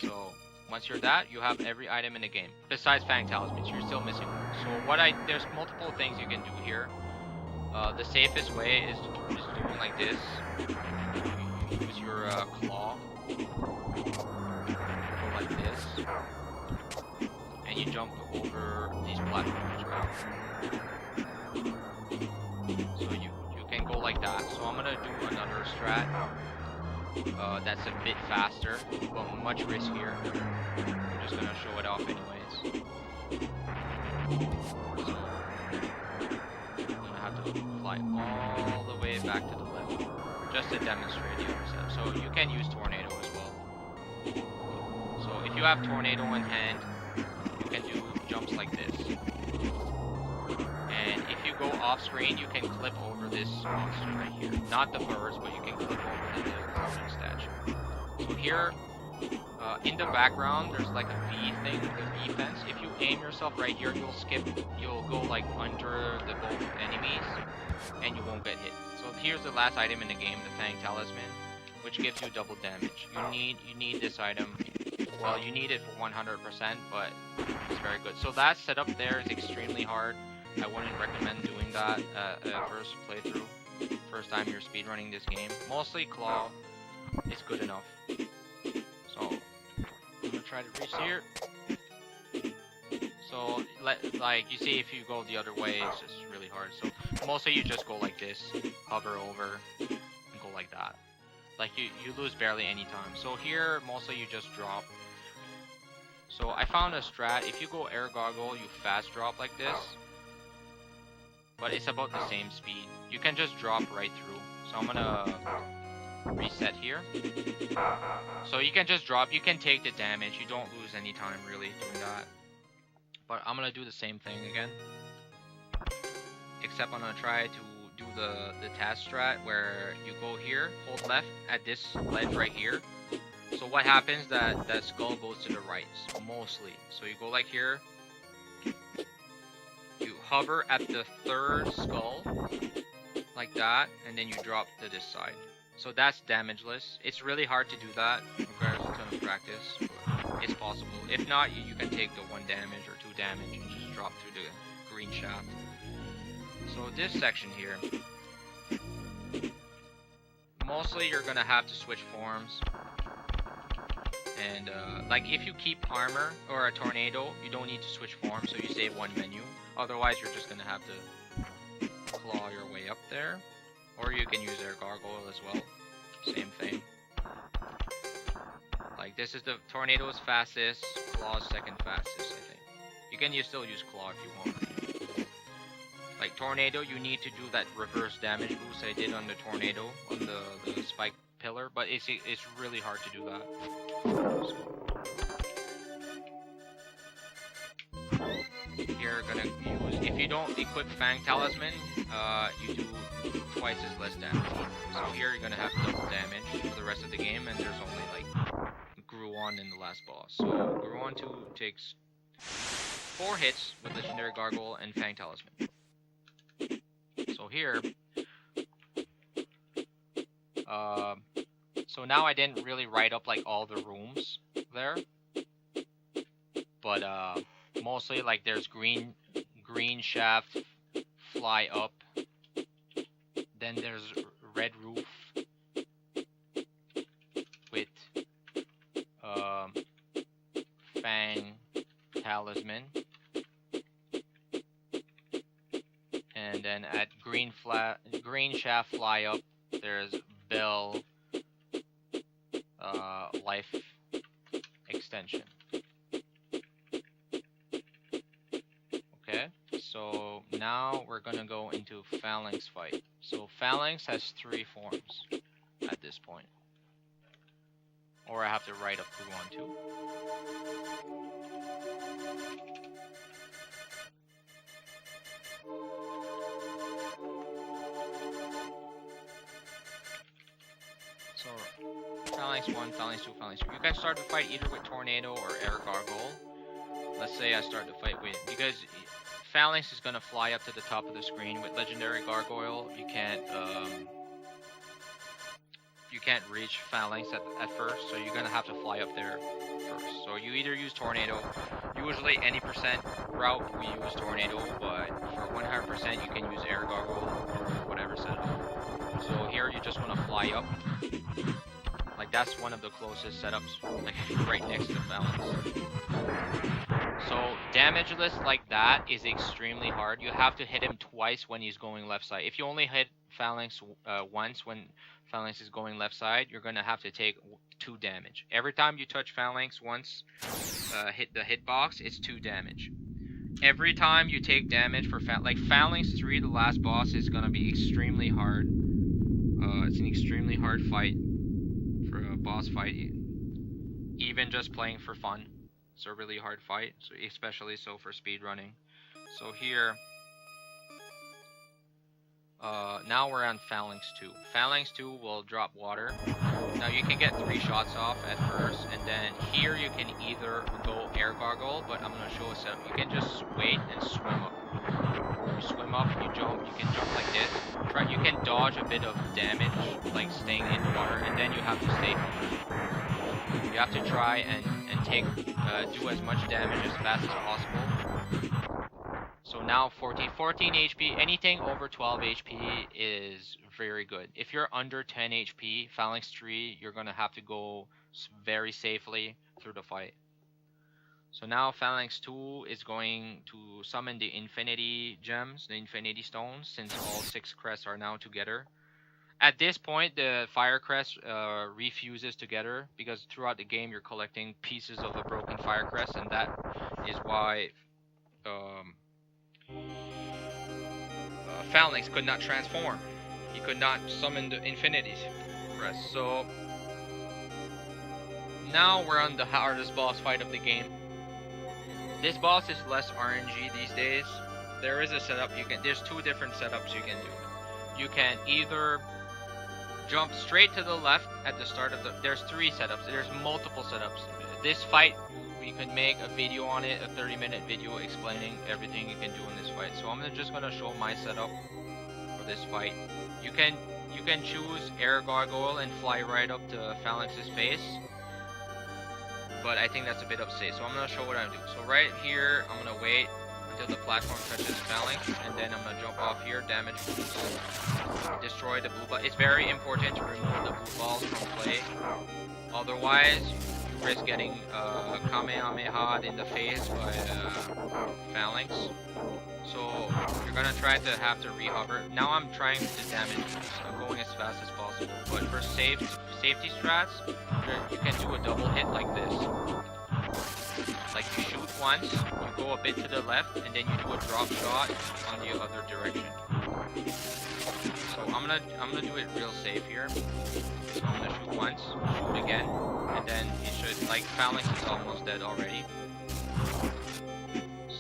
So once you're that, you have every item in the game besides Fang Talismans. You're still missing one. So there's multiple things you can do here. The safest way is doing like this. You use your claw, go like this, and you jump over these platforms. So you can go like that. So I'm gonna do another strat that's a bit faster, but much riskier. I'm just gonna show it off anyways. So I'm gonna have to fly all the way back to the left, just to demonstrate the other step. So you can use Tornado as well. So if you have Tornado in hand, you can do jumps like this. And if you go off screen, you can clip over this monster right here. Not the birds, but you can clip over the floating statue. So here, in the background, there's like a V thing, the V fence. If you aim yourself right here, you'll go like under the both enemies, and you won't get hit. So here's the last item in the game, the Fang Talisman, which gives you double damage. You need this item. Well, you need it for 100%, but it's very good. So that setup there is extremely hard. I wouldn't recommend doing that first playthrough, first time you're speedrunning this game. Mostly claw is good enough. So I'm gonna try to reach here. So like you see, if you go the other way, it's just really hard. So mostly you just go like this, hover over, and go like that. Like you lose barely any time. So here mostly you just drop. So I found a strat. If you go air goggle, you fast drop like this. But it's about the same speed. You can just drop right through. So I'm gonna reset here. So you can just drop. You can take the damage. You don't lose any time really doing that. But I'm gonna do the same thing again. Except I'm gonna try to do the task strat where you go here, hold left at this ledge right here. So what happens that skull goes to the right, mostly. So you go like here. You hover at the third skull, like that, and then you drop to this side. So that's damageless. It's really hard to do that, requires a ton of practice, but it's possible. If not, you can take the 1 damage or 2 damage and just drop through the green shaft. So this section here, mostly you're gonna have to switch forms. And like if you keep armor or a tornado, you don't need to switch forms, so you save 1 menu. Otherwise, you're just gonna have to claw your way up there, or you can use air gargoyle as well. Same thing. Like this is the tornado's fastest, claw's second fastest, I think. You can still use claw if you want. Like tornado, you need to do that reverse damage boost I did on the tornado on the spike pillar, but it's really hard to do that. You're gonna use, if you don't equip Fang Talisman, you do twice as less damage. So here you're gonna have double damage for the rest of the game, and there's only like Grewon in the last boss. So Grewon 2 takes 4 hits with Legendary Gargoyle and Fang Talisman. So here, so now I didn't really write up like all the rooms there, but mostly like there's green shaft, fly up, then there's red roof with Fang Talisman, and then at green shaft fly up there's Bell life extension. now we're gonna go into Phalanx fight. So Phalanx has 3 forms at this point. Or I have to write up Grewon too. So Phalanx 1, Phalanx 2, Phalanx 3. You can start the fight either with Tornado or Air Gargoyle. Let's say I start the fight with, because Phalanx is gonna fly up to the top of the screen. With Legendary Gargoyle, you can't reach Phalanx at first, so you're gonna have to fly up there first. So you either use Tornado. Usually any percent route we use Tornado, but for 100% you can use Air Gargoyle or whatever setup. So here you just want to fly up. Like that's one of the closest setups, like right next to Phalanx. So damageless like that is extremely hard. You have to hit him twice when he's going left side. If you only hit Phalanx once when Phalanx is going left side, you're gonna have to take 2 damage. Every time you touch Phalanx once, hit the hitbox, it's 2 damage. Every time you take damage for Phalanx 3, the last boss, is gonna be extremely hard. It's an extremely hard fight for a boss fight. Even just playing for fun, it's a really hard fight. So especially so for speedrunning. So here. Now we're on Phalanx 2. Phalanx 2 will drop water. Now you can get 3 shots off at first, and then here you can either go Air Gargoyle, but I'm going to show a setup. You can just wait and swim up. You swim up, you jump, you can jump like this. You can dodge a bit of damage, like staying in the water, and then you have to stay. You have to try and do as much damage as fast as possible. So now 14 HP, anything over 12 HP is very good. If you're under 10 HP, Phalanx 3, you're going to have to go very safely through the fight. So now Phalanx 2 is going to summon the Infinity Gems, the Infinity Stones, since all 6 crests are now together. At this point, the Fire Crest refuses together, because throughout the game you're collecting pieces of a broken Fire Crest, and that is why Phalanx could not transform. He could not summon the Infinity Crest. So now we're on the hardest boss fight of the game. This boss is less RNG these days. There is a setup there's 2 different setups you can do. You can either jump straight to the left at the start of there's 3 setups. There's multiple setups. This fight, we could make a video on it, a 30-minute video explaining everything you can do in this fight. So I'm just gonna show my setup for this fight. You can choose Air Gargoyle and fly right up to Phalanx's face, but I think that's a bit upset. So I'm gonna show what I do. So right here, I'm gonna wait until the platform touches Phalanx, and then I'm gonna jump off here, damage boost, destroy the blue ball. It's very important to remove the blue balls from play, otherwise you risk getting Kamehameha in the face by Phalanx. So you're gonna try to have to re-hover. Now I'm trying to damage boost. I'm going as fast as possible, but for safety strats, you can do a double hit like this. Like you shoot once, you go a bit to the left, and then you do a drop shot on the other direction. So I'm gonna do it real safe here. So I'm gonna shoot once, shoot again, and then it should, like, Phalanx is almost dead already.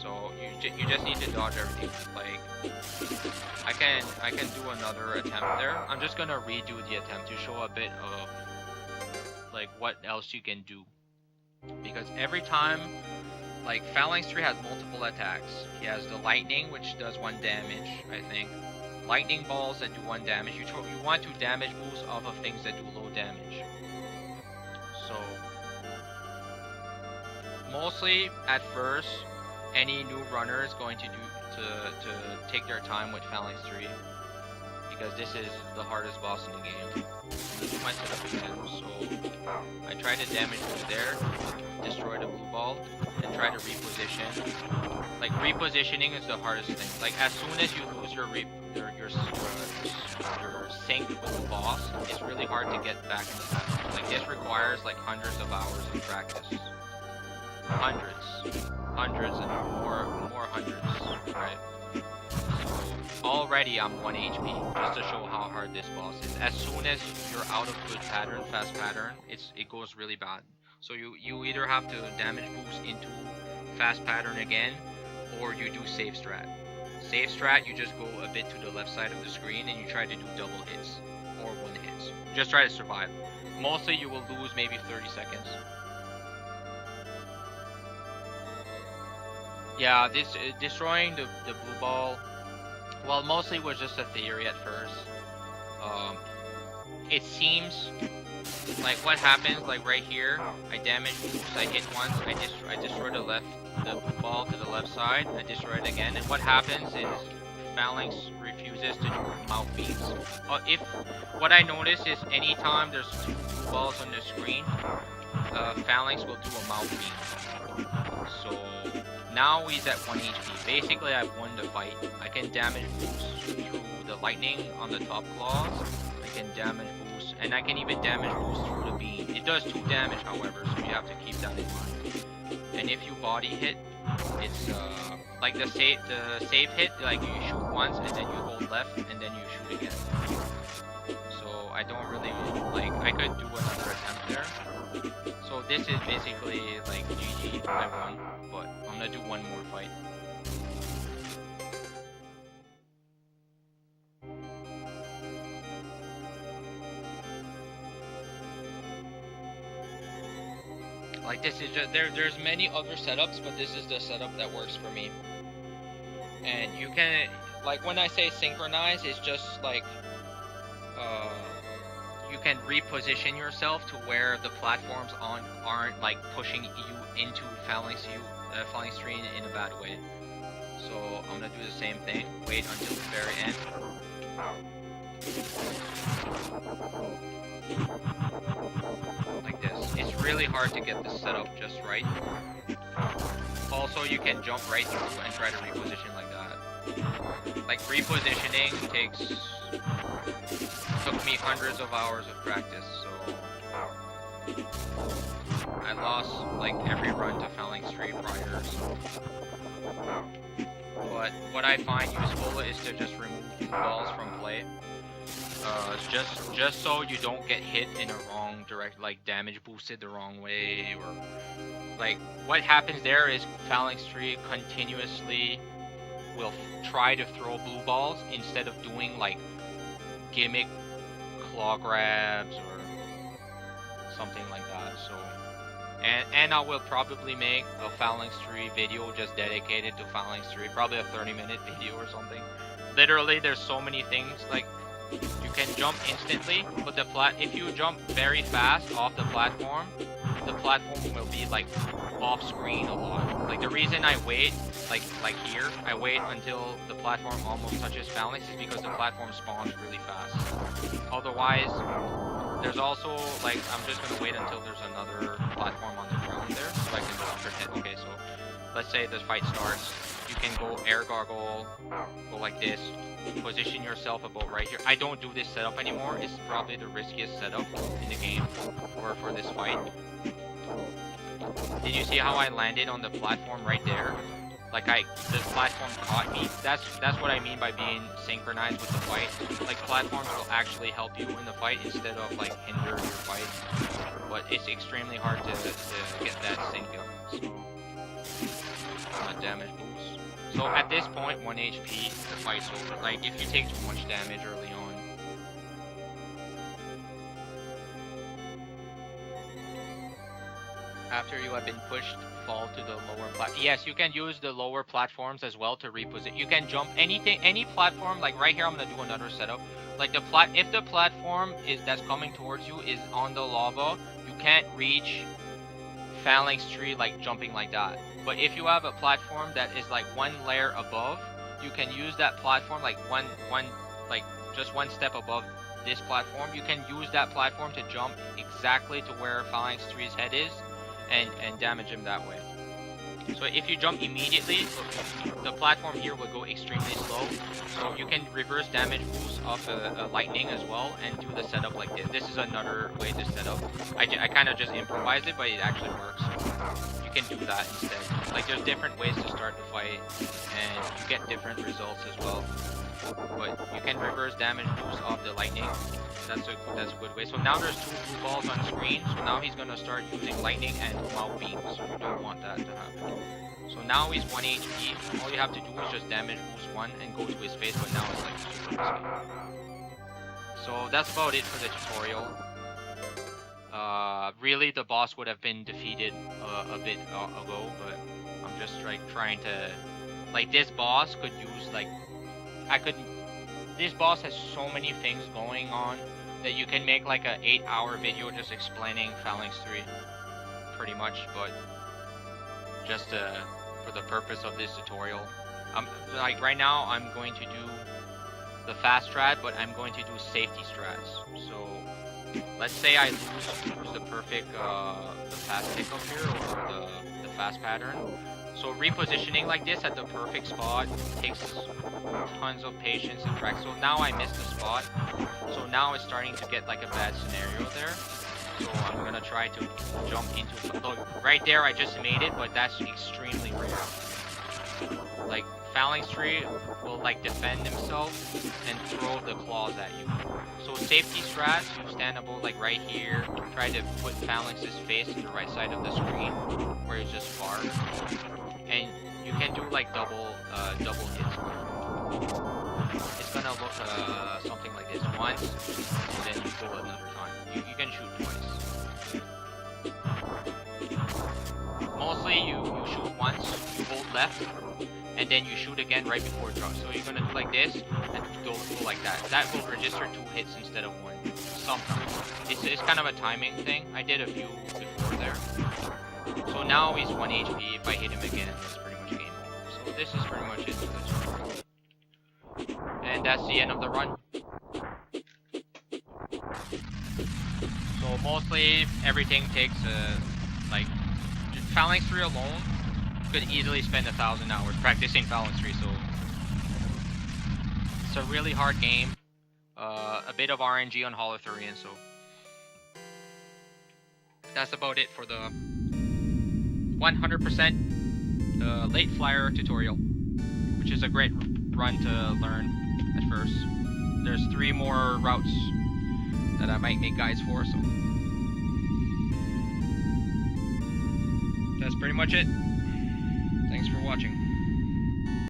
So you just need to dodge everything. Like I can do another attempt there. I'm just gonna redo the attempt to show a bit of like what else you can do. Because every time, like, Phalanx 3 has multiple attacks. He has the lightning, which does 1 damage, I think. Lightning balls that do 1 damage. You want to damage boost off of things that do low damage. So mostly at first, any new runner is going to take their time with Phalanx 3, because this is the hardest boss in the game. This is my setup again. So I try to damage boost there, destroy the blue ball, and try to reposition. Like, repositioning is the hardest thing. Like, as soon as you lose your sync with the boss, it's really hard to get back into that. Like, this requires like hundreds of hours of practice. Hundreds and more hundreds, right? already I'm 1 HP, just to show how hard this boss is. As soon as you're out of good pattern, fast pattern, it goes really bad. So you either have to damage boost into fast pattern again, or you do safe strat. Safe strat, you just go a bit to the left side of the screen and you try to do double hits or one hits. Just try to survive. Mostly you will lose maybe 30 seconds. Yeah, this destroying the blue ball, well, mostly was just a theory at first. It seems like what happens, like right here, I damage boost, I hit once, I destroy the blue ball to the left side, I destroy it again, and what happens is Phalanx refuses to do mouthbeats. If what I notice is anytime there's 2 blue balls on the screen, Phalanx will do a mouthbeat. So now he's at 1 HP. Basically, I've won the fight. I can damage boost through the lightning on the top claws. I can damage boost, and I can even damage boost through the beam. It does 2 damage, however, so you have to keep that in mind. And if you body hit, it's like the save hit, like you shoot once and then you hold left and then you shoot again. So I don't really like. I could do another attempt there. So this is basically like GG, I won, but I'm gonna do one more fight. Like this is just there's many other setups, but this is the setup that works for me. And you can, like when I say synchronize, it's just like you can reposition yourself to where the platforms aren't like pushing you into Phalanx tree in a bad way. So I'm gonna do the same thing. Wait until the very end. Like this. It's really hard to get this set up just right. Also, you can jump right through and try to reposition like that. Like repositioning took me hundreds of hours of practice, so I lost like every run to Phalanx tree prior. So. But what I find useful is to just remove balls from play. Just so you don't get hit in a wrong direct, like damage boosted the wrong way, or like what happens there is Phalanx tree continuously will try to throw blue balls instead of doing like gimmick claw grabs or something like that. So and I will probably make a Phalanx tree video just dedicated to Phalanx tree, probably a 30-minute video or something. Literally, there's so many things. Like you can jump instantly, but if you jump very fast off the platform will be like off screen a lot. Like the reason I wait, like here, I wait until the platform almost touches Phalanx is because the platform spawns really fast. Otherwise, there's also like I'm just gonna wait until there's another platform on the ground there, so I can just pretend. Okay, so let's say the fight starts. You can go air gargle, go like this, position yourself about right here. I don't do this setup anymore. It's probably the riskiest setup in the game for this fight. Did you see how I landed on the platform right there? Like the platform caught me. That's what I mean by being synchronized with the fight. Like platforms will actually help you in the fight instead of like hinder your fight. But it's extremely hard to get that sync up. So damage boost. So at this point, 1 HP, the fight's over. Like if you take too much damage early on. After you have been pushed, fall to the lower platform. Yes, you can use the lower platforms as well to reposition. You can jump any platform. Like right here, I'm gonna do another setup. Like if the platform that's coming towards you is on the lava, you can't reach Phalanx tree like jumping like that. But if you have a platform that is like one layer above, you can use that platform like just one step above this platform. You can use that platform to jump exactly to where Phalanx tree's head is and damage him that way. So if you jump immediately, the platform here will go extremely slow. So you can reverse damage boost off a lightning as well and do the setup like this. This is another way to set up. I kind of just improvised it, but it actually works. You can do that instead. Like there's different ways to start the fight and you get different results as well. But you can reverse damage boost off the lightning. That's a good way. So now there's 2 blue balls on screen. So now he's gonna start using lightning and mouth beams. So you don't want that to happen. So now he's 1 HP. All you have to do is just damage boost 1 and go to his face. But now it's like super risky. So that's about it for the tutorial. Really, the boss would have been defeated a bit ago, but I'm just like trying to, like this boss could use like, this boss has so many things going on that you can make like a 8-hour video just explaining Phalanx 3, pretty much, but just for the purpose of this tutorial. Like right now I'm going to do the fast strat, but I'm going to do safety strats. So let's say I lose the perfect the fast pick-up here, or the fast pattern. So repositioning like this at the perfect spot takes tons of patience and track. So now I missed the spot. So now it's starting to get like a bad scenario there. So I'm gonna try to jump into, look, right there I just made it, but that's extremely rare. Like Phalanx 3 will like defend himself and throw the claws at you. So safety strats, you stand about like right here, try to put Phalanx's face to the right side of the screen where it's just far. And you can do like double hits. It's gonna look something like this once, and then you go another time. You can shoot twice. Mostly you shoot once, you hold left, and then you shoot again right before it drops. So you're gonna do like this and go like that. That will register 2 hits instead of 1. Sometimes. It's kind of a timing thing. I did a few before there. So now he's 1 HP. If I hit him again, that's pretty much game over. So this is pretty much it for this tutorial. And that's the end of the run. So mostly everything takes like Phalanx 3 alone could easily spend 1,000 hours practicing Phalanx 3. So it's a really hard game. A bit of RNG on Holothurian. So that's about it for the 100% Late Flier tutorial, which is a great run to learn at first. There's 3 more routes that I might make guides for, so that's pretty much it. Thanks for watching.